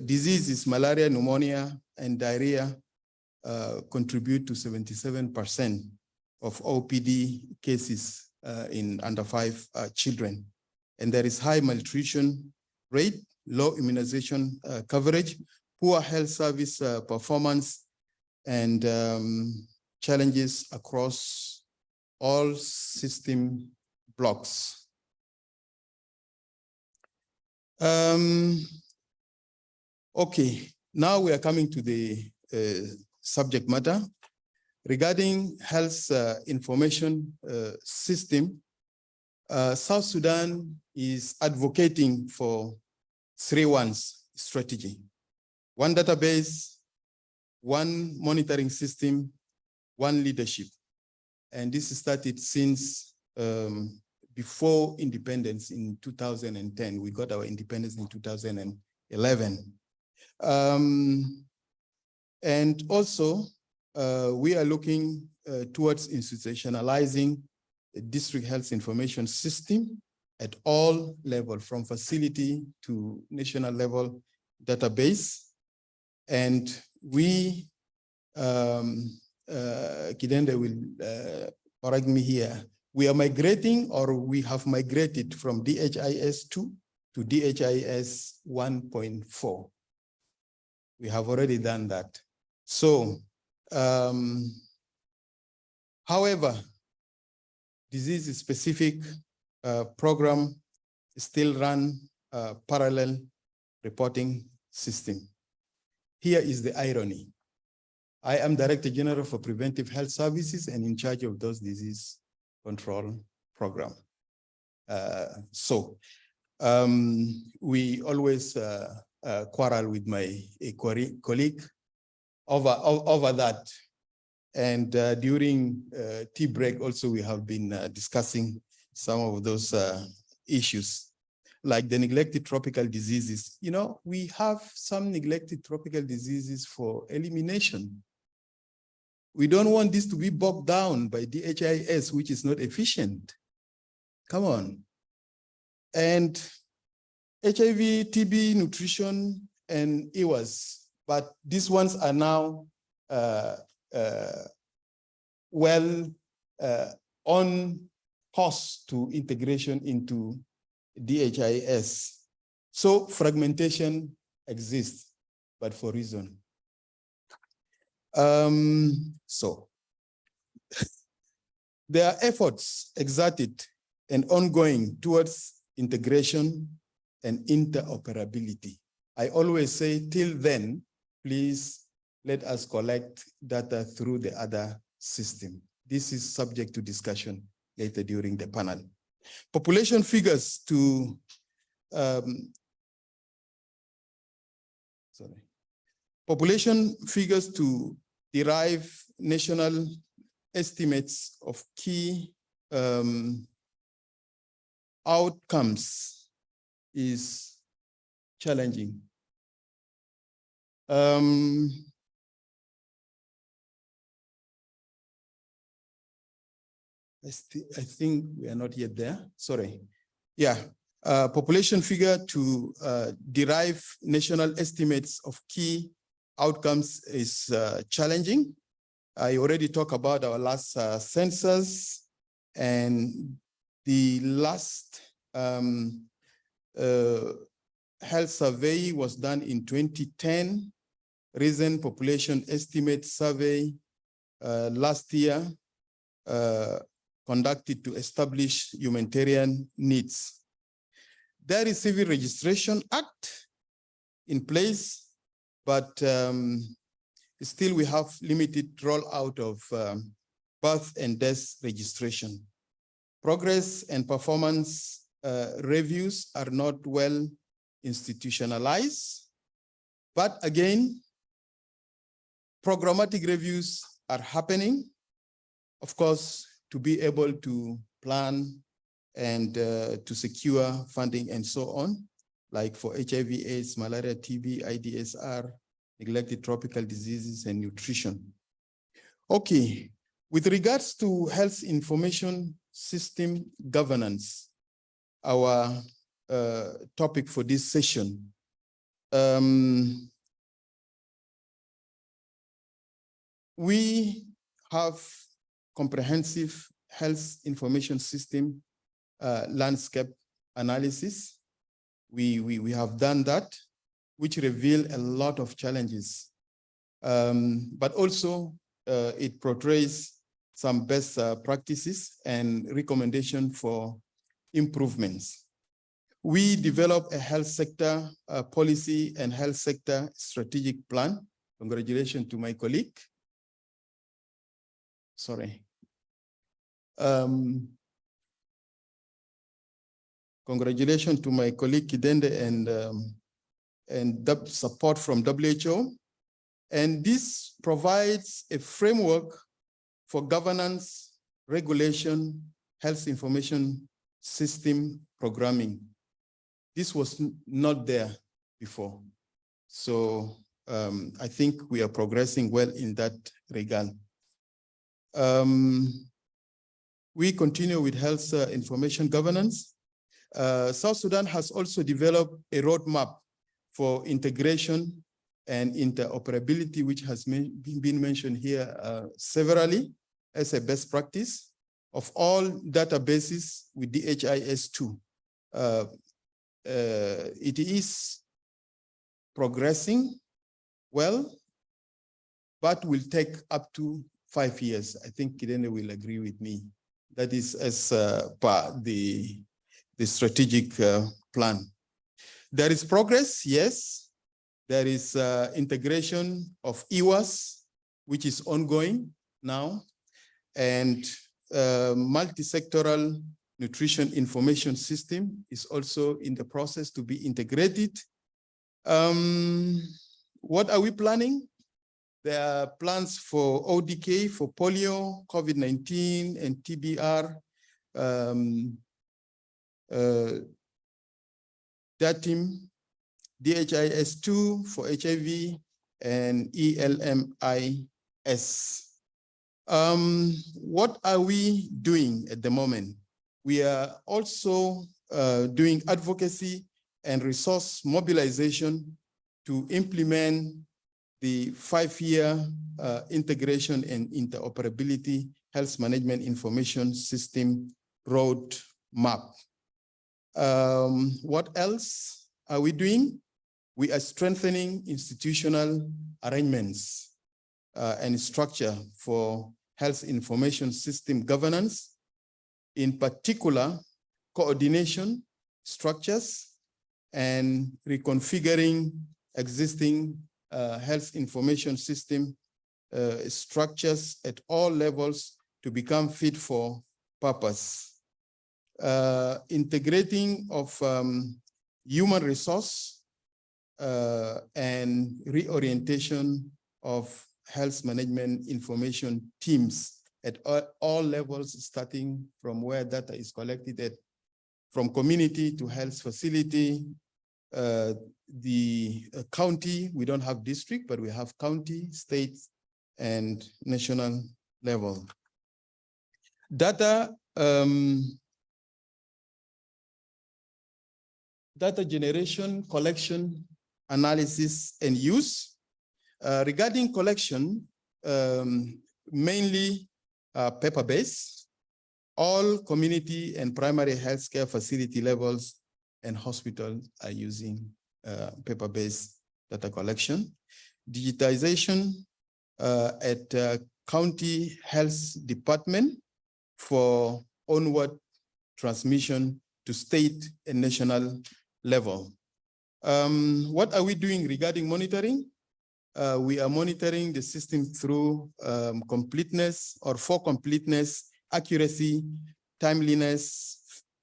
diseases, malaria, pneumonia, and diarrhea, contribute to 77% of OPD cases in under 5 children. And there is high malnutrition rate, low immunization coverage, poor health service performance, and challenges across all system blocks. Okay, now we are coming to the subject matter. Regarding health information system, South Sudan is advocating for 3 1s strategy: 1 database, 1 monitoring system, 1 leadership. And this started since before independence in 2010. We got our independence in 2011. And also, we are looking towards institutionalizing a district health information system at all levels, from facility to national level database. And we, Kidende will correct me here, we are migrating or we have migrated from DHIS 2 to DHIS 1.4. We have already done that. So, however, disease-specific program still run parallel reporting system. Here is the irony. I am Director General for Preventive Health Services and in charge of those disease control program. We always quarrel with my colleague over that. And during tea break also, we have been discussing some of those issues, like the neglected tropical diseases. You know, we have some neglected tropical diseases for elimination. We don't want this to be bogged down by DHIS, which is not efficient. Come on. And HIV, TB, nutrition, and EWAS, but these ones are now on course to integration into DHIS. So fragmentation exists, but for reason. So there are efforts exerted and ongoing towards integration and interoperability. I always say, till then, please let us collect data through the other system. This is subject to discussion later during the panel. Population figures to population figures to derive national estimates of key outcomes is challenging. I think we are not yet there. Sorry. Yeah. Population figure to derive national estimates of key outcomes is challenging. I already talked about our last census, and the last health survey was done in 2010. Recent population estimate survey last year conducted to establish humanitarian needs. There is Civil Registration Act in place, but still we have limited rollout of birth and death registration. Progress and performance reviews are not well institutionalized, but again, programmatic reviews are happening, of course, to be able to plan and to secure funding and so on, like for HIV, AIDS, malaria, TB, IDSR, neglected tropical diseases, and nutrition. Okay, with regards to health information system governance, our topic for this session, we have comprehensive health information system landscape analysis. We have done that, which reveal a lot of challenges, but also it portrays some best practices and recommendation for improvements. We develop a health sector policy and health sector strategic plan. Congratulations to my colleague. Sorry. Congratulations to my colleague Kidende and the support from WHO. And this provides a framework for governance, regulation, health information system programming. This was not there before. So I think we are progressing well in that regard. We continue with health information governance. South Sudan has also developed a roadmap for integration and interoperability, which has been mentioned here severally as a best practice of all databases with DHIS2. It is progressing well, but will take up to 5 years. I think Kirsten will agree with me. That is as per the strategic plan. There is progress, yes. There is integration of EWAS, which is ongoing now, and multi-sectoral nutrition information system is also in the process to be integrated. What are we planning? There are plans for ODK, for polio, COVID-19, and TBR. DATIM, DHIS2 for HIV, and ELMIS. What are we doing at the moment? We are also doing advocacy and resource mobilization to implement the 5-year integration and interoperability health management information system roadmap. What else are we doing? We are strengthening institutional arrangements and structure for health information system governance, in particular, coordination structures and reconfiguring existing health information system structures at all levels to become fit for purpose. Integrating of human resource and reorientation of health management information teams at all levels, starting from where data is collected from community to health facility, the county. We don't have district, but we have county, state, and national level. Data generation, collection, analysis, and use. Regarding collection, mainly paper-based, all community and primary healthcare facility levels and hospitals are using paper-based data collection. Digitization at county health department for onward transmission to state and national level. What are we doing regarding monitoring? We are monitoring the system through completeness or for completeness, accuracy, timeliness,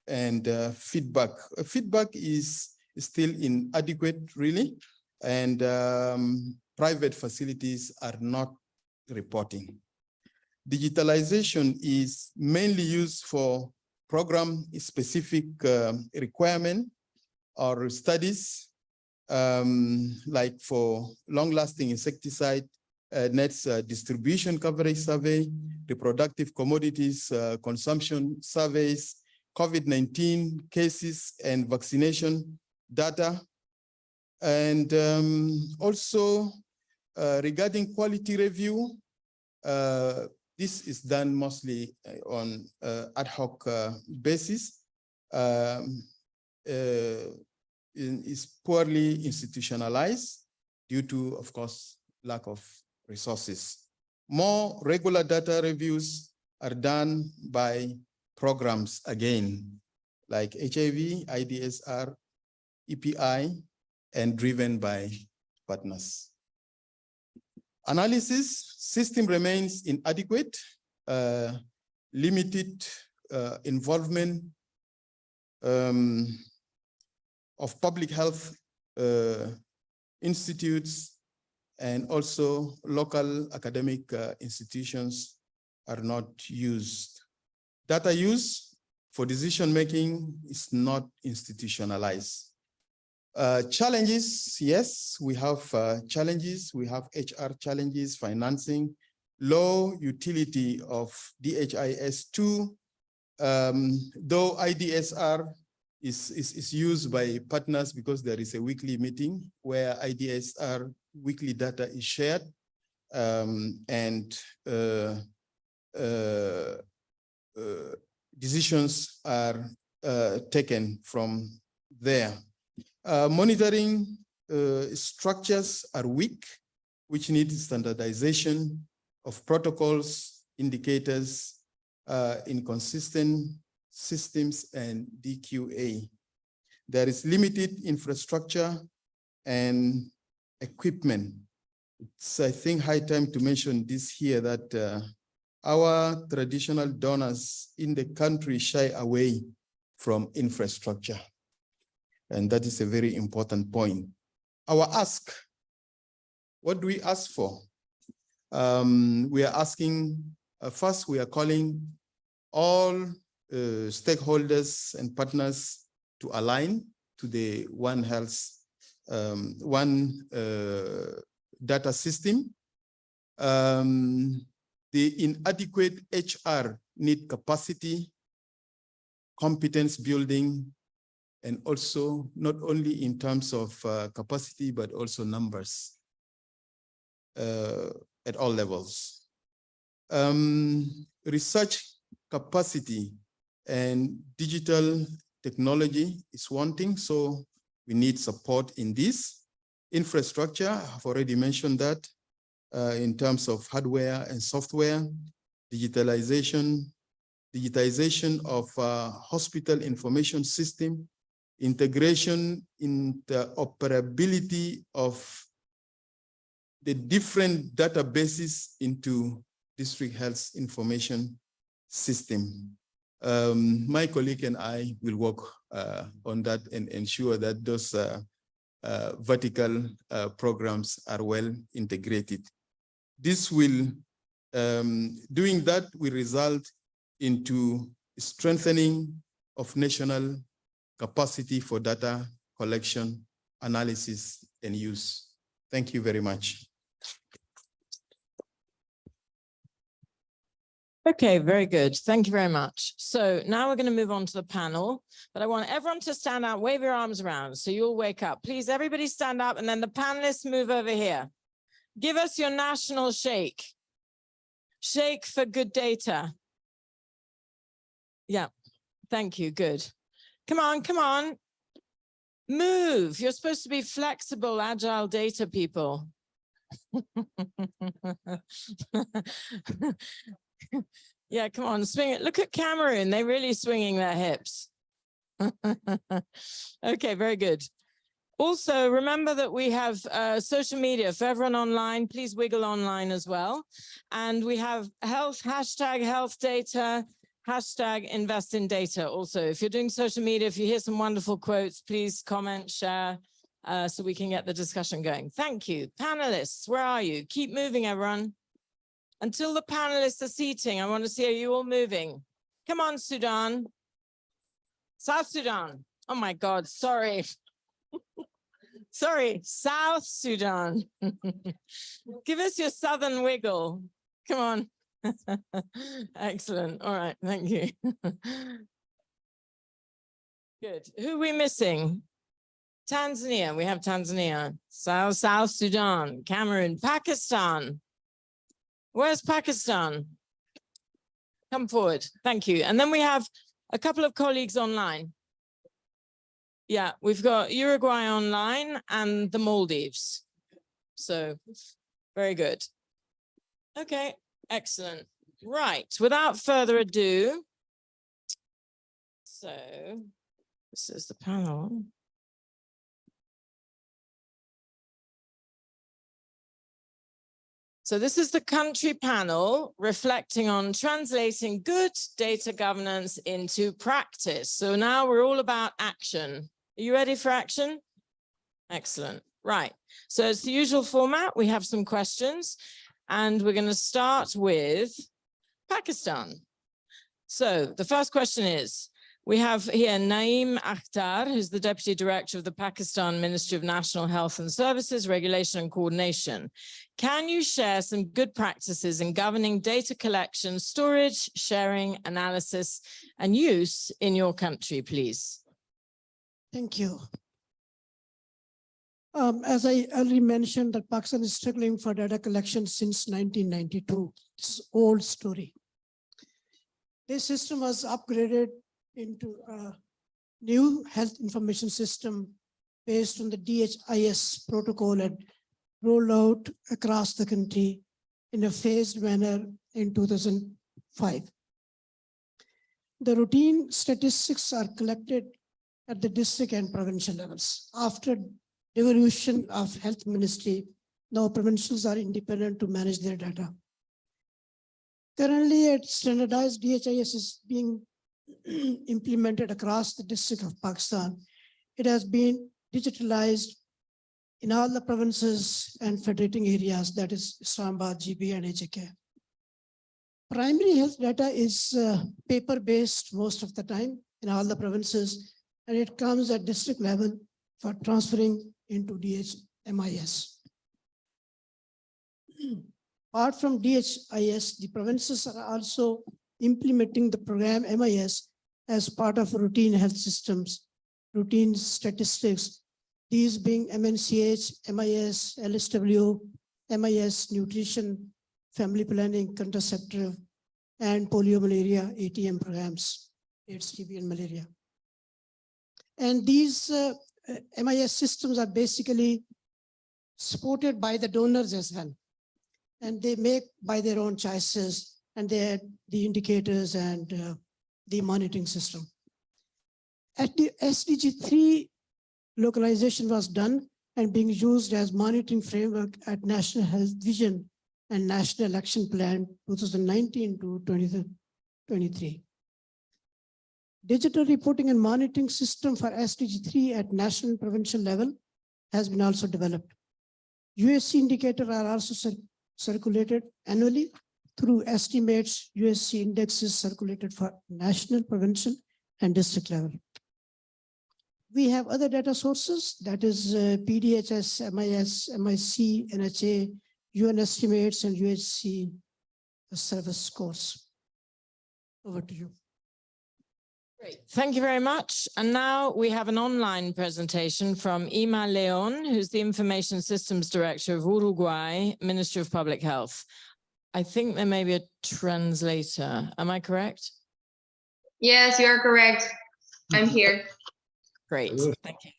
and feedback. Feedback is still inadequate, really, and private facilities are not reporting. Digitalization is mainly used for program-specific requirement or studies, like for long-lasting insecticide nets distribution coverage survey, reproductive commodities consumption surveys, COVID-19 cases and vaccination data. And also regarding quality review, this is done mostly on ad hoc basis. Is poorly institutionalized due to, of course, lack of resources. More regular data reviews are done by programs again, like HIV, IDSR, EPI, and driven by partners. Analysis system remains inadequate, limited involvement of public health institutes, and also local academic institutions are not used. Data use for decision-making is not institutionalized. Challenges, yes, we have challenges. We have HR challenges, financing, low utility of DHIS2, though IDSR is used by partners because there is a weekly meeting where IDSR weekly data is shared, and decisions are taken from there. Monitoring structures are weak, which need standardization of protocols, indicators, inconsistent systems, and DQA. There is limited infrastructure and equipment. It's, I think, high time to mention this here, that our traditional donors in the country shy away from infrastructure. And that is a very important point. Our ask, what do we ask for? We are asking, first, we are calling all stakeholders and partners to align to the One Health, one data system. The inadequate HR need capacity, competence building, and also not only in terms of capacity, but also numbers at all levels. Research capacity and digital technology is wanting, so we need support in this. Infrastructure, I've already mentioned that, in terms of hardware and software, digitization of hospital information system, integration, interoperability of the different databases into district health information system. My colleague and I will work on that and ensure that those vertical programs are well integrated. This will, doing that will result into strengthening of national capacity for data collection, analysis, and use. Thank you very much. Okay, very good. Thank you very much. So now we're going to move on to the panel, but I want everyone to stand up, wave your arms around so you'll wake up. Please, everybody stand up, and then the panelists move over here. Give us your national shake. Shake for good data. Yeah, thank you, good. Come on, come on. Move. You're supposed to be flexible, agile data people. Yeah, come on, swing it. Look at Cameroon. They're really swinging their hips. Okay, very good. Also, remember that we have social media for everyone online. Please wiggle online as well. And we have health, hashtag health data, hashtag invest in data. Also, if you're doing social media, if you hear some wonderful quotes, please comment, share, so we can get the discussion going. Thank you. Panelists, where are you? Keep moving, everyone. Until the panelists are seating, I want to see, are you all moving? Come on, Sudan. South Sudan. Oh my God, sorry. Sorry, South Sudan. Give us your southern wiggle. Come on. Excellent. All right, thank you. Good. Who are we missing? Tanzania. We have Tanzania. South Sudan, Cameroon, Pakistan. Where's Pakistan? Come forward. Thank you. And then we have a couple of colleagues online. Yeah, we've got Uruguay online and the Maldives. So very good. Okay, excellent. Right, without further ado, so this is the panel. So this is the country panel reflecting on translating good data governance into practice. So now we're all about action. Are you ready for action? Excellent. Right. So it's the usual format. We have some questions, and we're going to start with Pakistan. So the first question is, we have here Naeem Akhtar, who's the Deputy Director of the Pakistan Ministry of National Health and Services, Regulation and Coordination. Can you share some good practices in governing data collection, storage, sharing, analysis, and use in your country, please? Thank you. As I already mentioned, that Pakistan is struggling for data collection since 1992. It's an old story. This system was upgraded into a new health information system based on the DHIS protocol and rolled out across the country in a phased manner in 2005. The routine statistics are collected at the district and provincial levels. After devolution of health ministry, now provincials are independent to manage their data. Currently, a standardized DHIS is being implemented across the district of Pakistan. It has been digitalized in all the provinces and federating areas, that is Islamabad, GB, and HK. Primary health data is paper-based most of the time in all the provinces, and it comes at district level for transferring into DHMIS. Apart from DHIS, the provinces are also implementing the program MIS as part of routine health systems, routine statistics, these being MNCH, MIS, LSW, MIS, nutrition, family planning, contraceptive, and polio, malaria, ATM programs, AIDS, TB, and malaria. And these MIS systems are basically supported by the donors as well. And they make by their own choices, and they add the indicators and the monitoring system. At the SDG 3, localization was done and being used as monitoring framework at National Health Vision and National Action Plan 2019 to 2023. Digital reporting and monitoring system for SDG 3 at national and provincial level has been also developed. USC indicators are also circulated annually through estimates. USC indexes circulated for national, provincial, and district level. We have other data sources, that is PDHS, MIS, MIC, NHA, UN estimates, and UHC service scores. Over to you. Great, thank you very much. And now we have an online presentation from Ima Leon, who's the Information Systems Director of Uruguay, Ministry of Public Health. I think there may be a translator. Am I correct? Yes, you are correct. I'm here. Great, thank you.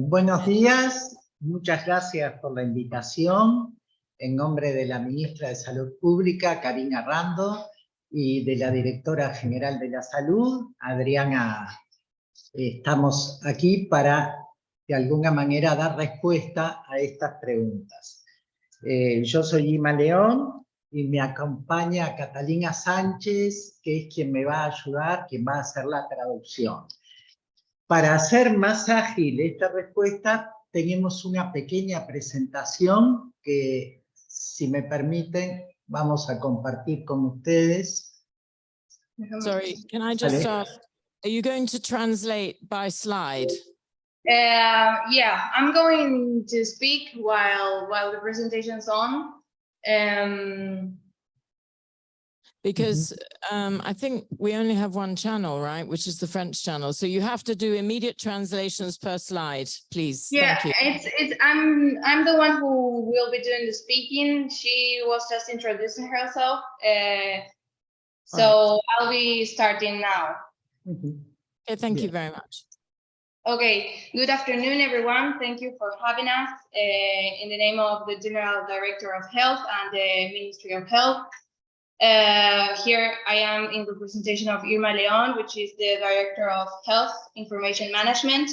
Buenos días, muchas gracias por la invitación. En nombre de la Ministra de Salud Pública, Karina Rando, y de la Directora General de la Salud, Adriana, estamos aquí para, de alguna manera, dar respuesta a estas preguntas. Yo soy Ima León y me acompaña Catalina Sánchez, que es quien me va a ayudar, quien va a hacer la traducción. Para hacer más ágil esta respuesta, tenemos una pequeña presentación que, si me permiten, vamos a compartir con ustedes. Sorry, can I just ask, are you going to translate by slide? Yeah, I'm going to speak while the presentation's on. Because I think we only have one channel, right? Which is the French channel. So you have to do immediate translations per slide, please. Yeah, thank you. I'm the one who will be doing the speaking. She was just introducing herself. So I'll be starting now. Okay, thank you very much. Okay, good afternoon, everyone. Thank you for having us in the name of the General Director of Health and the Ministry of Health. Here I am in representation of Irma Leon, which is the Director of Health Information Management.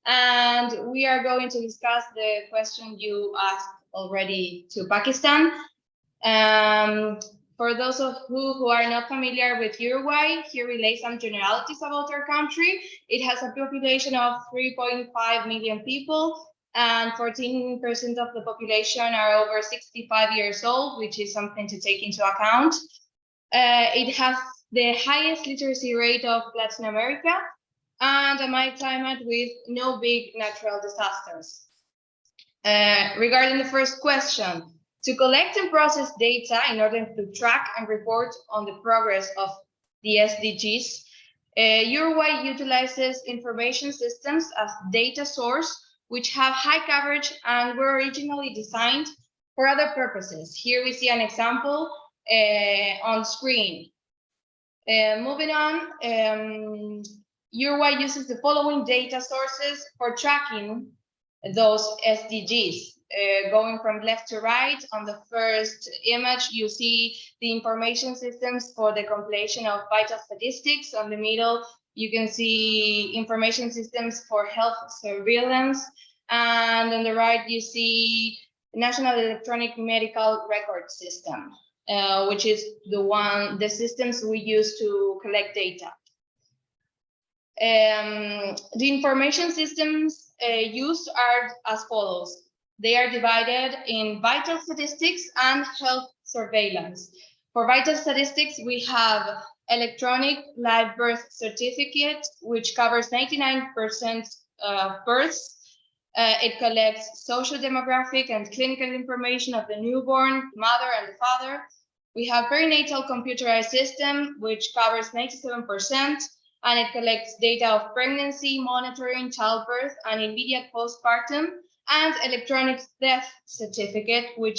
And we are going to discuss the question you asked already to Pakistan. For those of you who are not familiar with Uruguay, here we lay some generalities about our country. It has a population of 3.5 million people, and 14% of the population are over 65 years old, which is something to take into account. It has the highest literacy rate of Latin America and a mild climate with no big natural disasters. Regarding the first question, to collect and process data in order to track and report on the progress of the SDGs, Uruguay utilizes information systems as data source, which have high coverage and were originally designed for other purposes. Here we see an example on screen. Moving on, Uruguay uses the following data sources for tracking those SDGs. Going from left to right, on the first image, you see the information systems for the compilation of vital statistics. On the middle, you can see information systems for health surveillance. And on the right, you see the National Electronic Medical Record System, which is the systems we use to collect data. The information systems used are as follows. They are divided in vital statistics and health surveillance. For vital statistics, we have electronic live birth certificate, which covers 99% of births. It collects social demographic and clinical information of the newborn, mother, and the father. We have perinatal computerized system, which covers 97%. And it collects data of pregnancy, monitoring, childbirth, and immediate postpartum, and electronic death certificate, which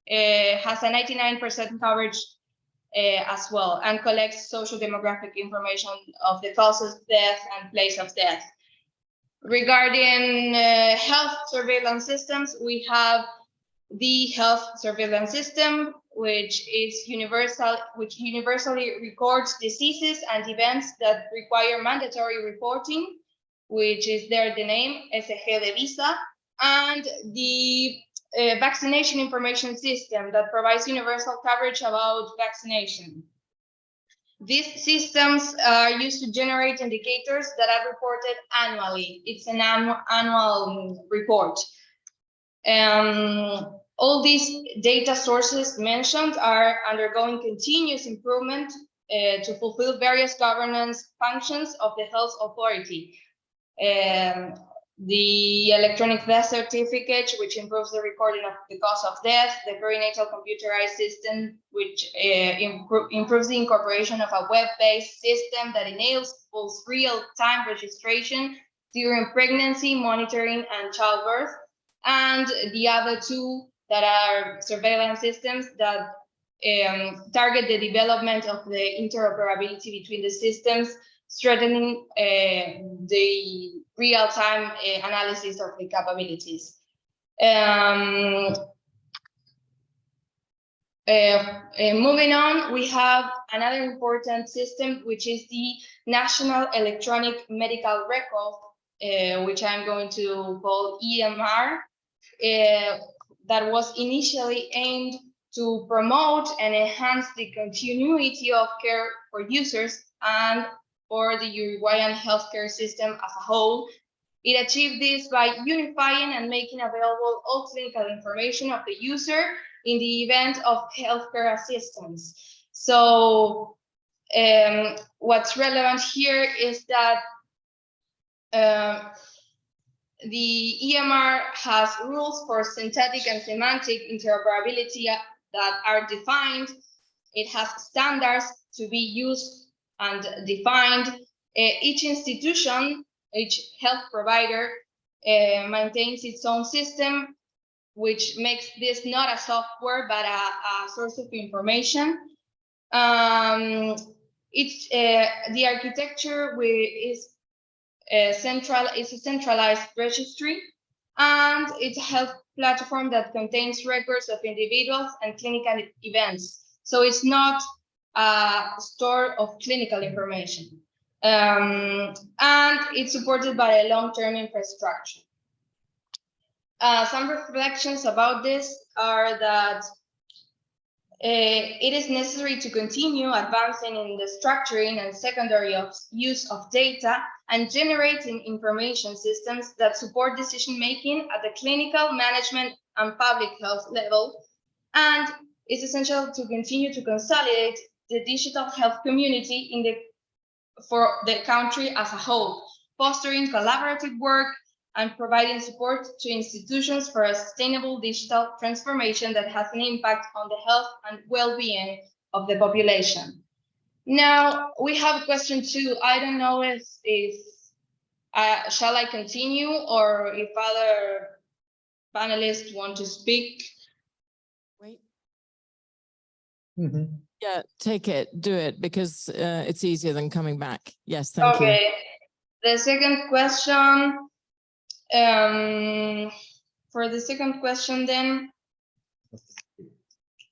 has a 99% coverage as well, and collects social demographic information of the causes of death and place of death. Regarding health surveillance systems, we have the health surveillance system, which universally records diseases and events that require mandatory reporting, which is there the name, SG de Visa, and the vaccination information system that provides universal coverage about vaccination. These systems are used to generate indicators that are reported annually. It's an annual report. All these data sources mentioned are undergoing continuous improvement to fulfill various governance functions of the health authority. The electronic death certificate, which improves the recording of the cause of death, the perinatal computerized system, which improves the incorporation of a web-based system that enables real-time registration during pregnancy, monitoring, and childbirth, and the other two that are surveillance systems that target the development of the interoperability between the systems, strengthening the real-time analysis of the capabilities. Moving on, we have another important system, which is the National Electronic Medical Record, which I'm going to call EMR, that was initially aimed to promote and enhance the continuity of care for users and for the Uruguayan healthcare system as a whole. It achieved this by unifying and making available all clinical information of the user in the event of healthcare assistance. So what's relevant here is that the EMR has rules for synthetic and semantic interoperability that are defined. It has standards to be used and defined. Each institution, each health provider maintains its own system, which makes this not a software, but a source of information. The architecture is a centralized registry, and it's a health platform that contains records of individuals and clinical events. So it's not a store of clinical information. And it's supported by a long-term infrastructure. Some reflections about this are that it is necessary to continue advancing in the structuring and secondary use of data and generating information systems that support decision-making at the clinical, management, and public health level. And it's essential to continue to consolidate the digital health community for the country as a whole, fostering collaborative work and providing support to institutions for a sustainable digital transformation that has an impact on the health and well-being of the population. Now we have question 2. I don't know if shall I continue or if other panelists want to speak. Wait. Mhm. Yeah, take it, do it, because it's easier than coming back. Yes, thank you. Okay. The second question, for the second question then,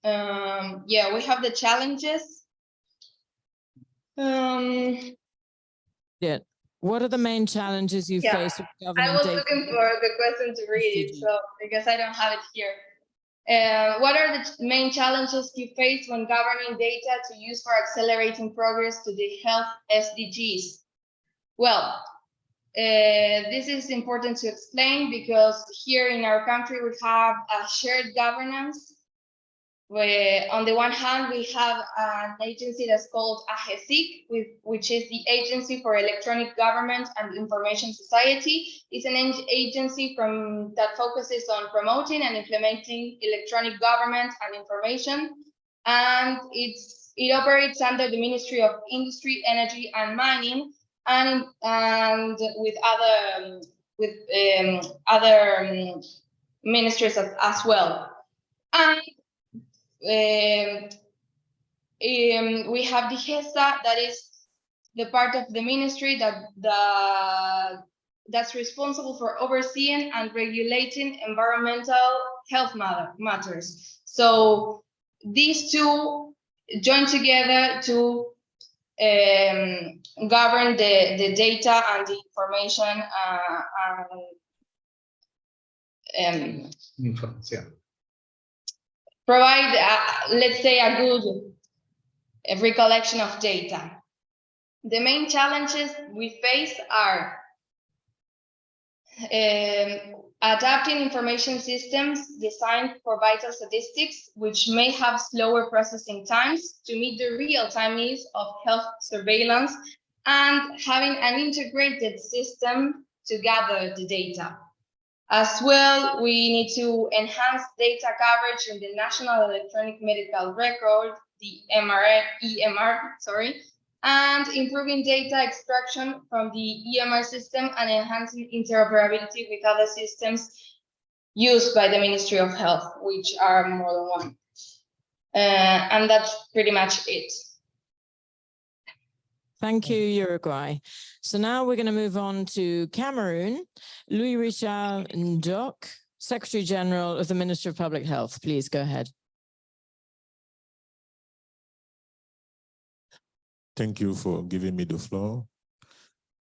yeah, we have the challenges. Yeah. What are the main challenges you Yeah, face with I governing was data? looking for the question to read it, so because I don't have it here. What are the main challenges you face when governing data to use for accelerating progress to the health SDGs? Well, this is important to explain because here in our country we have a shared governance. Where on the one hand, we have an agency that's called Advocacy, which is the Agency for Electronic Government and Information Society. It's an agency that focuses on promoting and implementing electronic government and information. And it operates under the Ministry of Industry, Energy and Mining, and with other ministries as well. And we have the HESA, that is the part of the ministry that's responsible for overseeing and regulating environmental health matters. So these two join together to govern the data and the information Información. provide, let's say, a good recollection of data. The main challenges we face are adapting information systems designed for vital statistics, which may have slower processing times to meet the real-time needs of health surveillance, and having an integrated system to gather the data. As well, we need to enhance data coverage in the National Electronic Medical Record, the EMR, and improving data extraction from the EMR system and enhancing interoperability with other systems used by the Ministry of Health, which are more than one. And that's pretty much it. Thank you, Uruguay. So now we're going to move on to Cameroon. Louis Richard Ndok, Secretary General of the Ministry of Public Health. Please go ahead. Thank you for giving me the floor.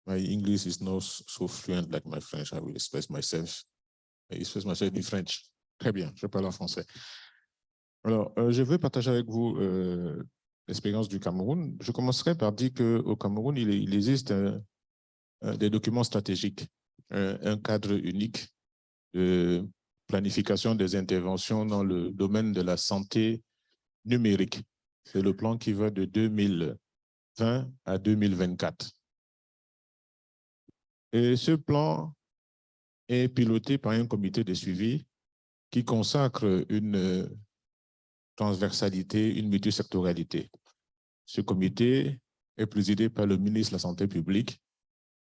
My English is not so fluent like my French. I will express myself. in French. Très bien, je parle en français. Alors, je veux partager avec vous l'expérience du Cameroun. Je commencerai par dire qu'au Cameroun, il existe des documents stratégiques, un cadre unique de planification des interventions dans le domaine de la santé numérique. C'est le plan qui va de 2020 à 2024. Et ce plan est piloté par un comité de suivi qui consacre une transversalité, une multisectorialité. Ce comité est présidé par le ministre de la Santé publique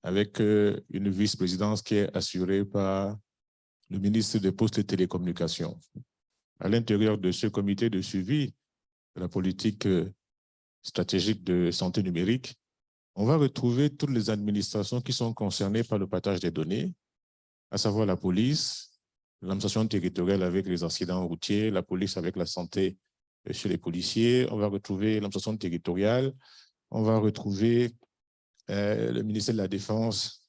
avec une vice-présidence qui est assurée par le ministre des Postes et Télécommunications. À l'intérieur de ce comité de suivi de la politique stratégique de santé numérique, on va retrouver toutes les administrations qui sont concernées par le partage des données, à savoir la police, l'administration territoriale avec les accidents routiers, la police avec la santé chez les policiers, on va retrouver l'administration territoriale, on va retrouver le ministère de la Défense,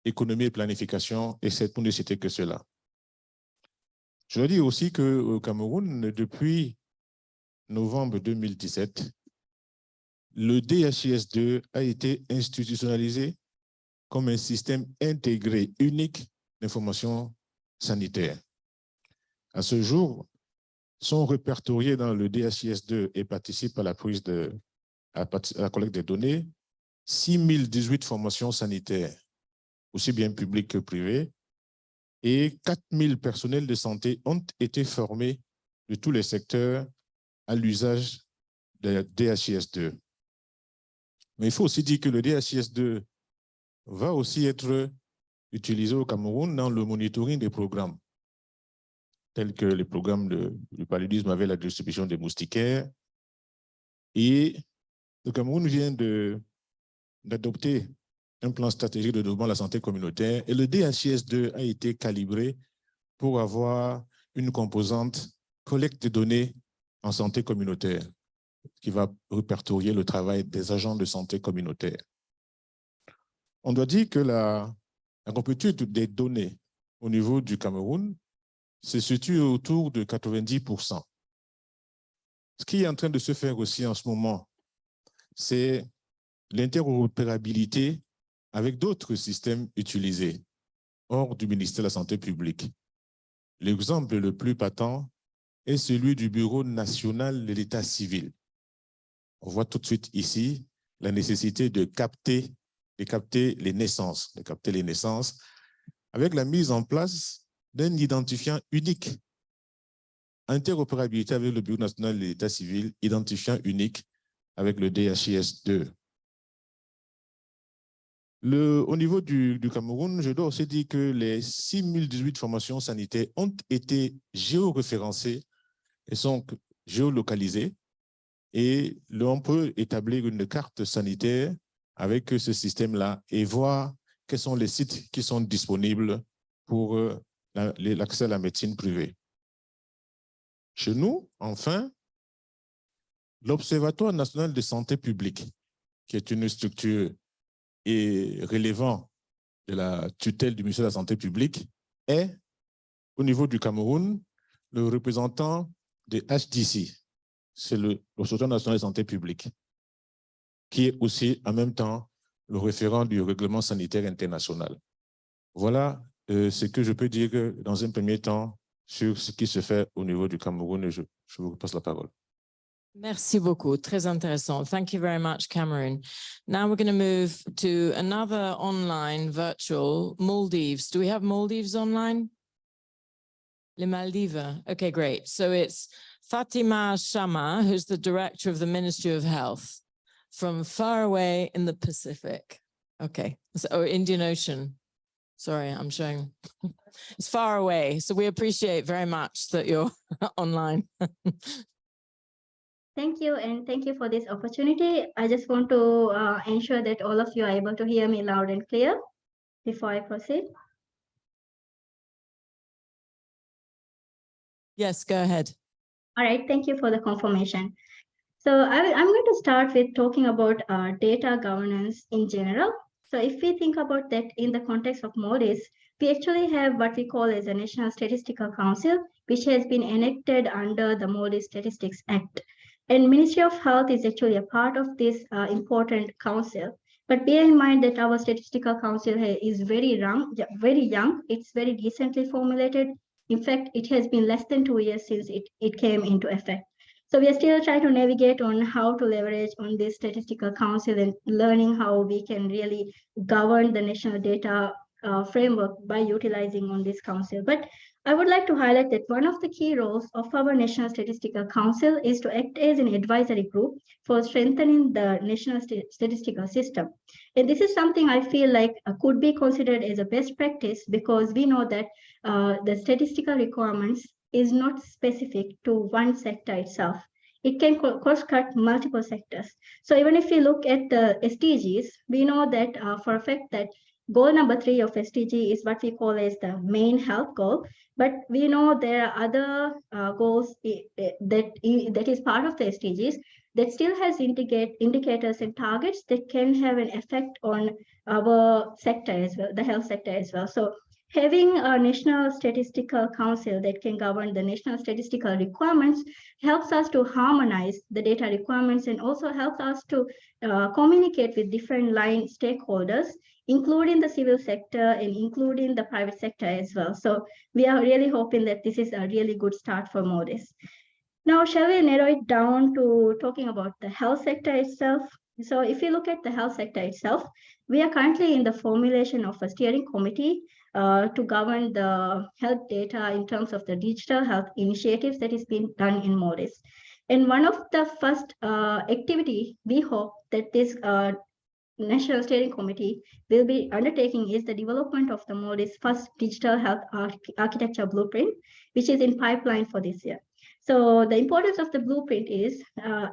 économie et planification, et c'est pour ne citer que cela. Je dois dire aussi qu'au Cameroun, depuis novembre 2017, le DHIS2 a été institutionnalisé comme un système intégré unique d'information sanitaire. À ce jour, sont répertoriés dans le DHIS2 et participent à la prise à la collecte des données 6018 formations sanitaires, aussi bien publiques que privées, et 4000 personnels de santé ont été formés de tous les secteurs à l'usage de DHIS2. Mais il faut aussi dire que le DHIS2 va aussi être utilisé au Cameroun dans le monitoring des programmes, tels que les programmes du paludisme avec la distribution des moustiquaires. Et le Cameroun vient d'adopter un plan stratégique de développement de la santé communautaire et le DHIS2 a été calibré pour avoir une composante collecte de données en santé communautaire qui va répertorier le travail des agents de santé communautaire. On doit dire que la complétude des données au niveau du Cameroun se situe autour de 90%. Ce qui est en train de se faire aussi en ce moment, c'est l'interopérabilité avec d'autres systèmes utilisés hors du ministère de la Santé publique. L'exemple le plus patent est celui du Bureau national de l'État civil. On voit tout de suite ici la nécessité de capter les naissances, avec la mise en place d'un identifiant unique. Interopérabilité avec le Bureau national de l'État civil, identifiant unique avec le DHIS2. Au niveau du Cameroun, je dois aussi dire que les 6018 formations sanitaires ont été géoréférencées et sont géolocalisées. Et on peut établir une carte sanitaire avec ce système-là et voir quels sont les sites qui sont disponibles pour l'accès à la médecine privée. Chez nous, enfin, l'Observatoire national de santé publique, qui est une structure relevant de la tutelle du ministère de la Santé publique, est, au niveau du Cameroun, le représentant de HDC. C'est l'Observatoire national de santé publique, qui est aussi en même temps le référent du règlement sanitaire international. Voilà ce que je peux dire dans un premier temps sur ce qui se fait au niveau du Cameroun et je vous passe la parole. Merci beaucoup. Très intéressant. Thank you very much, Cameroon. Now we're going to move to another online virtual, Maldives. Do we have Maldives online? Les Maldives. Okay, great. So it's Fatima Sharma, who's the director of the Ministry of Health from far away in the Pacific. Okay, so Indian Ocean. Sorry, I'm showing. It's far away. So we appreciate very much that you're online. Thank you, and thank you for this opportunity. I just want to ensure that all of you are able to hear me loud and clear before I proceed. Yes, go ahead. All right, thank you for the confirmation. So I'm going to start with talking about data governance in general. So if we think about that in the context of MODIS, we actually have what we call as a National Statistical Council, which has been enacted under the MODIS Statistics Act. And Ministry of Health is actually a part of this important council. But bear in mind that our Statistical Council is very young. It's very recently formulated. In fact, it has been less than 2 years since it came into effect. So we are still trying to navigate on how to leverage on this Statistical Council and learning how we can really govern the national data framework by utilizing on this council. But I would like to highlight that one of the key roles of our National Statistical Council is to act as an advisory group for strengthening the national statistical system. And this is something I feel like could be considered as a best practice because we know that the statistical requirements is not specific to one sector itself. It can cross-cut multiple sectors. So even if we look at the SDGs, we know that for a fact that goal number 3 of SDG is what we call as the main health goal. But we know there are other goals that is part of the SDGs that still has indicators and targets that can have an effect on our sector as well, the health sector as well. So having a National Statistical Council that can govern the national statistical requirements helps us to harmonize the data requirements and also helps us to communicate with different line stakeholders, including the civil sector and including the private sector as well. So we are really hoping that this is a really good start for MODIS. Now, shall we narrow it down to talking about the health sector itself? So if you look at the health sector itself, we are currently in the formulation of a steering committee to govern the health data in terms of the digital health initiatives that is being done in MODIS. And one of the first activity we hope that this National Steering Committee will be undertaking is the development of the MODI's first digital health architecture blueprint, which is in pipeline for this year. So the importance of the blueprint is,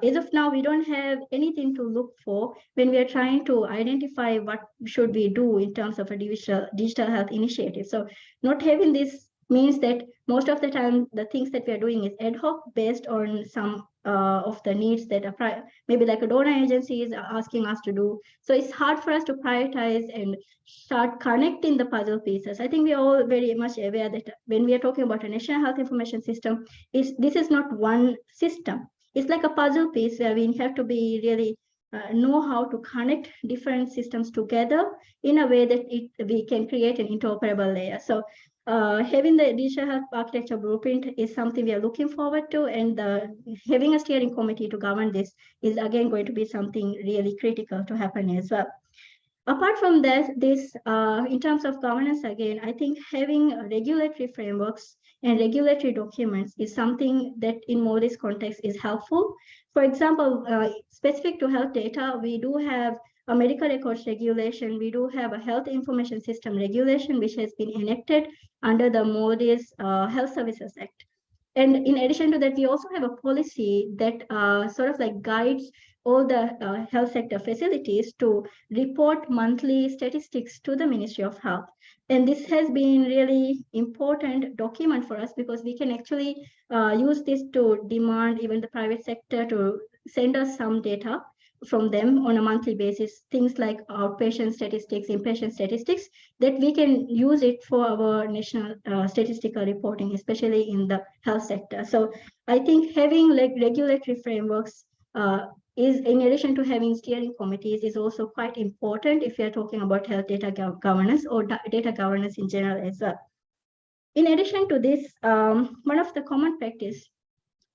as of now, we don't have anything to look for when we are trying to identify what should we do in terms of a digital health initiative. So not having this means that most of the time, the things that we are doing is ad hoc based on some of the needs that are maybe like a donor agency is asking us to do. So it's hard for us to prioritize and start connecting the puzzle pieces. I think we are all very much aware that when we are talking about a national health information system, this is not one system. It's like a puzzle piece where we have to be really know how to connect different systems together in a way that we can create an interoperable layer. So having the digital health architecture blueprint is something we are looking forward to, and having a steering committee to govern this is again going to be something really critical to happen as well. Apart from that, in terms of governance, again, I think having regulatory frameworks and regulatory documents is something that in MODI's context is helpful. For example, specific to health data, we do have a medical records regulation. We do have a health information system regulation, which has been enacted under the MODI's Health Services Act. And in addition to that, we also have a policy that sort of like guides all the health sector facilities to report monthly statistics to the Ministry of Health. And this has been really important document for us because we can actually use this to demand even the private sector to send us some data from them on a monthly basis, things like outpatient statistics, inpatient statistics, that we can use it for our national statistical reporting, especially in the health sector. So I think having like regulatory frameworks is, in addition to having steering committees, is also quite important if we are talking about health data governance or data governance in general as well. In addition to this, one of the common practice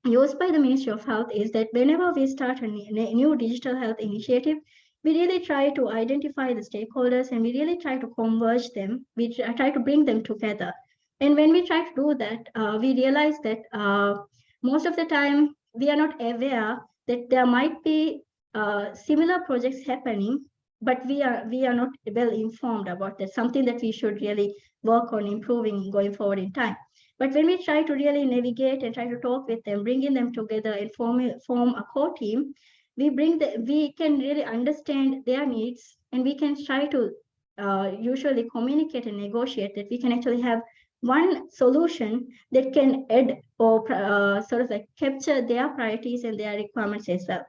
used by the Ministry of Health is that whenever we start a new digital health initiative, we really try to identify the stakeholders and we really try to converge them. We try to bring them together. And when we try to do that, we realize that most of the time we are not aware that there might be similar projects happening, but we are not well informed about that, something that we should really work on improving going forward in time. But when we try to really navigate and try to talk with them, bringing them together and form a core team, we can really understand their needs, and we can try to usually communicate and negotiate that we can actually have one solution that can add or sort of like capture their priorities and their requirements as well.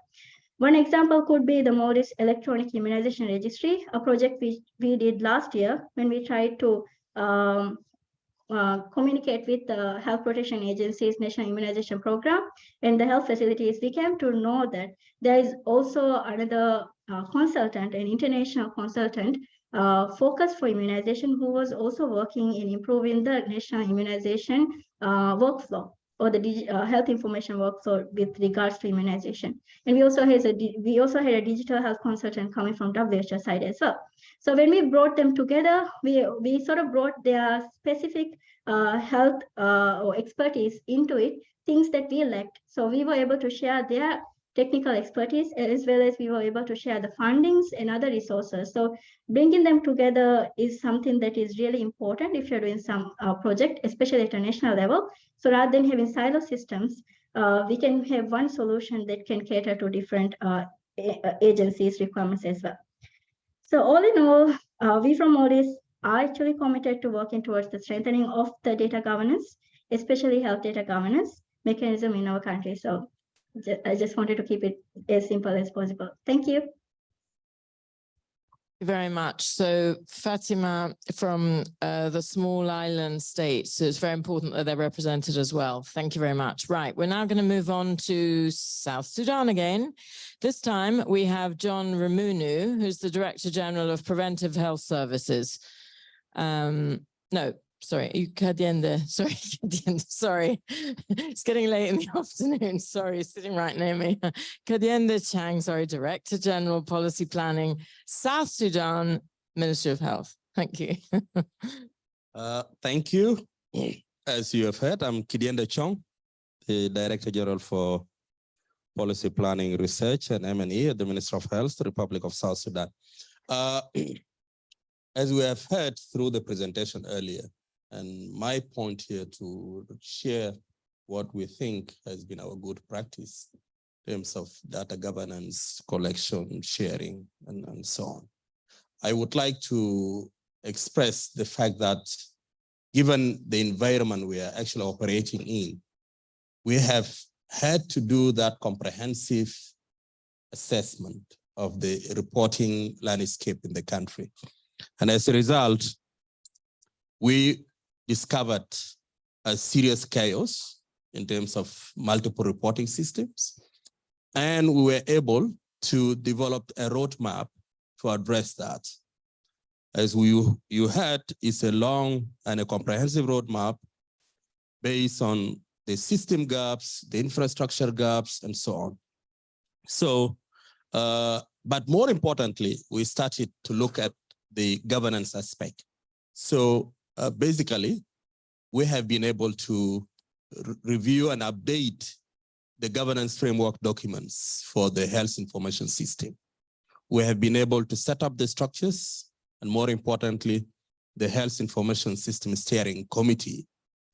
One example could be the MODI's Electronic Immunization Registry, a project we did last year when we tried to communicate with the Health Protection Agency's National Immunization Program and the health facilities. We came to know that there is also another consultant, an international consultant focused for immunization, who was also working in improving the national immunization workflow or the health information workflow with regards to immunization. And we also had a digital health consultant coming from WHO side as well. So when we brought them together, we sort of brought their specific health or expertise into it, things that we lacked. So we were able to share their technical expertise, as well as we were able to share the fundings and other resources. So bringing them together is something that is really important if you're doing some project, especially at a national level. So rather than having silo systems, we can have one solution that can cater to different agencies' requirements as well. So all in all, we from MODIS are actually committed to working towards the strengthening of the data governance, especially health data governance mechanism in our country. So I just wanted to keep it as simple as possible. Thank you. Thank you very much. So Fatima from the small island states, so it's very important that they're represented as well. Thank you very much. Right, we're now going to move on to South Sudan again. This time we have John Ramunu, who's the Director General of Preventive Health Services. Sorry, sorry. It's getting late in the afternoon. Sorry, sitting right near me. Kadienda Chang, sorry, Director General Policy Planning, South Sudan, Ministry of Health. Thank you. Thank you. As you have heard, I'm Kadienda Chang, the Director General for Policy Planning, Research and M&E at the Ministry of Health, the Republic of South Sudan. As we have heard through the presentation earlier, and my point here to share what we think has been our good practice in terms of data governance, collection, sharing, and so on. I would like to express the fact that given the environment we are actually operating in, we have had to do that comprehensive assessment of the reporting landscape in the country. And as a result, we discovered a serious chaos in terms of multiple reporting systems. And we were able to develop a roadmap to address that. As you heard, it's a long and a comprehensive roadmap based on the system gaps, the infrastructure gaps, and so on. So, but more importantly, we started to look at the governance aspect. So basically, we have been able to review and update the governance framework documents for the health information system. We have been able to set up the structures, and more importantly, the health information system steering committee,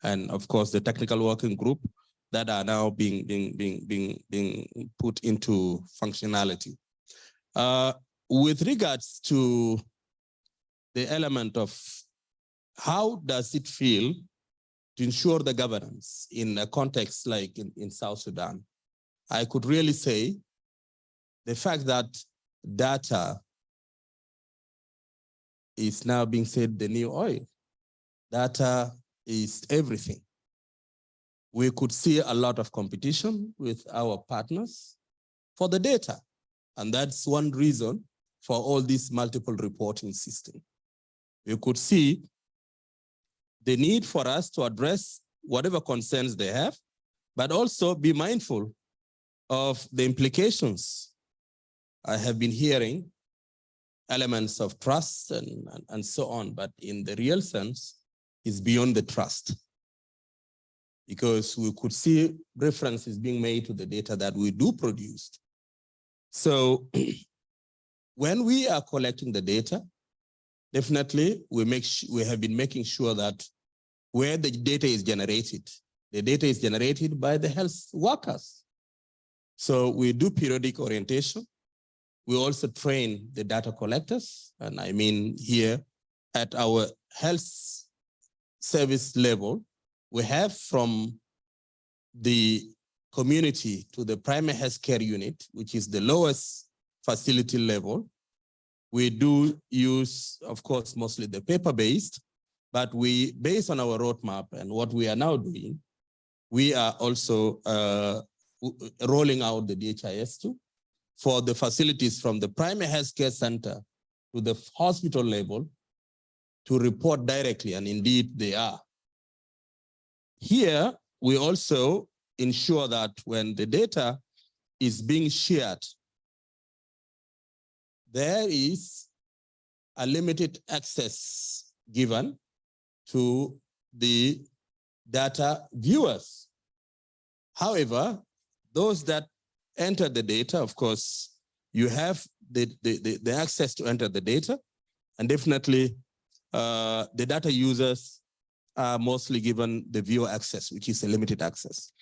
and of course, the technical working group that are now being put into functionality. With regards to the element of how does it feel to ensure the governance in a context like in South Sudan, I could really say the fact that data is now being said the new oil. Data is everything. We could see a lot of competition with our partners for the data. And that's one reason for all these multiple reporting systems. You could see the need for us to address whatever concerns they have, but also be mindful of the implications. I have been hearing elements of trust and so on, but in the real sense, it's beyond the trust. Because we could see references being made to the data that we do produce. So when we are collecting the data, definitely we have been making sure that where the data is generated by the health workers. So we do periodic orientation. We also train the data collectors. And I mean here at our health service level, we have from the community to the primary healthcare unit, which is the lowest facility level. We do use, of course, mostly the paper-based, but we, based on our roadmap and what we are now doing, we are also rolling out the DHIS2 for the facilities from the primary healthcare center to the hospital level to report directly, and indeed they are. Here, we also ensure that when the data is being shared, there is a limited access given to the data viewers. However, those that enter the data, of course, you have the access to enter the data, and definitely the data users are mostly given the viewer access, which is a limited access.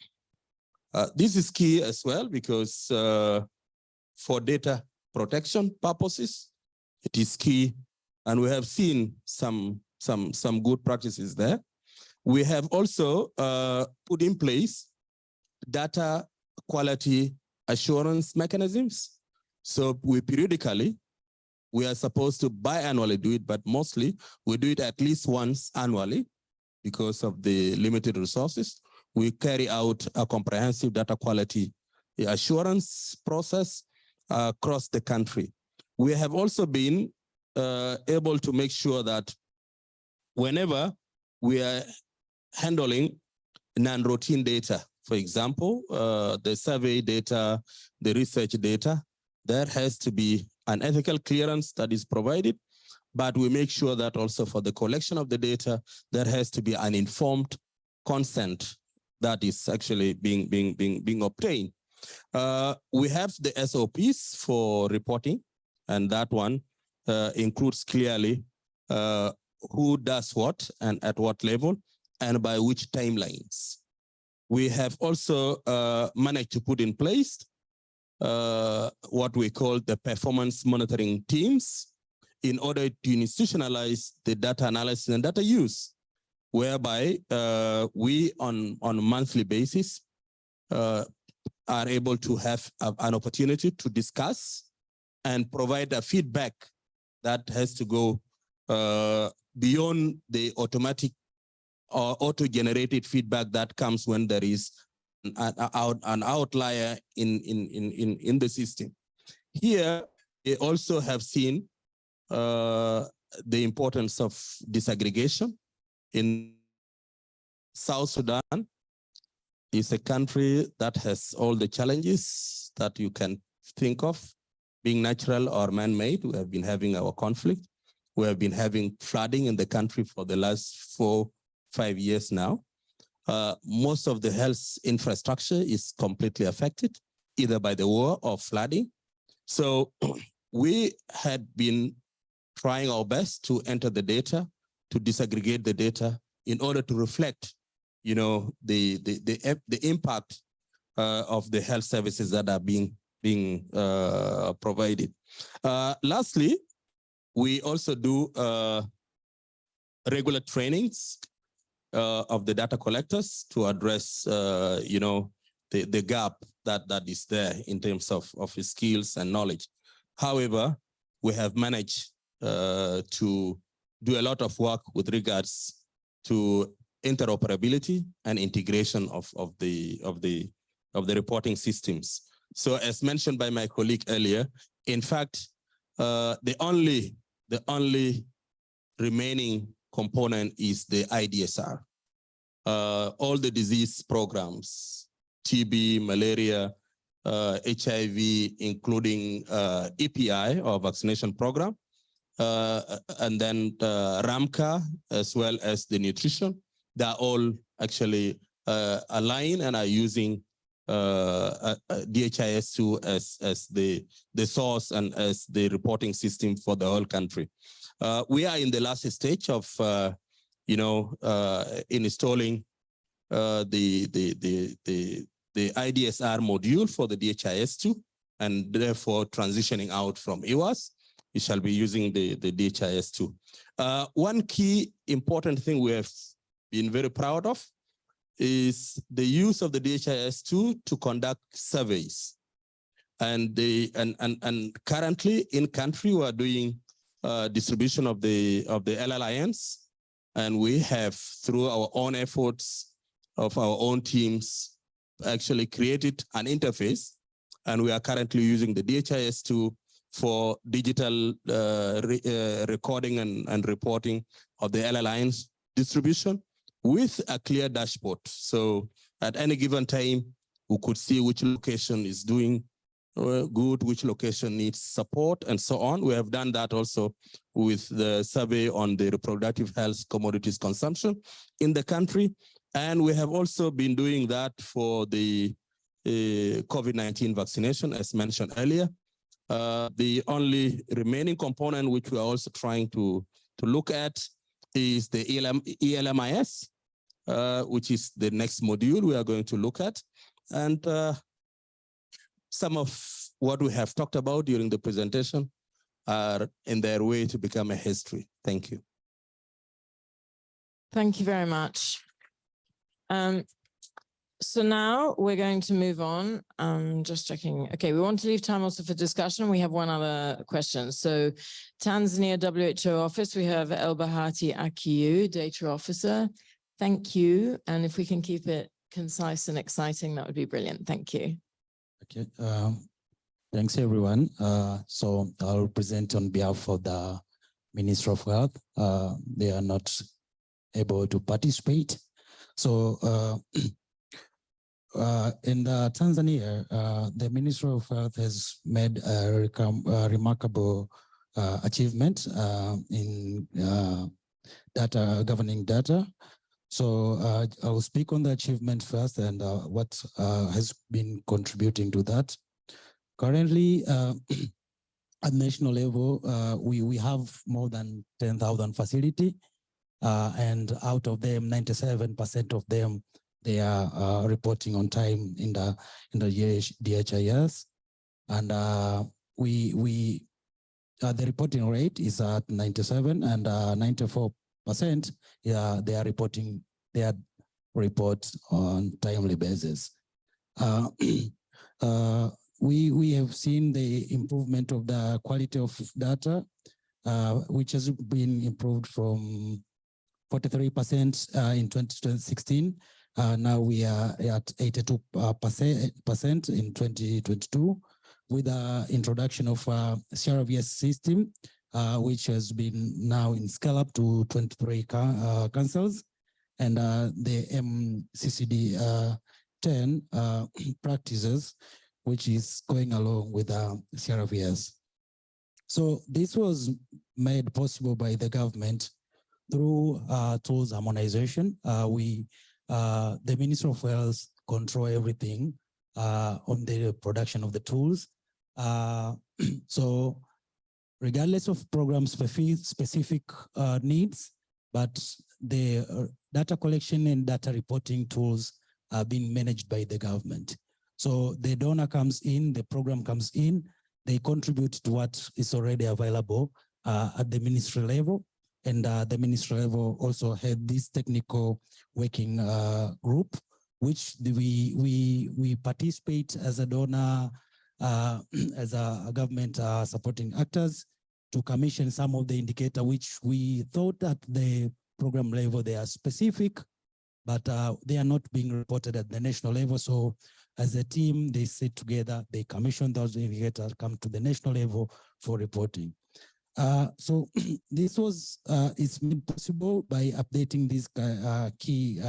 This is key as well because for data protection purposes, it is key, and we have seen some good practices there. We have also put in place data quality assurance mechanisms. So we periodically, we are supposed to biannually do it, but mostly we do it at least once annually because of the limited resources. We carry out a comprehensive data quality assurance process across the country. We have also been able to make sure that whenever we are handling non-routine data, for example, the survey data, the research data, there has to be an ethical clearance that is provided, but we make sure that also for the collection of the data, there has to be an informed consent that is actually being obtained. We have the SOPs for reporting, and that one includes clearly who does what and at what level and by which timelines. We have also managed to put in place what we call the performance monitoring teams in order to institutionalize the data analysis and data use, whereby we on a monthly basis are able to have an opportunity to discuss and provide a feedback that has to go beyond the automatic or auto-generated feedback that comes when there is an outlier in the system. Here, we also have seen the importance of disaggregation. In South Sudan is a country that has all the challenges that you can think of, being natural or man-made. We have been having our conflict. We have been having flooding in the country for the last 4-5 years now. Most of the health infrastructure is completely affected, either by the war or flooding. So we had been trying our best to enter the data, to disaggregate the data in order to reflect, you know, the impact of the health services that are being provided. Lastly, we also do regular trainings of the data collectors to address, you know, the gap that is there in terms of skills and knowledge. However, we have managed to do a lot of work with regards to interoperability and integration of the reporting systems. So as mentioned by my colleague earlier, in fact, the only remaining component is the IDSR. All the disease programs, TB, malaria, HIV, including EPI or vaccination program, and then RAMCA, as well as the nutrition, they're all actually aligned and are using DHIS2 as the source and as the reporting system for the whole country. We are in the last stage of, you know, installing the IDSR module for the DHIS2, and therefore transitioning out from EWAS. We shall be using the DHIS2. One key important thing we have been very proud of is the use of the DHIS2 to conduct surveys. And currently in country, we are doing distribution of the LLINs, and we have, through our own efforts of our own teams, actually created an interface, and we are currently using the DHIS2 for digital recording and reporting of the LLINs distribution with a clear dashboard. So at any given time, we could see which location is doing good, which location needs support, and so on. We have done that also with the survey on the reproductive health commodities consumption in the country. And we have also been doing that for the COVID-19 vaccination, as mentioned earlier. The only remaining component which we are also trying to look at is the ELMIS, which is the next module we are going to look at. And some of what we have talked about during the presentation are in their way to become a history. Thank you. Thank you very much. So now we're going to move on. Just checking. Okay, we want to leave time also for discussion. We have one other question. So Tanzania WHO office, we have El Bahati Akiyu, data officer. Thank you. And if we can keep it concise and exciting, that would be brilliant. Thank you. Okay. Thanks, everyone. So I'll present on behalf of the Ministry of Health. They are not able to participate. So in Tanzania, the Ministry of Health has made a remarkable achievement in data, governing data. So I will speak on the achievement first and what has been contributing to that. Currently, at national level, we have more than 10,000 facility, and out of them, 97% of them, they are reporting on time in the DHIS, and the reporting rate is at 97, and 94%. Yeah, they are reporting their reports on timely basis. We have seen the improvement of the quality of data, which has been improved from 43% in 2016. Now we are at 82% in 2022, with the introduction of CRVS system, which has been now in scale up to 23 councils, and the MCCD 10 practices, which is going along with CRVS. So this was made possible by the government through tools harmonization. The Ministry of Health control everything on the production of the tools. So regardless of program specific needs, but the data collection and data reporting tools are being managed by the government. So the donor comes in, the program comes in, they contribute to what is already available at the ministry level. And the ministry level also had this technical working group, which we participate as a donor, as a government supporting actors, to commission some of the indicator which we thought at the program level they are specific, but they are not being reported at the national level. So as a team, they sit together, they commission those indicators, come to the national level for reporting. So this is made possible by updating these key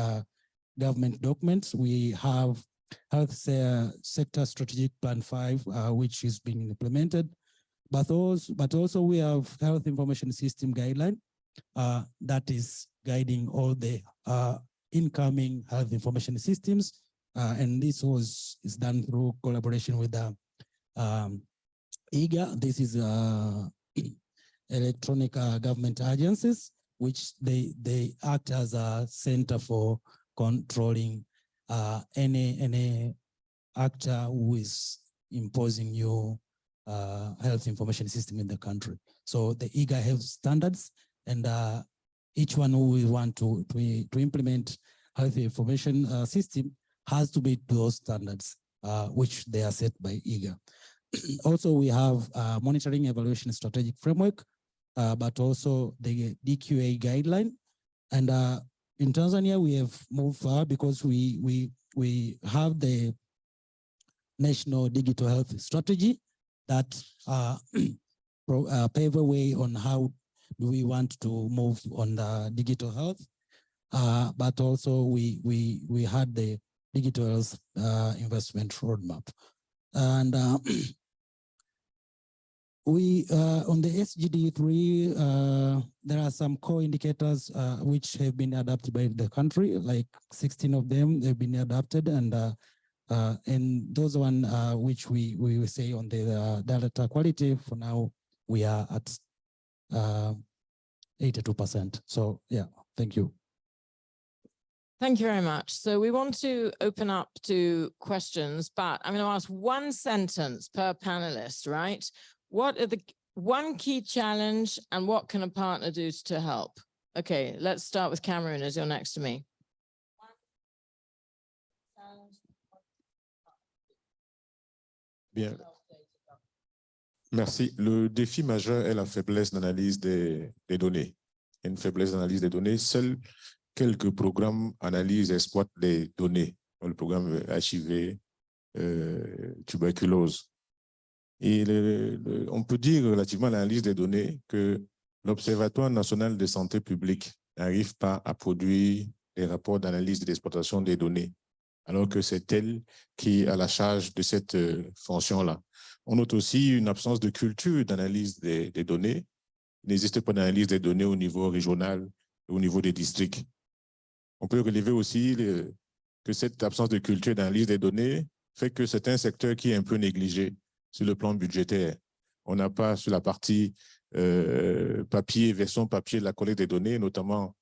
government documents. We have Health Sector Strategic Plan 5, which is being implemented, but also we have Health Information System Guideline that is guiding all the incoming health information systems, and this is done through collaboration with the EGA. This is electronic government agencies, which they act as a center for controlling any actor who is imposing new health information system in the country. So the EGA have standards, and each one who will want to implement health information system has to meet those standards, which they are set by EGA. Also, we have monitoring evaluation strategic framework, but also the DQA guideline. And in Tanzania, we have moved far because we have the National Digital Health Strategy that pave a way on how do we want to move on the digital health. But also we had the digital health investment roadmap. And on the SGD3, there are some core indicators which have been adopted by the country, like 16 of them have been adopted, and those one which we will say on the data quality, for now we are at 82%. So yeah, thank you. Thank you very much. So we want to open up to questions, but I'm going to ask one sentence per panelist, right? What are the one key challenge and what can a partner do to help? Okay, let's start with Cameroon as you're next to me. Bien. Merci. Le défi majeur est la faiblesse d'analyse des données. Une faiblesse d'analyse des données. Seuls quelques programmes analysent et exploitent les données. Le programme HIV, tuberculose. Et on peut dire relativement à l'analyse des données que l'Observatoire national de santé publique n'arrive pas à produire des rapports d'analyse et d'exploitation des données, alors que c'est elle qui a la charge de cette fonction-là. On note aussi une absence de culture d'analyse des données. Il n'existe pas d'analyse des données au niveau régional, au niveau des districts. On peut relever aussi que cette absence de culture d'analyse des données fait que c'est un secteur qui est un peu négligé sur le plan budgétaire. On n'a pas sur la partie papier, version papier de la collecte des données, notamment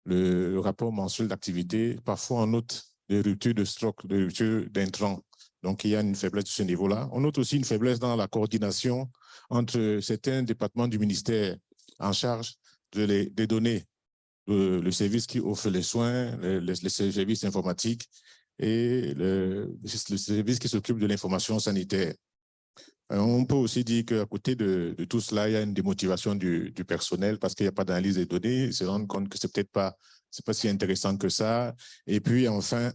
le rapport mensuel d'activité. Parfois, on note des ruptures de stock, des ruptures d'intrants. Donc, il y a une faiblesse de ce niveau-là. On note aussi une faiblesse dans la coordination entre certains départements du ministère en charge des données, le service qui offre les soins, les services informatiques et le service qui s'occupe de l'information sanitaire. On peut aussi dire qu'à côté de tout cela, il y a une démotivation du personnel parce qu'il n'y a pas d'analyse des données. Ils se rendent compte que c'est peut-être pas si intéressant que ça. Et puis enfin,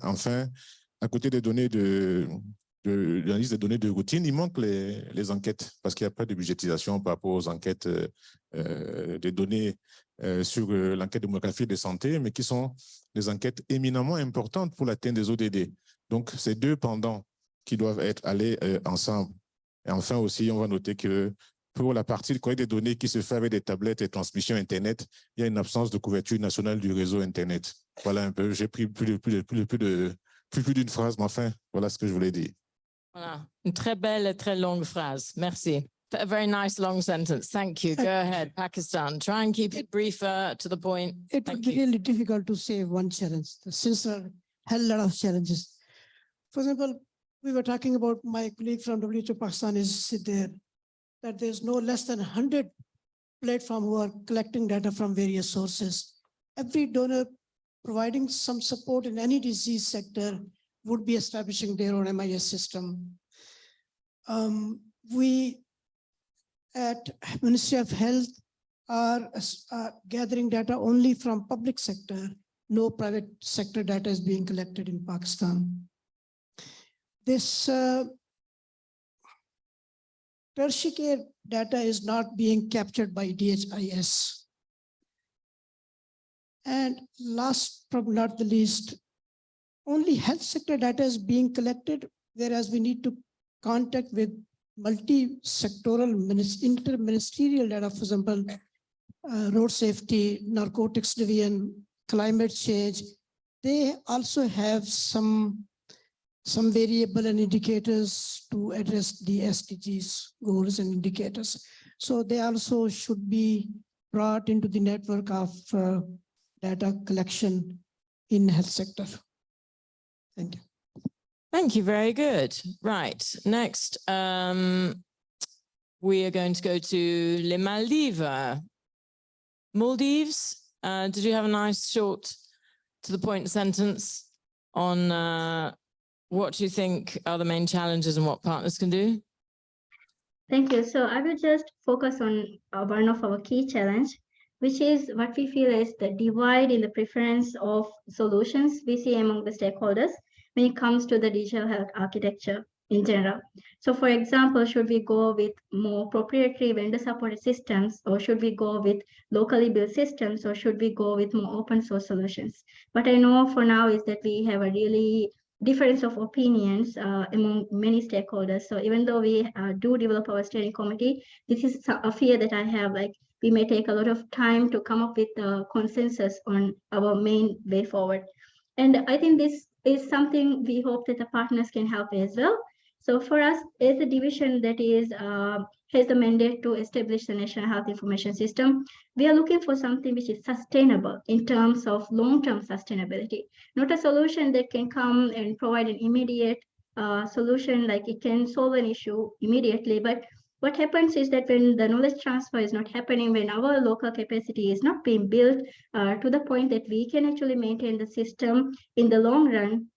à côté des données de l'analyse des données de routine, il manque les enquêtes parce qu'il n'y a pas de budgétisation par rapport aux enquêtes des données sur l'enquête démographique de santé, mais qui sont des enquêtes éminemment importantes pour l'atteinte des ODD. Donc, ces deux pendants qui doivent aller ensemble. Et enfin aussi, on va noter que pour la partie de collecte des données qui se fait avec des tablettes et transmission Internet, il y a une absence de couverture nationale du réseau Internet. Voilà un peu, j'ai pris plus d'une phrase, mais enfin, voilà ce que je voulais dire. Voilà, une très belle et très longue phrase. Merci. A very nice long sentence. Thank you. Go ahead, Pakistan. Try and keep it briefer, to the point. It would be really difficult to say one challenge, since there are a hell lot of challenges. For example, we were talking about my colleague from WHO Pakistan is there, that there's no less than 100 platforms who are collecting data from various sources. Every donor providing some support in any disease sector would be establishing their own MIS system. We at Ministry of Health are gathering data only from public sector. No private sector data is being collected in Pakistan. This tertiary care data is not being captured by DHIS. And last but not the least, only health sector data is being collected, whereas we need to contact with multi-sectoral interministerial data, for example, road safety, narcotics division, climate change. They also have some variable and indicators to address the SDGs goals and indicators. So they also should be brought into the network of data collection in health sector. Thank you. Thank you. Very good. Right. Next, we are going to go to Les Maldives. Maldives, did you have a nice short to the point sentence on what do you think are the main challenges and what partners can do? Thank you. So I will just focus on one of our key challenge, which is what we feel is the divide in the preference of solutions we see among the stakeholders when it comes to the digital health architecture in general. So for example, should we go with more proprietary vendor supported systems, or should we go with locally built systems, or should we go with more open source solutions? What I know for now is that we have a really difference of opinions among many stakeholders. So even though we do develop our steering committee, this is a fear that I have, like we may take a lot of time to come up with a consensus on our main way forward. And I think this is something we hope that the partners can help as well. So for us, as a division that is has the mandate to establish the National Health Information System, we are looking for something which is sustainable in terms of long-term sustainability, not a solution that can come and provide an immediate solution, like it can solve an issue immediately. But what happens is that when the knowledge transfer is not happening, when our local capacity is not being built to the point that we can actually maintain the system in the long run,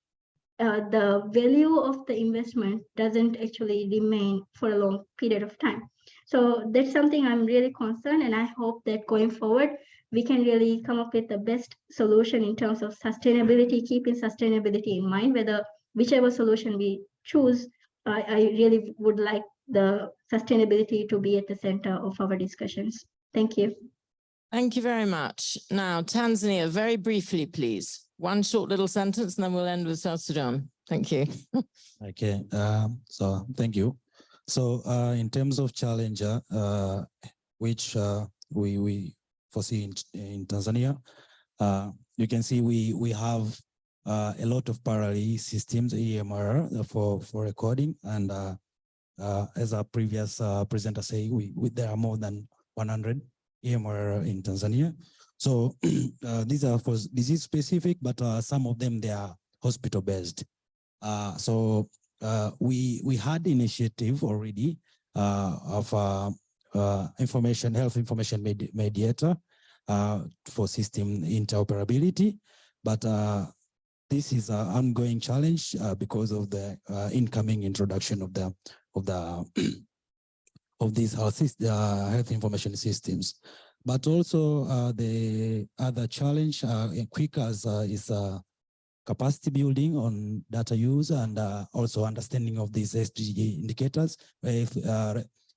the value of the investment doesn't actually remain for a long period of time. So that's something I'm really concerned, and I hope that going forward, we can really come up with the best solution in terms of sustainability, keeping sustainability in mind, whichever solution we choose. I really would like the sustainability to be at the center of our discussions. Thank you. Thank you very much. Now, Tanzania, very briefly, please. One short little sentence, and then we'll end with South Sudan. Thank you. Okay, so thank you. So in terms of challenge, which we foresee in Tanzania, you can see we have a lot of parallel systems, EMR for recording, and as our previous presenter say, there are more than 100 EMR in Tanzania. So these are for disease specific, but some of them, they are hospital based. So we had initiative already of health information mediator for system interoperability, but this is an ongoing challenge because of the incoming introduction of these health information systems. But also the other challenge, quick as is capacity building on data use and also understanding of these SDG indicators,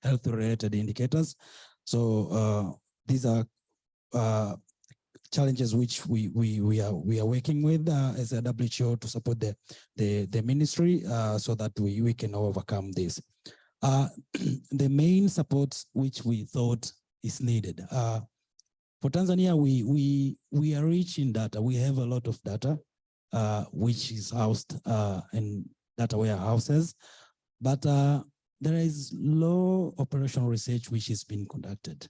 health-related indicators. So these are challenges which we are working with as a WHO to support the ministry so that we can overcome this. The main support which we thought is needed. For Tanzania, we are rich in data. We have a lot of data which is housed in data warehouses, but there is low operational research which is being conducted.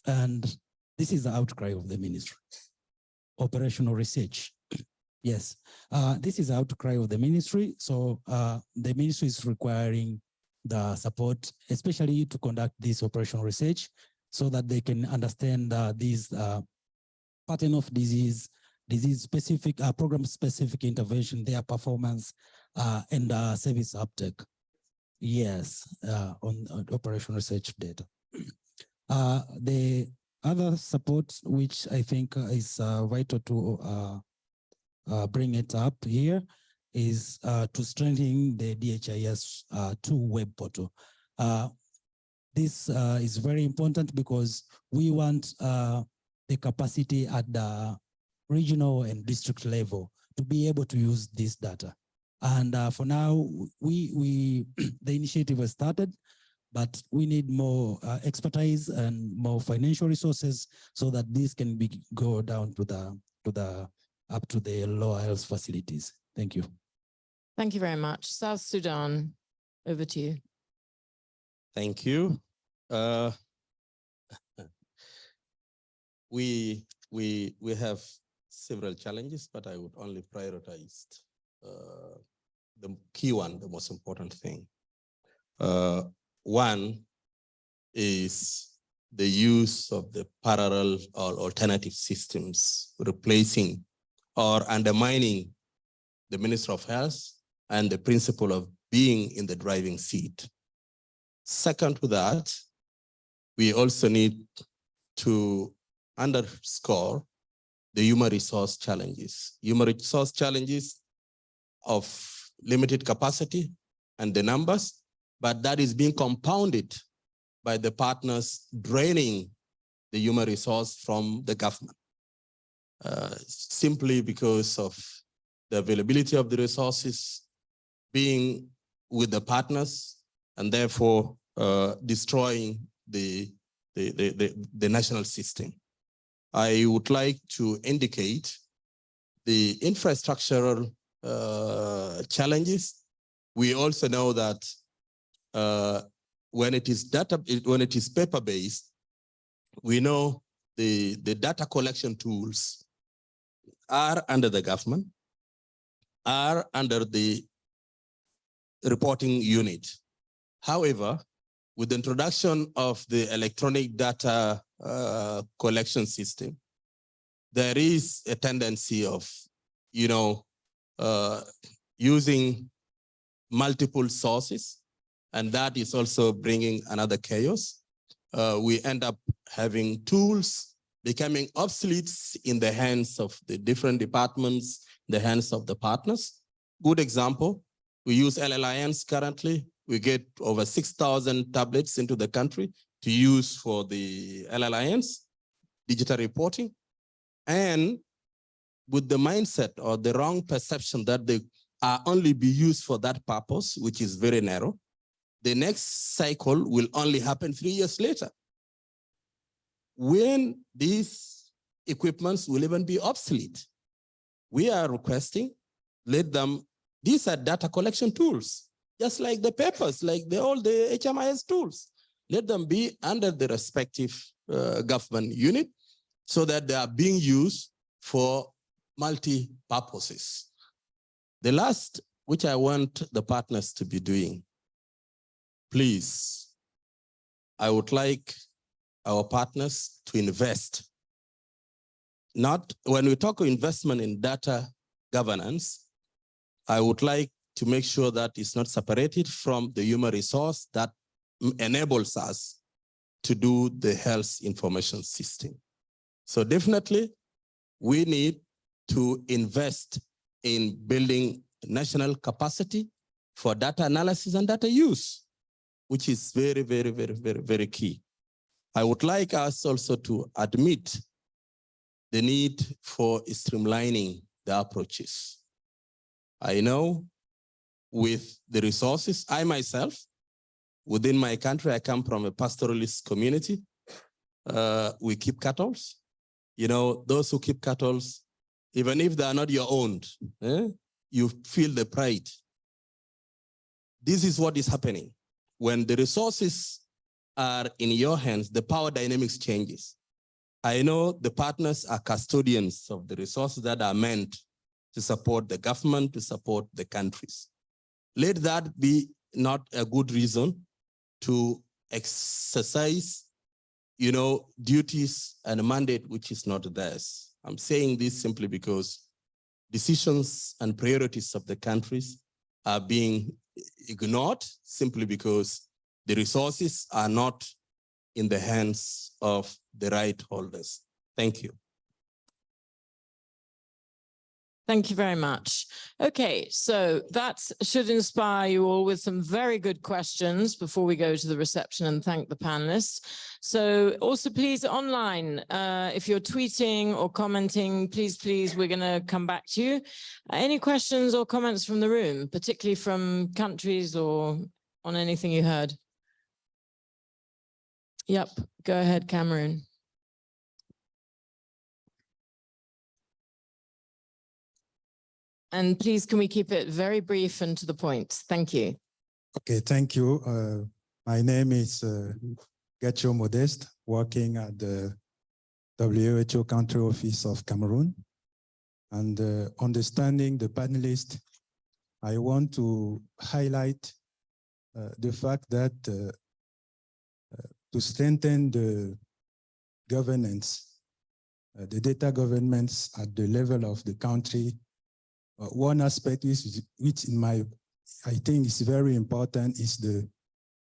And this is the outcry of the ministry. Operational research. Yes, this is the outcry of the ministry. So the ministry is requiring the support, especially to conduct this operational research so that they can understand these pattern of disease specific, program specific intervention, their performance and service uptake. Yes, on operational research data. The other support, which I think is vital to bring it up here, is to strengthen the DHIS 2 web portal. This is very important because we want the capacity at the regional and district level to be able to use this data. And for now, the initiative has started, but we need more expertise and more financial resources so that this can go down to up to the lower health facilities. Thank you. Thank you very much. South Sudan, over to you. Thank you. We have several challenges, but I would only prioritize the key one, the most important thing. One is the use of the parallel or alternative systems, replacing or undermining the Minister of Health and the principle of being in the driving seat. Second to that, we also need to underscore the human resource challenges. Human resource challenges of limited capacity and the numbers, but that is being compounded by the partners draining the human resource from the government, simply because of the availability of the resources being with the partners and therefore destroying the national system. I would like to indicate the infrastructural challenges. We also know that when it is paper-based, we know the data collection tools are under the government, are under the reporting unit. However, with the introduction of the electronic data collection system, there is a tendency of, using multiple sources, and that is also bringing another chaos. We end up having tools becoming obsolete in the hands of the different departments, the hands of the partners. Good example, we use LLINs currently. We get over 6,000 tablets into the country to use for the LLINs, digital reporting, and with the mindset or the wrong perception that they are only be used for that purpose, which is very narrow, the next cycle will only happen 3 years later, when these equipments will even be obsolete. We are requesting, these are data collection tools. just like the papers, like all the HMIS tools. Let them be under the respective government unit so that they are being used for multi-purposes. The last, which I want the partners to be doing, please, I would like our partners to invest. Not when we talk of investment in data governance, I would like to make sure that it's not separated from the human resource that enables us to do the health information system. So definitely, we need to invest in building national capacity for data analysis and data use, which is very, very, very, very, very key. I would like us also to admit the need for streamlining the approaches. I know with the resources, I myself, within my country, I come from a pastoralist community. We keep cattle. You know, those who keep cattle, even if they are not your own, you feel the pride. This is what is happening. When the resources are in your hands, the power dynamics changes. I know the partners are custodians of the resources that are meant to support the government, to support the countries. Let that be not a good reason to exercise, you know, duties and a mandate which is not theirs. I'm saying this simply because decisions and priorities of the countries are being ignored simply because the resources are not in the hands of the right holders. Thank you. Thank you very much. Okay, so that should inspire you all with some very good questions before we go to the reception and thank the panelists. So also please online, if you're tweeting or commenting, please, we're gonna come back to you. Any questions or comments from the room, particularly from countries or on anything you heard? Yep, go ahead, Cameroon. And please, can we keep it very brief and to the point? Thank you. Okay, thank you. My name is Gacho Modeste, working at the WHO Country Office of Cameroon. And understanding the panelists, I want to highlight the fact that to strengthen the governance, the data governance at the level of the country, one aspect which I think is very important is the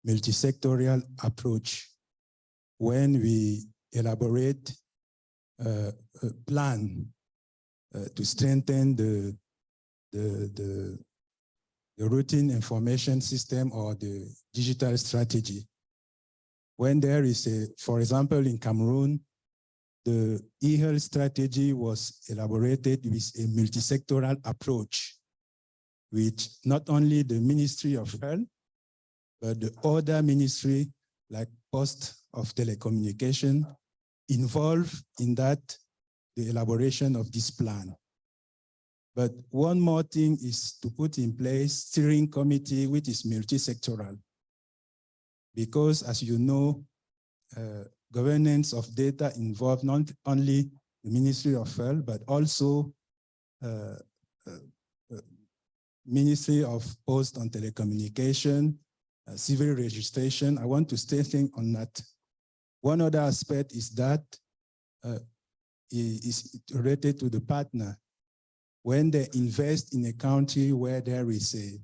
multi-sectorial approach. When we elaborate a plan to strengthen the routine information system or the digital strategy, when there is for example, in Cameroon, the e-health strategy was elaborated with a multi-sectoral approach, which not only the Ministry of Health, but the other ministry like Post of Telecommunication involved in that, the elaboration of this plan. But one more thing is to put in place steering committee, which is multi-sectoral. Because as you know, governance of data involve not only the Ministry of Health, but also Ministry of Post and Telecommunication, civil registration. I want to stay on that. One other aspect is that is related to the partner. When they invest in a country where there is a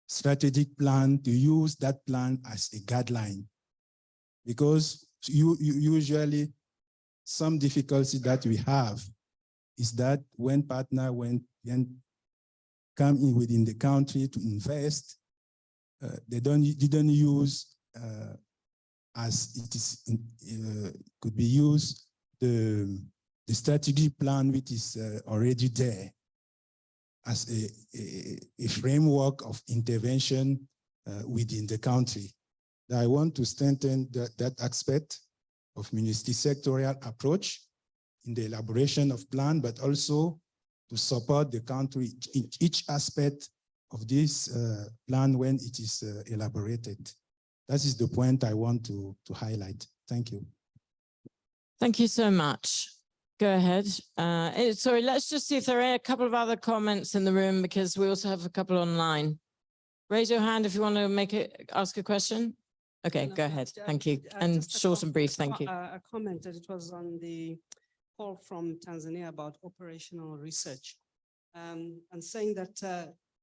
strategic plan, to use that plan as a guideline. Because usually some difficulty that we have is that when partner come in within the country to invest, they didn't use as it is could be used the strategy plan which is already there as a framework of intervention within the country. I want to strengthen that aspect of multi-sectorial approach in the elaboration of plan, but also to support the country in each aspect of this plan when it is elaborated. That is the point I want to highlight. Thank you. Thank you so much. Go ahead. Sorry, let's just see if there are a couple of other comments in the room because we also have a couple online. Raise your hand if you want to ask a question. Okay, go ahead. Thank you. And short and brief, thank you. A comment that it was on the call from Tanzania about operational research and saying that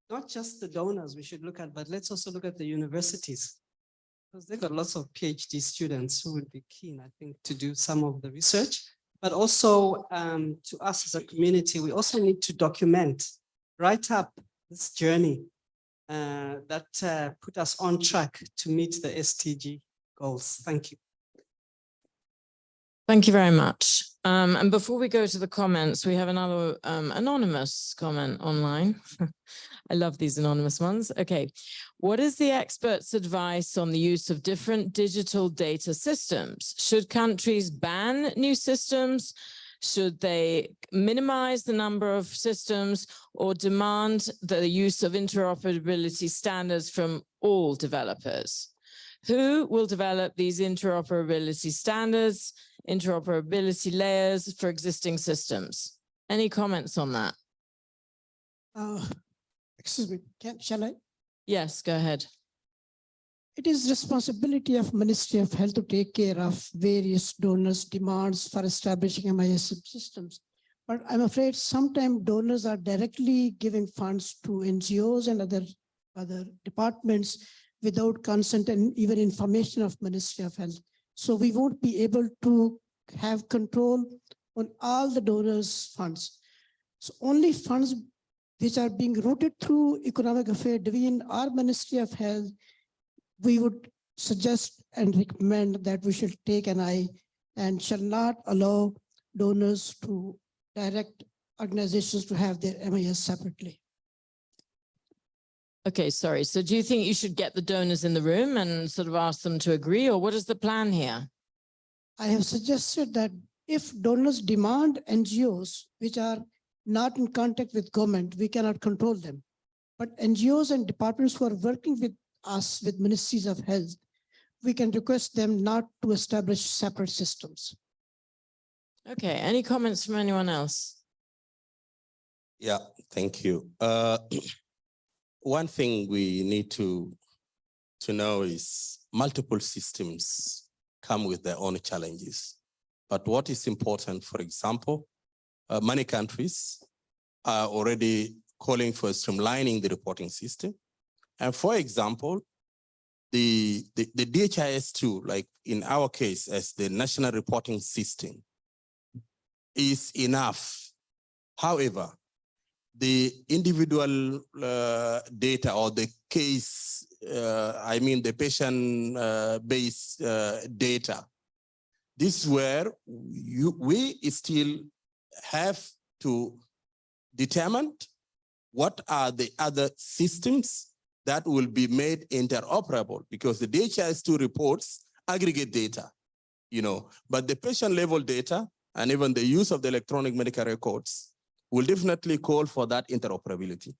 not just the donors we should look at, but let's also look at the universities because they've got lots of PhD students who would be keen, I think, to do some of the research. But also to us as a community, we also need to document, write up this journey that put us on track to meet the SDG goals. Thank you. Thank you very much. And before we go to the comments, we have another anonymous comment online. I love these anonymous ones. Okay. What is the expert's advice on the use of different digital data systems? Should countries ban new systems? Should they minimize the number of systems or demand the use of interoperability standards from all developers? Who will develop these interoperability standards, interoperability layers for existing systems? Any comments on that? Excuse me, shall I? Yes, go ahead. It is responsibility of Ministry of Health to take care of various donors' demands for establishing MIS systems. But I'm afraid sometimes donors are directly giving funds to NGOs and other departments without consent and even information of Ministry of Health. So we won't be able to have control on all the donors' funds. So only funds which are being routed through Economic Affairs Division or Ministry of Health, we would suggest and recommend that we should take an eye and shall not allow donors to direct organizations to have their MIS separately. Okay, sorry. So do you think you should get the donors in the room and sort of ask them to agree, or what is the plan here? I have suggested that if donors demand NGOs which are not in contact with government, we cannot control them. But NGOs and departments who are working with us, with ministries of health, we can request them not to establish separate systems. Okay, any comments from anyone else? Yeah, thank you. One thing we need to know is multiple systems come with their own challenges. But what is important, for example, many countries are already calling for streamlining the reporting system. And for example, the DHIS2, like in our case, as the national reporting system, is enough. However, the individual data or the case, the patient-based data, this is where we still have to determine what are the other systems that will be made interoperable, because the DHIS2 reports aggregate data, but the patient level data and even the use of the electronic medical records will definitely call for that interoperability.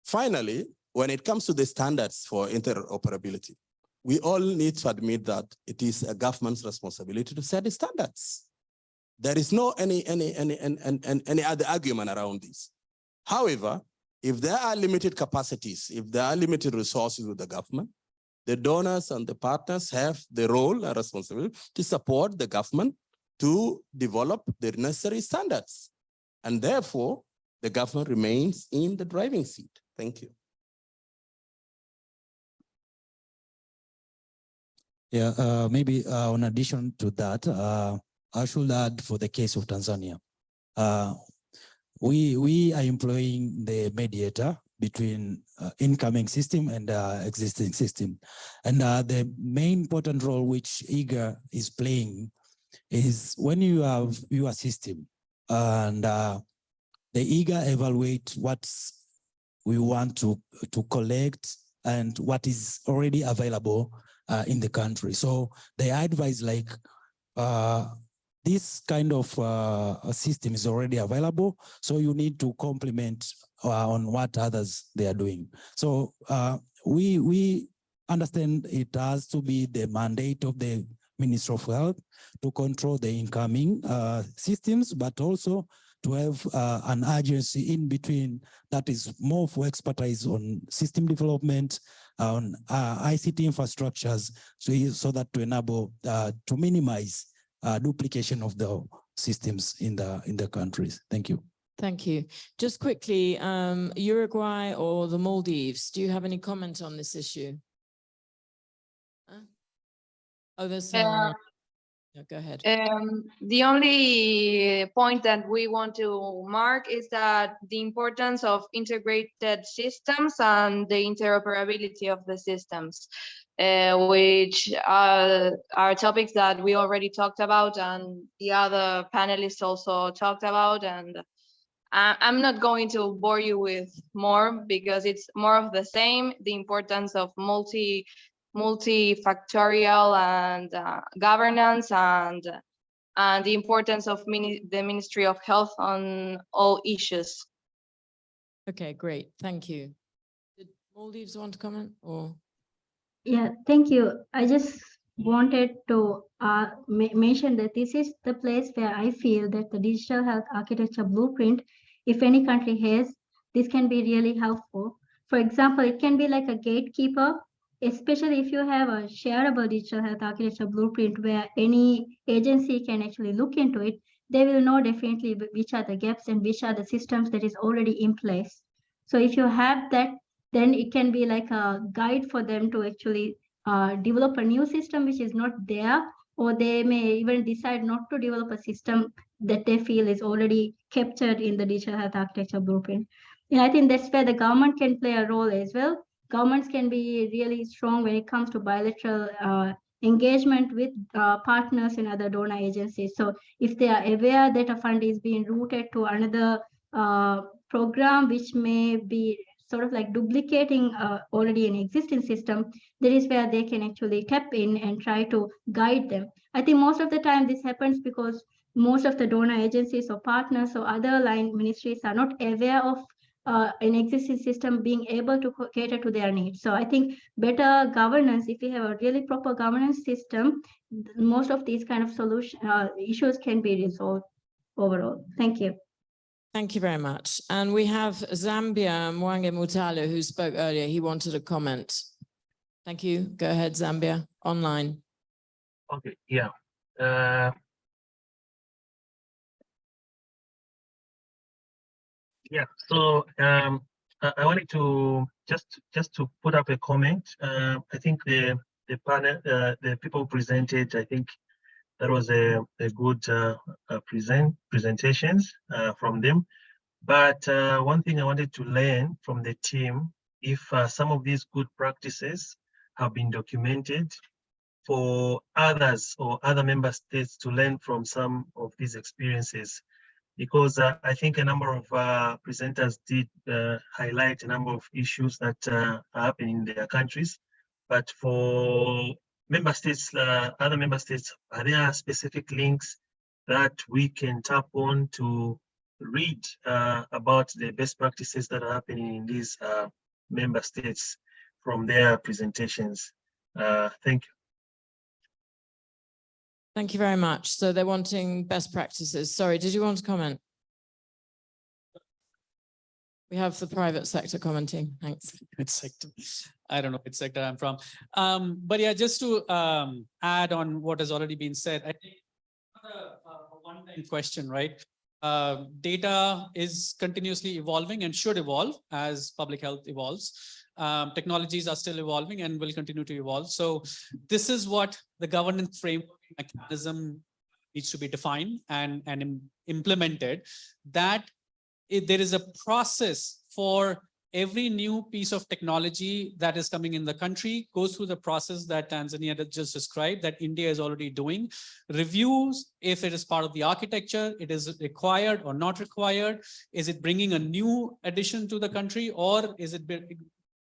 Finally, when it comes to the standards for interoperability, we all need to admit that it is a government's responsibility to set the standards. There is no any other argument around this. However, if there are limited capacities, if there are limited resources with the government, the donors and the partners have the role and responsibility to support the government to develop the necessary standards. And therefore, the government remains in the driving seat. Thank you. Yeah, maybe in addition to that, I should add for the case of Tanzania. We are employing the mediator between incoming system and existing system. And the main important role which IGA is playing is when you have your system and the IGA evaluate what we want to collect and what is already available in the country. So they advise like this kind of a system is already available. So you need to complement on what others they are doing. So we understand it has to be the mandate of the Ministry of Health to control the incoming systems, but also to have an agency in between that is more for expertise on system development, on ICT infrastructures, so that to enable to minimize duplication of the systems in the countries. Thank you. Thank you. Just quickly, Uruguay or the Maldives, do you have any comment on this issue? Oh, there's some. No, go ahead. The only point that we want to mark is that the importance of integrated systems and the interoperability of the systems, which are topics that we already talked about and the other panelists also talked about. And I'm not going to bore you with more because it's more of the same, the importance of multifactorial and governance and the importance of the Ministry of Health on all issues. Okay, great. Thank you. Did Maldives want to comment or? Yeah, thank you. I just wanted to mention that this is the place where I feel that the digital health architecture blueprint, if any country has, this can be really helpful. For example, it can be like a gatekeeper, especially if you have a shareable digital health architecture blueprint where any agency can actually look into it. They will know definitely which are the gaps and which are the systems that is already in place. So if you have that, then it can be like a guide for them to actually develop a new system which is not there, or they may even decide not to develop a system that they feel is already captured in the digital health architecture blueprint. And I think that's where the government can play a role as well. Governments can be really strong when it comes to bilateral engagement with partners and other donor agencies. So if they are aware that a fund is being routed to another program which may be sort of like duplicating already an existing system, that is where they can actually tap in and try to guide them. I think most of the time this happens because most of the donor agencies or partners or other line ministries are not aware of an existing system being able to cater to their needs. So I think better governance, if we have a really proper governance system, most of these kind of issues can be resolved overall. Thank you. Thank you very much. And we have Zambia Mwange Mutalo, who spoke earlier. He wanted a comment. Thank you. Go ahead, Zambia, online. Okay, yeah. Yeah, so I wanted to just to put up a comment. I think the panel, the people presented, I think that was a good presentations from them. But one thing I wanted to learn from the team, if some of these good practices have been documented for others or other member states to learn from some of these experiences. Because I think a number of presenters did highlight a number of issues that are happening in their countries. But for member states, other member states, are there specific links that we can tap on to read about the best practices that are happening in these member states from their presentations? Thank you. Thank you very much. So they're wanting best practices. Sorry, did you want to comment? We have the private sector commenting. Thanks. Private sector. I don't know which sector I'm from. But yeah, just to add on what has already been said, I think a one-time question, right? Data is continuously evolving and should evolve as public health evolves. Technologies are still evolving and will continue to evolve. So this is what the governance framework mechanism needs to be defined and implemented, that there is a process for every new piece of technology that is coming in the country, goes through the process that Tanzania just described, that India is already doing, reviews if it is part of the architecture, it is required or not required, is it bringing a new addition to the country, or is it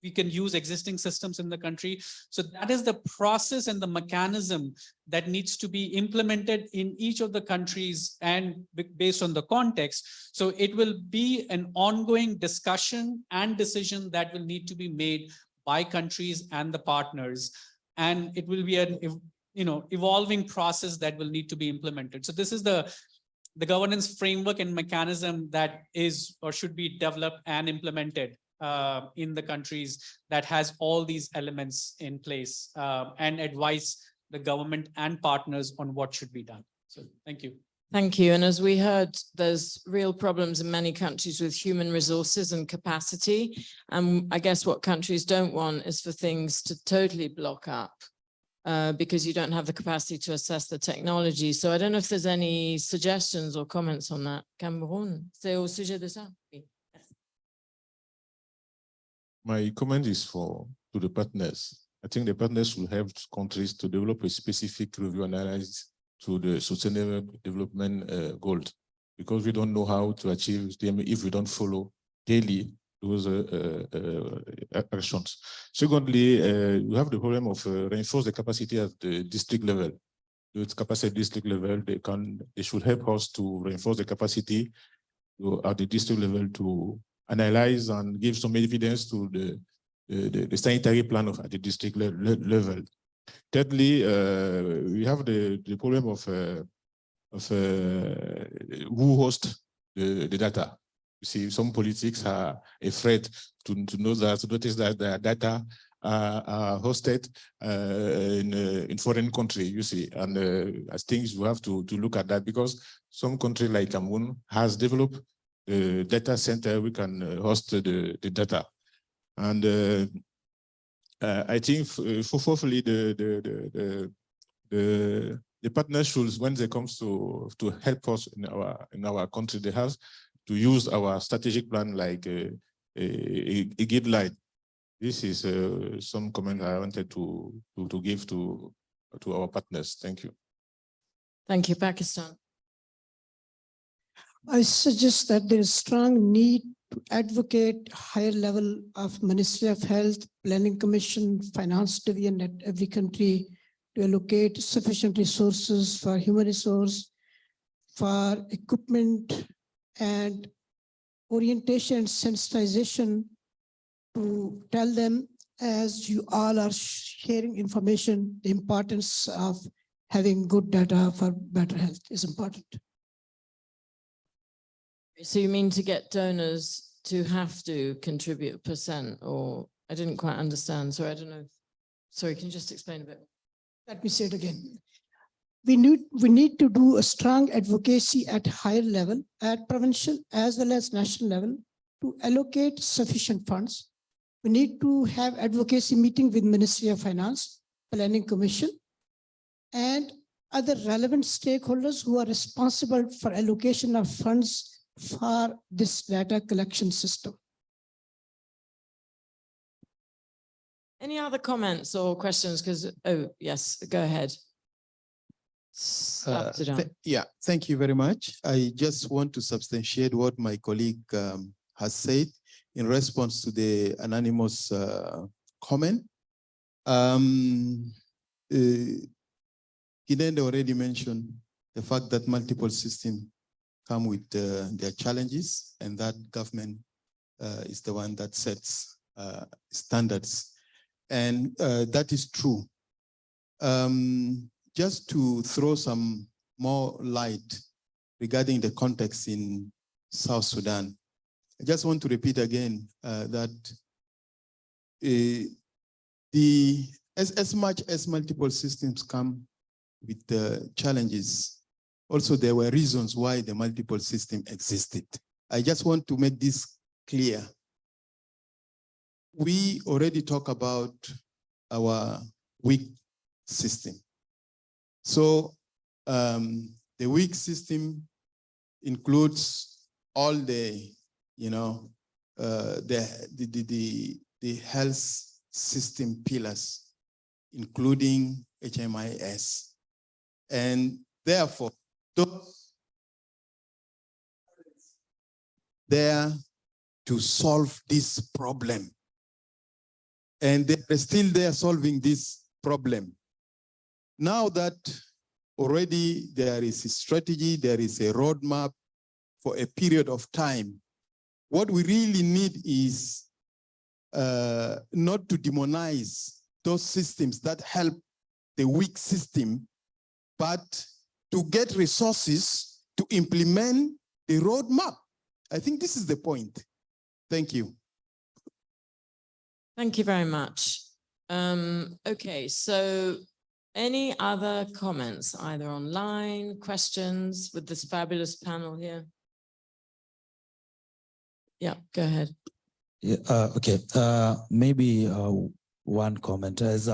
we can use existing systems in the country. So that is the process and the mechanism that needs to be implemented in each of the countries and based on the context. So it will be an ongoing discussion and decision that will need to be made by countries and the partners. And it will be an evolving process that will need to be implemented. So this is the governance framework and mechanism that is or should be developed and implemented in the countries that has all these elements in place and advise the government and partners on what should be done. So thank you. Thank you. And as we heard, there's real problems in many countries with human resources and capacity. And I guess what countries don't want is for things to totally block up because you don't have the capacity to assess the technology. So I don't know if there's any suggestions or comments on that. Cameroun, c'est au sujet de ça? Oui. My comment is to the partners. I think the partners will help countries to develop a specific review analysis to the sustainable development goals, because we don't know how to achieve them if we don't follow daily those actions. Secondly, we have the problem of reinforce the capacity at the district level. With capacity district level, they should help us to reinforce the capacity at the district level to analyze and give some evidence to the sanitary plan at the district level. Thirdly, we have the problem of who hosts the data. You see, some politics are afraid to notice that their data are hosted in foreign country, you see, and I think you have to look at that, because some country like Cameroon has developed a data center we can host the data. And I think fourthly, the partners should, when they come to help us in our country, they have to use our strategic plan like a guideline. This is some comment I wanted to give to our partners. Thank you. Thank you, Pakistan. I suggest that there is strong need to advocate higher level of Ministry of Health, Planning Commission, Finance Division at every country to allocate sufficient resources for human resource, for equipment and orientation and sensitization to tell them, as you all are sharing information, the importance of having good data for better health is important. So you mean to get donors to have to contribute a percent, or I didn't quite understand. So I don't know. Sorry, can you just explain a bit? Let me say it again. We need to do a strong advocacy at higher level, at provincial as well as national level, to allocate sufficient funds. We need to have advocacy meeting with Ministry of Finance, Planning Commission, and other relevant stakeholders who are responsible for allocation of funds for this data collection system. Any other comments or questions? Because, oh, yes, go ahead. Yeah, thank you very much. I just want to substantiate what my colleague has said in response to the anonymous comment. Kinende already mentioned the fact that multiple systems come with their challenges, and that government is the one that sets standards. And that is true. Just to throw some more light regarding the context in South Sudan, I just want to repeat again that as much as multiple systems come with the challenges, also there were reasons why the multiple system existed. I just want to make this clear. We already talk about our weak system. So the weak system includes all the, the health system pillars, including HMIS. And therefore, those there to solve this problem. and they're still there solving this problem. Now that already there is a strategy, there is a roadmap for a period of time, what we really need is not to demonize those systems that help the weak system, but to get resources to implement the roadmap. I think this is the point. Thank you. Thank you very much. Okay, so any other comments, either online, questions with this fabulous panel here? Yeah, go ahead. Yeah, okay, maybe one comment as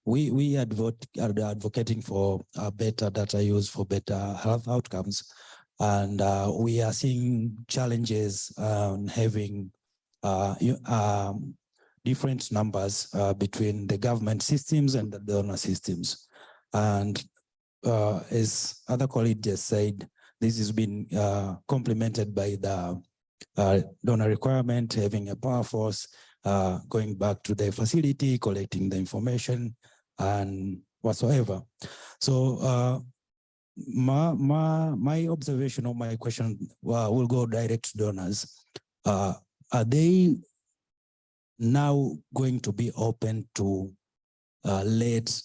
we are advocating for better data use for better health outcomes, and we are seeing challenges having different numbers between the government systems and the donor systems. And as other colleagues just said, this has been complemented by the donor requirement, having a power force, going back to the facility, collecting the information and whatsoever. So my observation or my question will go direct to donors. Are they now going to be open to let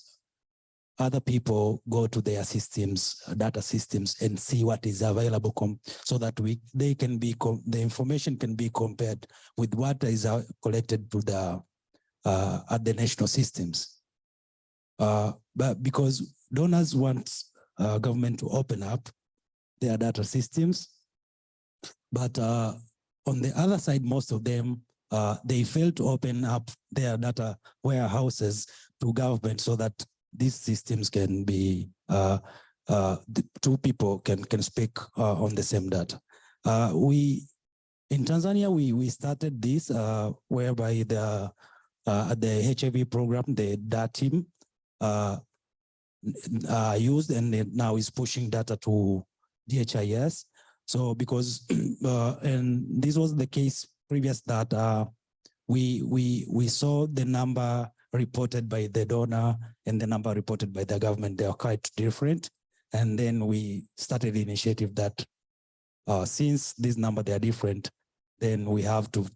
other people go to their systems, data systems, and see what is available, so that the information can be compared with what is collected to the at the national systems. But because donors want government to open up their data systems, but on the other side, most of them they fail to open up their data warehouses to government so that these systems can be, the two people can speak on the same data. In Tanzania, we started this whereby the HIV program, the DAT team used, and it now is pushing data to DHIS. So because, and this was the case previous that we saw the number reported by the donor and the number reported by the government, they are quite different. And then we started the initiative that since this number, they are different, then we have to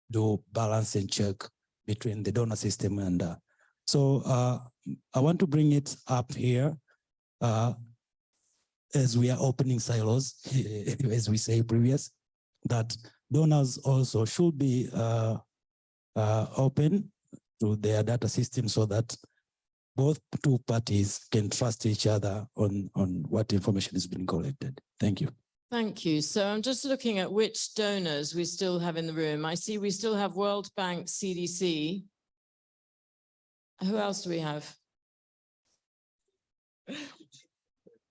do balance and check between the donor system and so I want to bring it up here as we are opening silos, as we say previous, that donors also should be open to their data system so that both two parties can trust each other on what information is being collected. Thank you. Thank you. So I'm just looking at which donors we still have in the room. I see we still have World Bank, CDC. Who else do we have?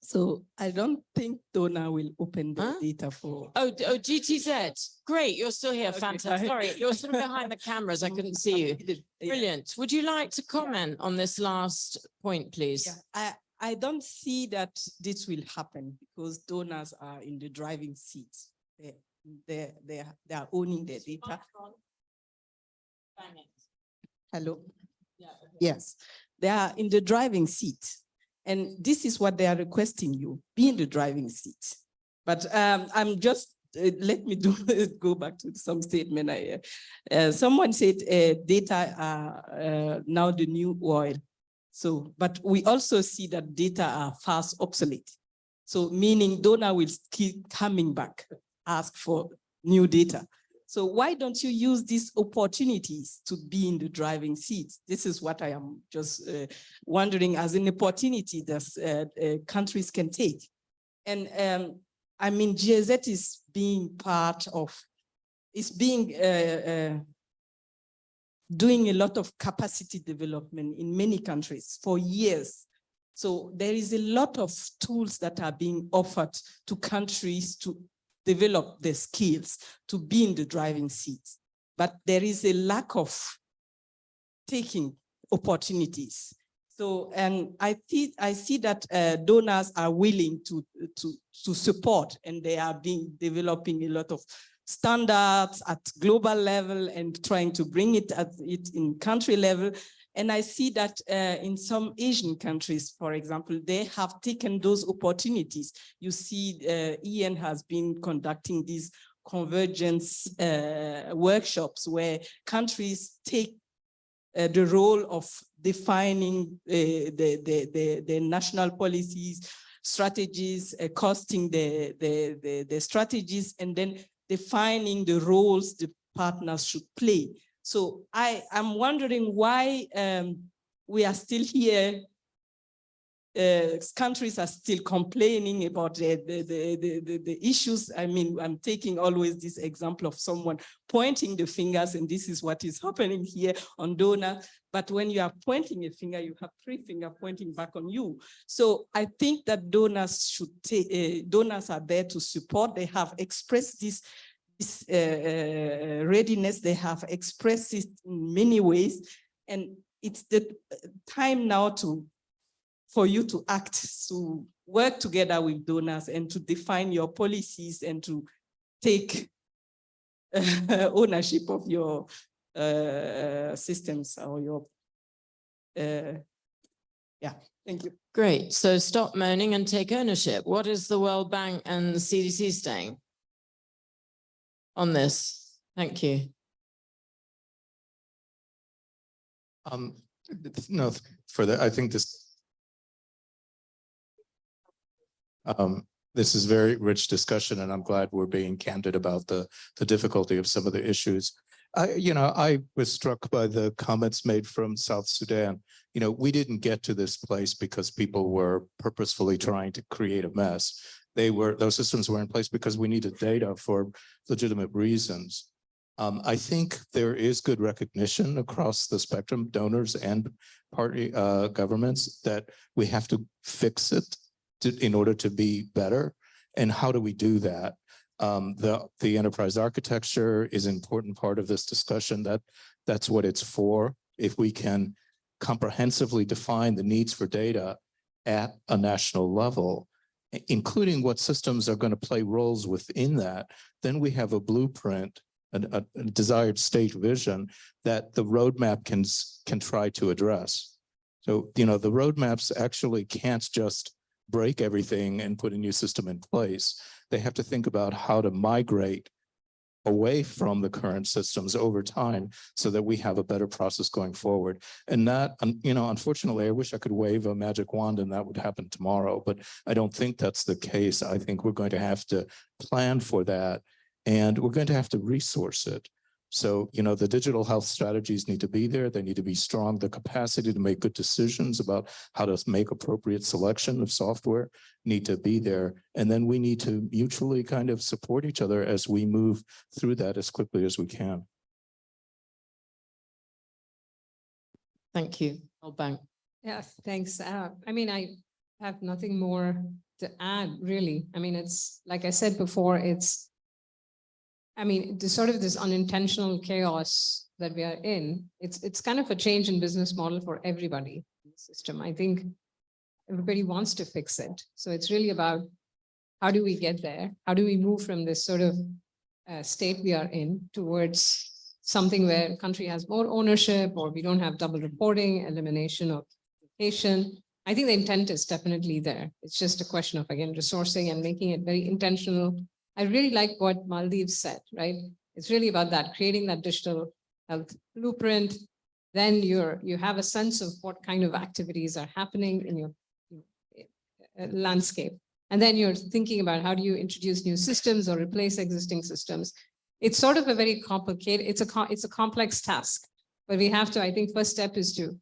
So I don't think donor will open the data for. Oh, GTZ. Great, you're still here. Okay, Fantastic. Sorry, you're sort of behind the cameras. I couldn't see you. Brilliant. Would you like to comment on this last point, please? Yeah, I don't see that this will happen because donors are in the driving seat. They are owning their data. Hello. Yeah, okay. Yes, they are in the driving seat. And this is what they are requesting you, be in the driving seat. But I'm just, let me go back to some statement. Someone said data are now the new oil. So, but we also see that data are fast obsolete. So meaning donor will keep coming back, ask for new data. So why don't you use these opportunities to be in the driving seat? This is what I am just wondering as an opportunity that countries can take. And I mean, GIZ is being part of, is being, doing a lot of capacity development in many countries for years. So there is a lot of tools that are being offered to countries to develop their skills to be in the driving seat. But there is a lack of taking opportunities. So, and I see that donors are willing to support, and they are developing a lot of standards at global level and trying to bring it in country level. And I see that in some Asian countries, for example, they have taken those opportunities. You see, Ian has been conducting these convergence workshops where countries take the role of defining the national policies, strategies, costing the strategies, and then defining the roles the partners should play. So I'm wondering why we are still here. Countries are still complaining about the issues. I mean, I'm taking always this example of someone pointing the fingers, and this is what is happening here on donor. But when you are pointing a finger, you have 3 fingers pointing back on you. So I think that donors should take, donors are there to support. They have expressed this readiness. They have expressed it in many ways. And it's the time now for you to act, to work together with donors and to define your policies and to take ownership of your systems or your, yeah, thank you. Great. So stop moaning and take ownership. What is the World Bank and the CDC saying on this? Thank you. No, for that, I think this this is very rich discussion, and I'm glad we're being candid about the difficulty of some of the issues. I was struck by the comments made from South Sudan. We didn't get to this place because people were purposefully trying to create a mess. Those systems were in place because we needed data for legitimate reasons. I think there is good recognition across the spectrum, donors and party governments, that we have to fix it in order to be better. And how do we do that? The enterprise architecture is an important part of this discussion. That's what it's for. If we can comprehensively define the needs for data at a national level, including what systems are going to play roles within that, then we have a blueprint, a desired state vision that the roadmap can try to address. So, the roadmaps actually can't just break everything and put a new system in place. They have to think about how to migrate away from the current systems over time so that we have a better process going forward. And that, unfortunately, I wish I could wave a magic wand and that would happen tomorrow, but I don't think that's the case. I think we're going to have to plan for that, and we're going to have to resource it. So, the digital health strategies need to be there. They need to be strong. The capacity to make good decisions about how to make appropriate selection of software need to be there. And then we need to mutually kind of support each other as we move through that as quickly as we can. Thank you. World Bank. Yes, thanks. I have nothing more to add, really. It's like I said before, this unintentional chaos that we are in, it's kind of a change in business model for everybody in the system. I think everybody wants to fix it. So it's really about how do we get there? How do we move from this sort of state we are in towards something where the country has more ownership, or we don't have double reporting, elimination of education. I think the intent is definitely there. It's just a question of, again, resourcing and making it very intentional. I really like what Maldiv said, right? It's really about that, creating that digital health blueprint. Then you have a sense of what kind of activities are happening in your landscape. And then you're thinking about how do you introduce new systems or replace existing systems. It's sort of a very complicated, it's a complex task, but we have to, I think first step is to,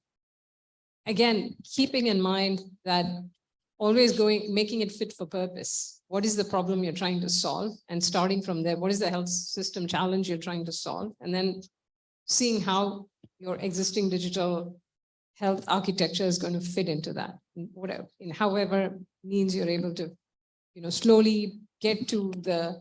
again, keeping in mind that always making it fit for purpose. What is the problem you're trying to solve? And starting from there, what is the health system challenge you're trying to solve? And then seeing how your existing digital health architecture is going to fit into that, in however means you're able to, slowly get to the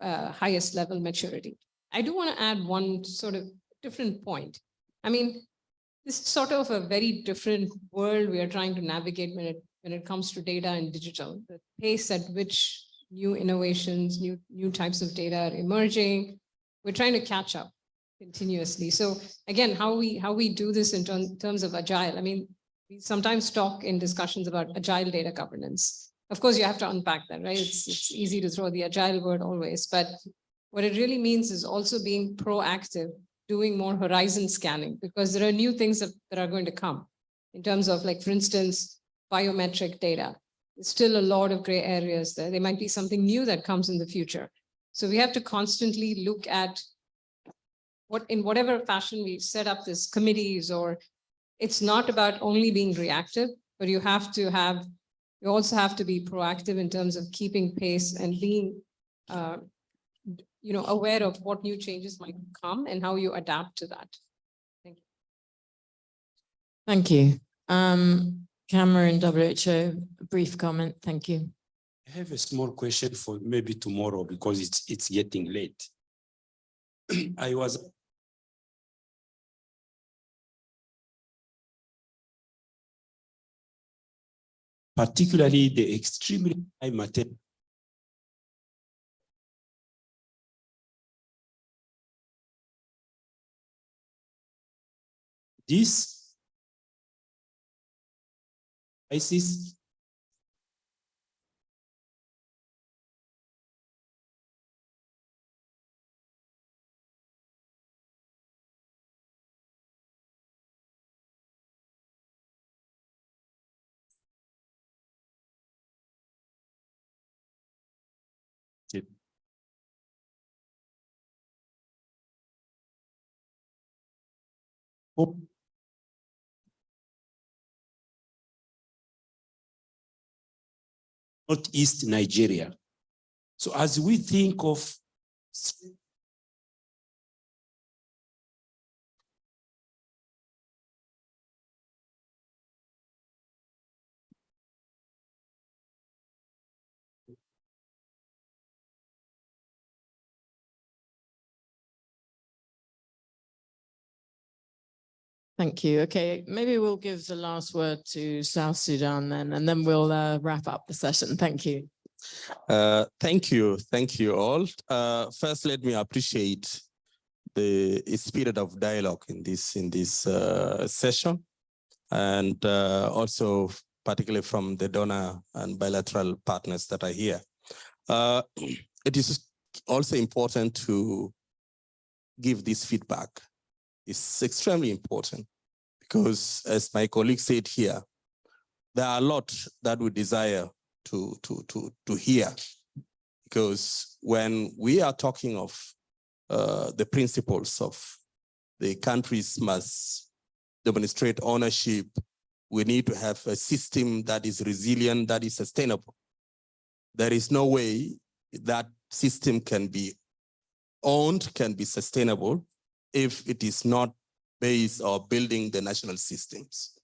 highest level maturity. I do want to add one sort of different point. This is sort of a very different world we are trying to navigate when it comes to data and digital. The pace at which new innovations, new types of data are emerging. We're trying to catch up continuously. So again, how we do this in terms of agile. I mean, we sometimes talk in discussions about agile data governance. Of course, you have to unpack that, right? It's easy to throw the agile word always, but what it really means is also being proactive, doing more horizon scanning, because there are new things that are going to come in terms of, like, for instance, biometric data. There's still a lot of gray areas there. There might be something new that comes in the future. So we have to constantly look at what, in whatever fashion we set up these committees, or it's not about only being reactive, but you also have to be proactive in terms of keeping pace and being aware of what new changes might come and how you adapt to that. Thank you. Thank you. Cameron, WHO, a brief comment. Thank you. I have a small question for maybe tomorrow because it's getting late. I was particularly the extremely high material. This crisis Northeast Nigeria. So as we think of Thank you. Okay, maybe we'll give the last word to South Sudan then, and then we'll wrap up the session. Thank you. Thank you all. First, let me appreciate the spirit of dialogue in this session, and also particularly from the donor and bilateral partners that are here. It is also important to give this feedback. It's extremely important because, as my colleague said here, there are a lot that we desire to hear, because when we are talking of the principles of the countries must demonstrate ownership, we need to have a system that is resilient, that is sustainable. There is no way that system can be owned, can be sustainable, if it is not based or building the national systems.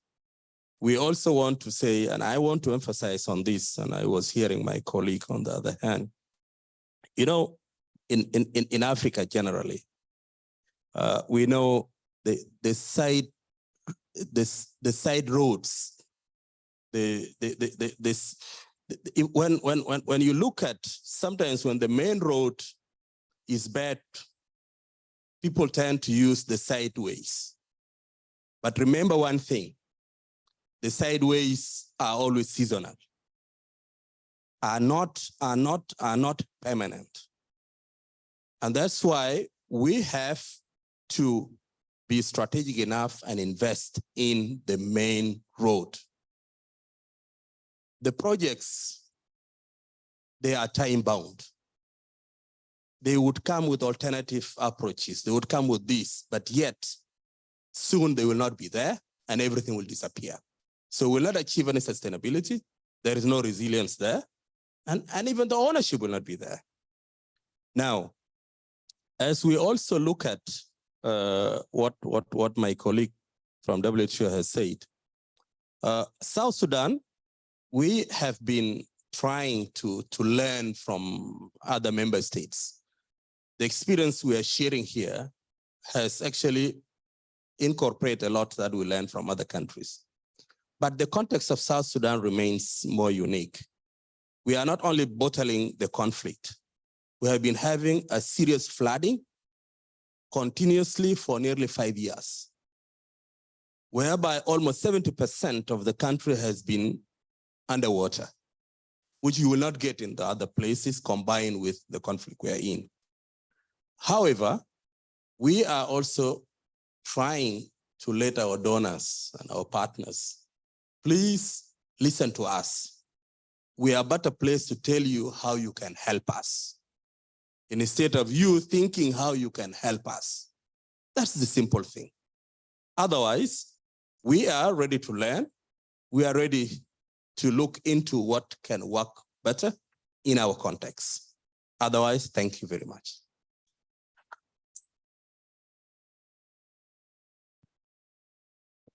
We also want to say, and I want to emphasize on this, and I was hearing my colleague on the other hand, you know, in Africa generally, we know the side roads, when you look at, sometimes when the main road is bad, people tend to use the sideways. But remember one thing, the sideways are always seasonal, are not permanent. And that's why we have to be strategic enough and invest in the main road. The projects, they are time bound. They would come with alternative approaches. They would come with this, but yet soon they will not be there and everything will disappear. So we'll not achieve any sustainability. There is no resilience there. And even the ownership will not be there. Now, as we also look at what my colleague from WHO has said, South Sudan, we have been trying to learn from other member states. The experience we are sharing here has actually incorporated a lot that we learn from other countries. But the context of South Sudan remains more unique. we are not only bottling the conflict, we have been having a serious flooding continuously for nearly 5 years, whereby almost 70% of the country has been underwater, which you will not get in the other places combined with the conflict we are in. However, we are also trying to let our donors and our partners, please listen to us. We are but a place to tell you how you can help us. Instead of you thinking how you can help us. That's the simple thing. Otherwise, we are ready to learn. We are ready to look into what can work better in our context. Otherwise, thank you very much.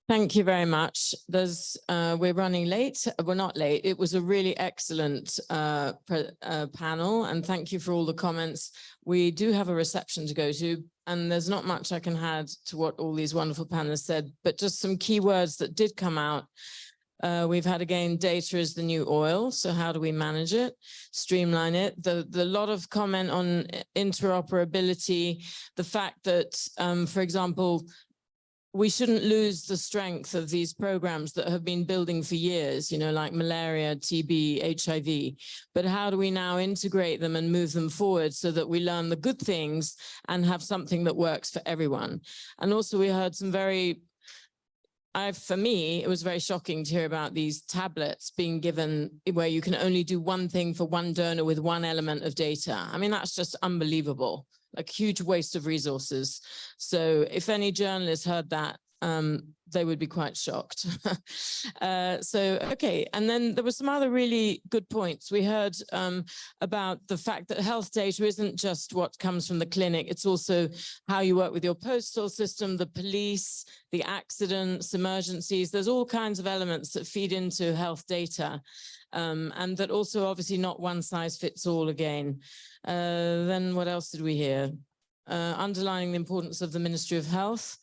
Thank you very much. We're running late. We're not late. It was a really excellent panel, and thank you for all the comments. We do have a reception to go to, and there's not much I can add to what all these wonderful panelists said, but just some key words that did come out. We've had, again, data is the new oil. So how do we manage it, streamline it? The lot of comment on interoperability, the fact that, for example, we shouldn't lose the strength of these programs that have been building for years, you know, like malaria, TB, HIV. But how do we now integrate them and move them forward so that we learn the good things and have something that works for everyone? And also we heard some very, for me, it was very shocking to hear about these tablets being given where you can only do one thing for one donor with one element of data. I mean, that's just unbelievable. A huge waste of resources. So if any journalists heard that, they would be quite shocked. Okay. And then there were some other really good points. We heard about the fact that health data isn't just what comes from the clinic. It's also how you work with your postal system, the police, the accidents, emergencies. There's all kinds of elements that feed into health data. And that also obviously not one size fits all again. Then what else did we hear? Underlining the importance of the Ministry of Health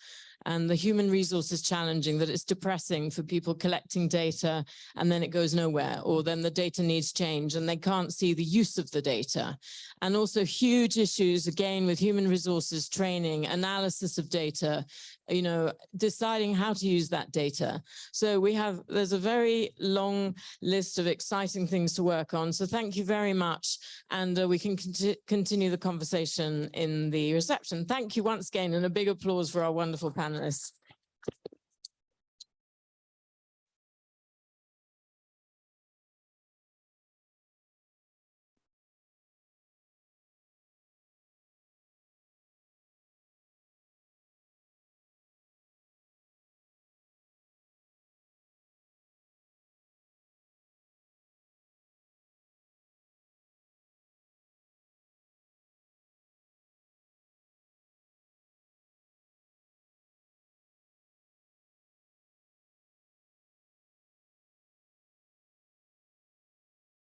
and the human resources challenging, that it's depressing for people collecting data and then it goes nowhere, or then the data needs change and they can't see the use of the data. And also huge issues, again, with human resources training, analysis of data, you know, deciding how to use that data. So there's a very long list of exciting things to work on. So thank you very much. And we can continue the conversation in the reception. Thank you once again, and a big applause for our wonderful panelists.